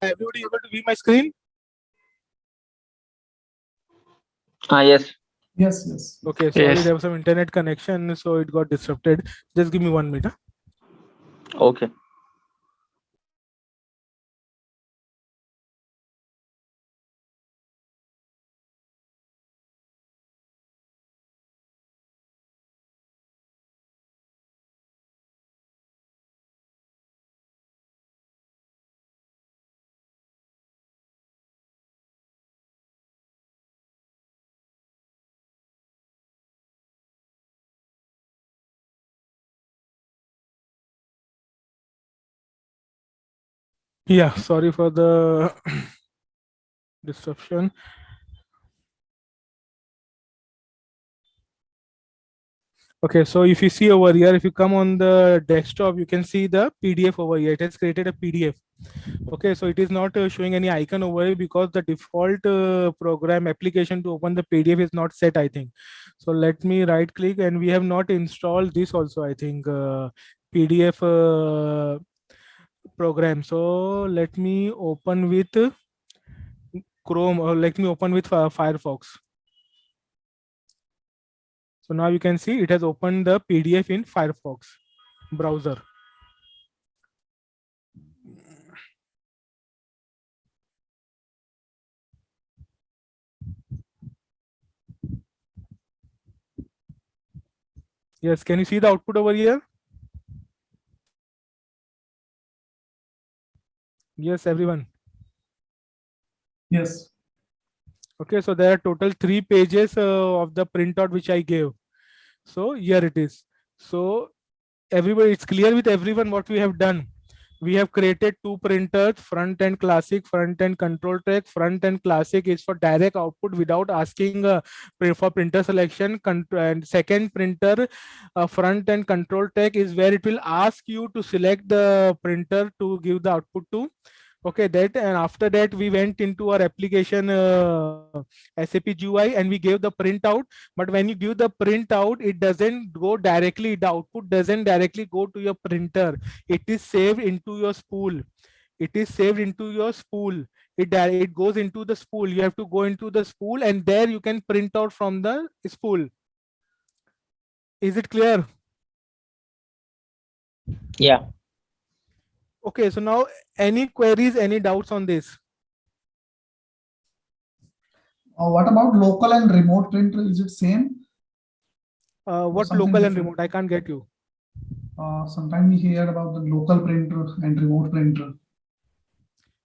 Everybody able to view my screen? Yes. Yes, yes. Okay, sorry, Yes. there was some internet connection, so it got disrupted. Just give me 1 minute. Okay. Yeah, sorry for the disruption. Okay, so if you see over here, if you come on the desktop, you can see the PDF over here. It has created a PDF. Okay, so it is not showing any icon over here because the default program application to open the PDF is not set, I think. So let me right click, and we have not installed this also, I think, PDF program. So let me open with Chrome, or let me open with Firefox. So now you can see it has opened the PDF in Firefox browser. Yes, can you see the output over here? Yes, everyone. Yes. Okay, so there are total 3 pages of the printout which I gave. So here it is. So everybody, it's clear with everyone what we have done. We have created two printers, front end classic, front end control track. Front end classic is for direct output without asking for printer selection. And second printer, front end control track, is where it will ask you to select the printer to give the output to. Okay, that, and after that we went into our application SAP GUI and we gave the printout. But when you give the printout, it doesn't go directly, the output doesn't directly go to your printer. It is saved into your spool. It is saved into your spool. It goes into the spool. You have to go into the spool and there you can print out from the spool. Is it clear? Yeah. Okay, so now any queries, any doubts on this? What about local and remote printer? Is it same? What something local and different? remote? I can't get you. Sometimes we hear about the local printer and remote printer.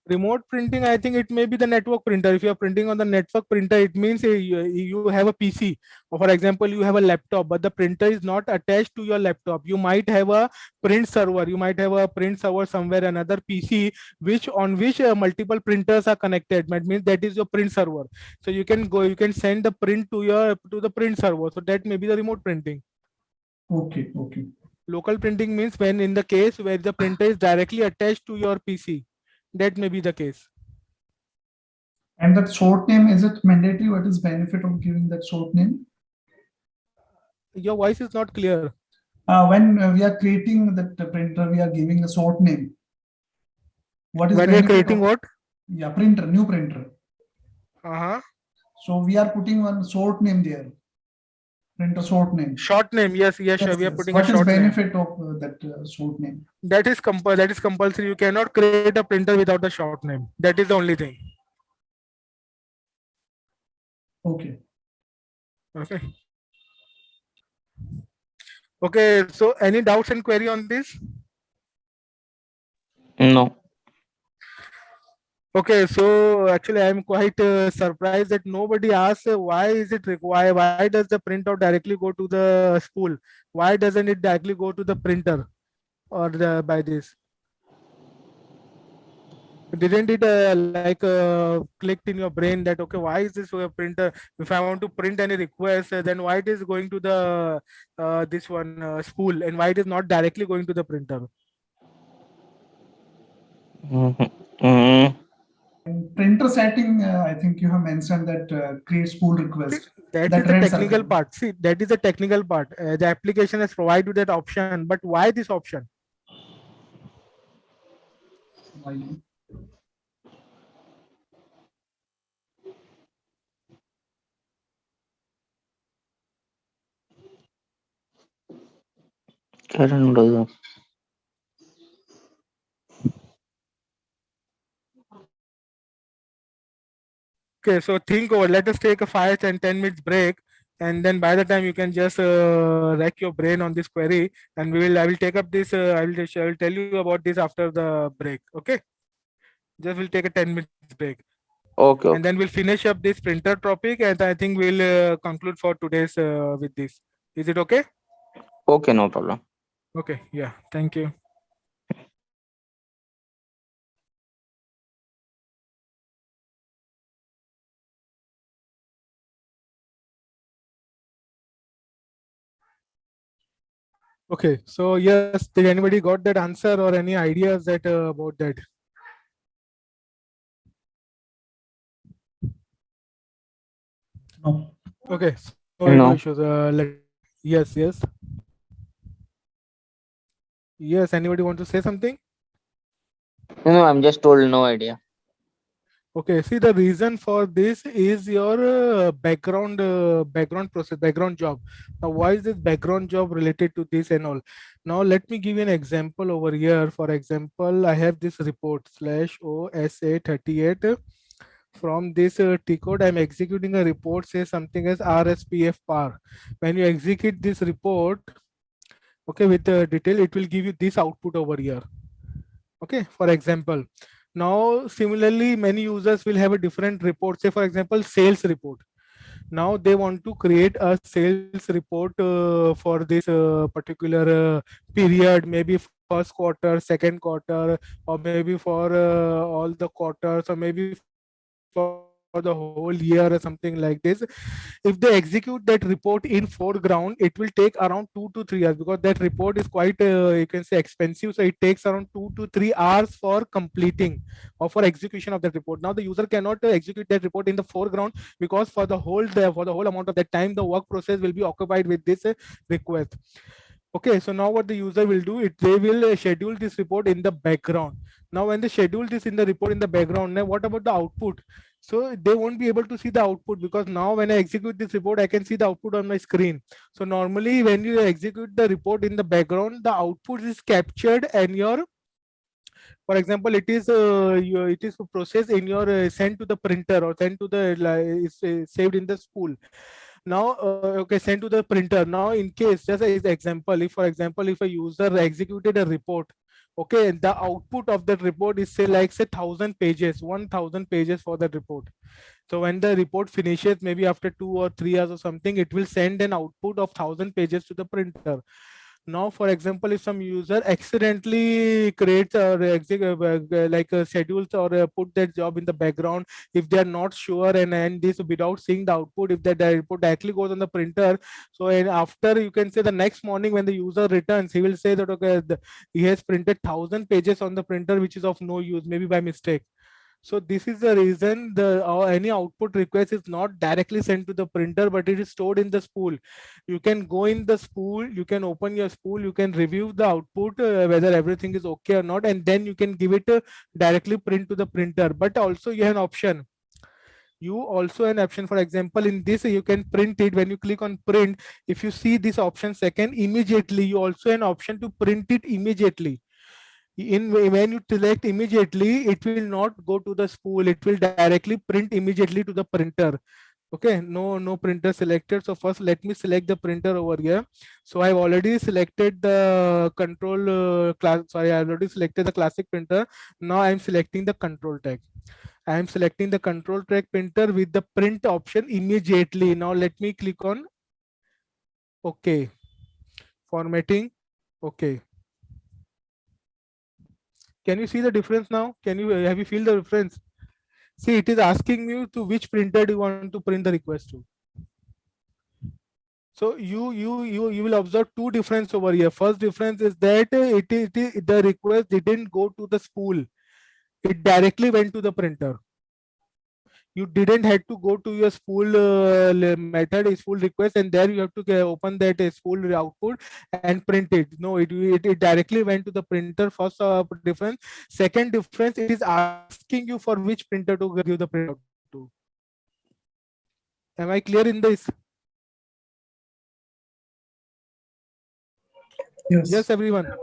Remote printing, I think it may be the network printer. If you are printing on the network printer, it means you have a PC, or for example you have a laptop, but the printer is not attached to your laptop. You might have a print server, you might have a print server somewhere, another PC on which multiple printers are connected. That means that is your print server. So you can send the print to the print server. So that may be the remote printing. Okay. Local printing means when in the case where the printer is directly attached to your PC. That may be the case. And that short name, is it mandatory? What is benefit of giving that short name? Your voice is not clear. When we are creating that printer, we are giving a short name. What is when we are benefit creating of, what? Yeah, printer, new printer. So we are putting one short name there. Printer short name. Short name, yes, sure. We are putting what a short name. What is benefit of that short name? That is compulsory. You cannot create a printer without a short name. That is the only thing. Okay. Okay, so any doubts and query on this? No. Okay, so actually I'm quite surprised that nobody asks why is it required, why does the printout directly go to the spool? Why doesn't it directly go to the printer or by this? Didn't it clicked in your brain that, okay, why is this printer, if I want to print any request, then why it is going to the this one spool, and why it is not directly going to the printer? In printer setting, I think you have mentioned that create spool request. That is the technical part. See, that is the technical part. The application has provided you that option, but why this option? Why? Okay, so think over. Let us take a 5 and 10 minutes break, and then by the time you can just rack your brain on this query, and I will take up this. I will tell you about this after the break. Okay, just we'll take a 10 minutes break. Okay. And then we'll finish up this printer topic, and I think we'll conclude for today's with this. Is it okay? Okay, no problem. Okay, yeah, thank you. Okay, so yes, did anybody got that answer or any ideas that about that? No. Okay, so No. no issues. Yes. Yes, anybody want to say something? No, I'm just told no idea. Okay, see, the reason for this is your background process, background job. Now, why is this background job related to this and all? Now, let me give you an example over here. For example, I have this report /OSA38. From this T code, I'm executing a report, say something as RSPF par. When you execute this report, okay, with the detail, it will give you this output over here. Okay, for example. Now, similarly, many users will have a different report. Say, for example, sales report. Now they want to create a sales report for this particular period, maybe first quarter, second quarter, or maybe for all the quarters, or maybe for the whole year or something like this. If they execute that report in foreground, it will take around 2 to 3 years, because that report is quite you can say expensive. So it takes around 2 to 3 hours for completing or for execution of that report. Now the user cannot execute that report in the foreground, because for the whole amount of that time the work process will be occupied with this request. Okay, so now what the user will do, they will schedule this report in the background. Now when they schedule this in the report in the background, now what about the output? So they won't be able to see the output, because now when I execute this report, I can see the output on my screen. So normally when you execute the report in the background, the output is captured, and your, for example, it is processed in your sent to the printer, or sent to the is saved in the spool. Now okay, send to the printer. Now in case, just as example, if for example if a user executed a report, okay, the output of that report is say 1,000 pages, 1,000 pages for that report. So when the report finishes, maybe after 2 or 3 hours or something, it will send an output of 1,000 pages to the printer. Now for example, if some user accidentally creates or schedules or put that job in the background, if they are not sure, and this without seeing the output, if that the report directly goes on the printer, so and after, you can say, the next morning when the user returns, he will say that okay, he has printed 1,000 pages on the printer, which is of no use, maybe by mistake. So this is the reason the any output request is not directly sent to the printer, but it is stored in the spool. You can go in the spool, you can open your spool, you can review the output, whether everything is okay or not, and then you can give it directly print to the printer. But also you have an option. For example, in this you can print it. When you click on print, if you see this option second, immediately you also an option to print it immediately. When you select immediately, it will not go to the spool, it will directly print immediately to the printer. Okay, no printer selected. So first let me select the printer over here. So I've already selected the control class, sorry, I already selected the classic printer. Now I'm selecting the control tag. I am selecting the control tag printer with the print option immediately. Now let me click on okay, formatting. Okay, can you see the difference now? Can you have you feel the difference? See, it is asking you to which printer do you want to print the request to. So you will observe two difference over here. First difference is that the request didn't go to the spool. It directly went to the printer. You didn't have to go to your spool method, a spool request, and there you have to open that spool output and print it. No, it directly went to the printer. First difference. Second difference, it is asking you for which printer to give the printout to. Am I clear in this? Yes, everyone.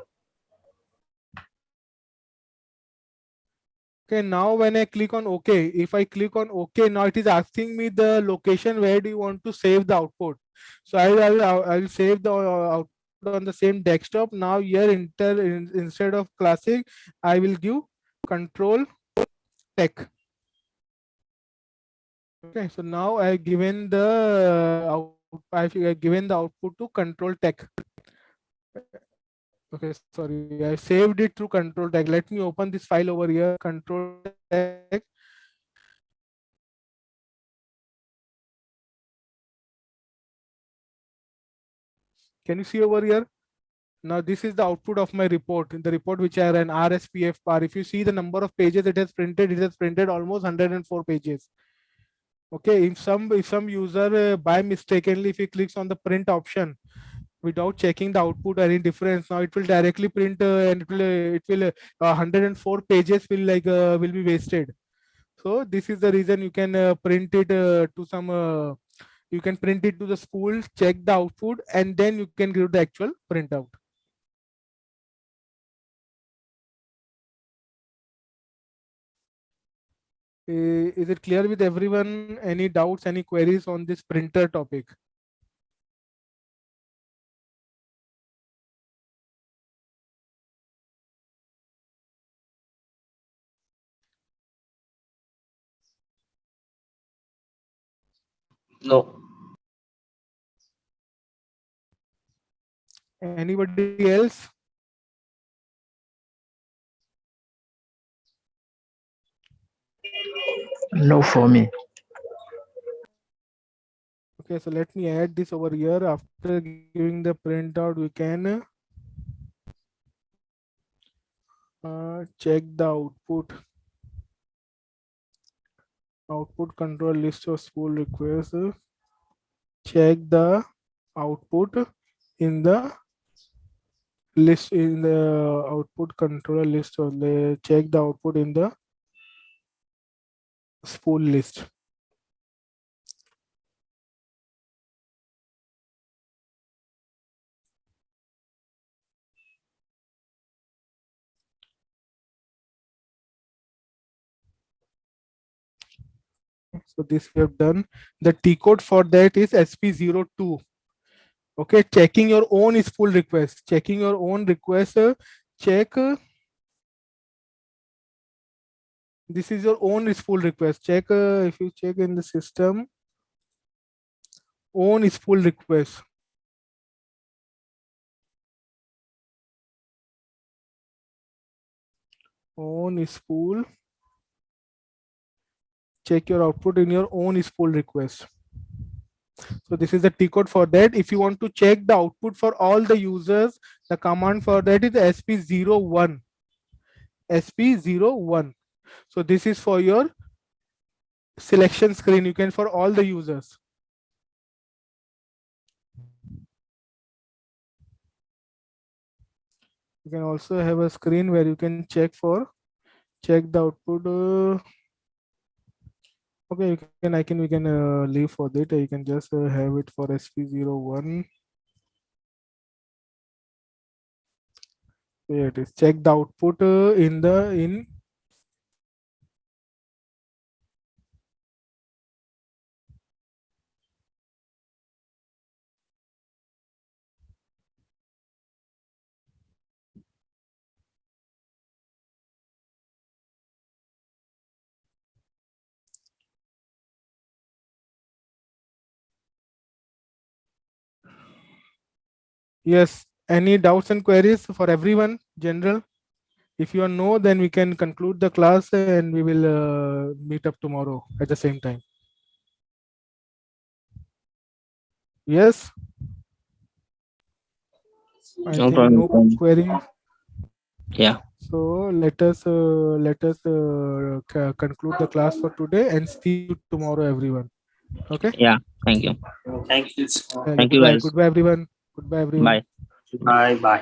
Okay, now when I click on OK, if I click on OK, now it is asking me the location where do you want to save the output. So I will save the output on the same desktop. Now here instead of classic, I will give control tech. Okay, so now I have given the output to control tech. Okay, sorry, I saved it through control tag. Let me open this file over here, control tag. Can you see over here? Now this is the output of my report. In the report which I ran, RSPF bar. If you see the number of pages it has printed almost 104 pages. Okay, if some user by mistakenly, if he clicks on the print option without checking the output or any difference, now it will directly print and it will 104 pages will be wasted. So this is the reason you can print it to some you can print it to the spool, check the output, and then you can give the actual printout. Is it clear with everyone? Any doubts, any queries on this printer topic? No. Anybody else? No for me. Okay, so let me add this over here. After giving the printout, we can check the output. Output control list of spool requests. Check the output in the list in the output control list, or check the output in the spool list. So this we have done. The T code for that is SP02. Okay, checking your own spool request. Checking your own request. Check. This is your own spool request. Check if you check in the system. Own spool request. Own spool. Check your output in your own spool request. So this is the T code for that. If you want to check the output for all the users, the command for that is SP01. SP01. So this is for your selection screen. You can for all the users. You can also have a screen where you can check the output. Okay, we can leave for that. You can just have it for SP01. Here it is. Check the output in Yes. Any doubts and queries for everyone? General. If you know, then we can conclude the class and we will meet up tomorrow at the same time. Yes. I No think problem. no queries. Yeah. So let us conclude the class for today and see you tomorrow, everyone. Okay. Yeah. Thank you. Thank you. Thank you, Goodbye. guys. Goodbye, everyone. Goodbye, everyone. Bye. Bye. Bye.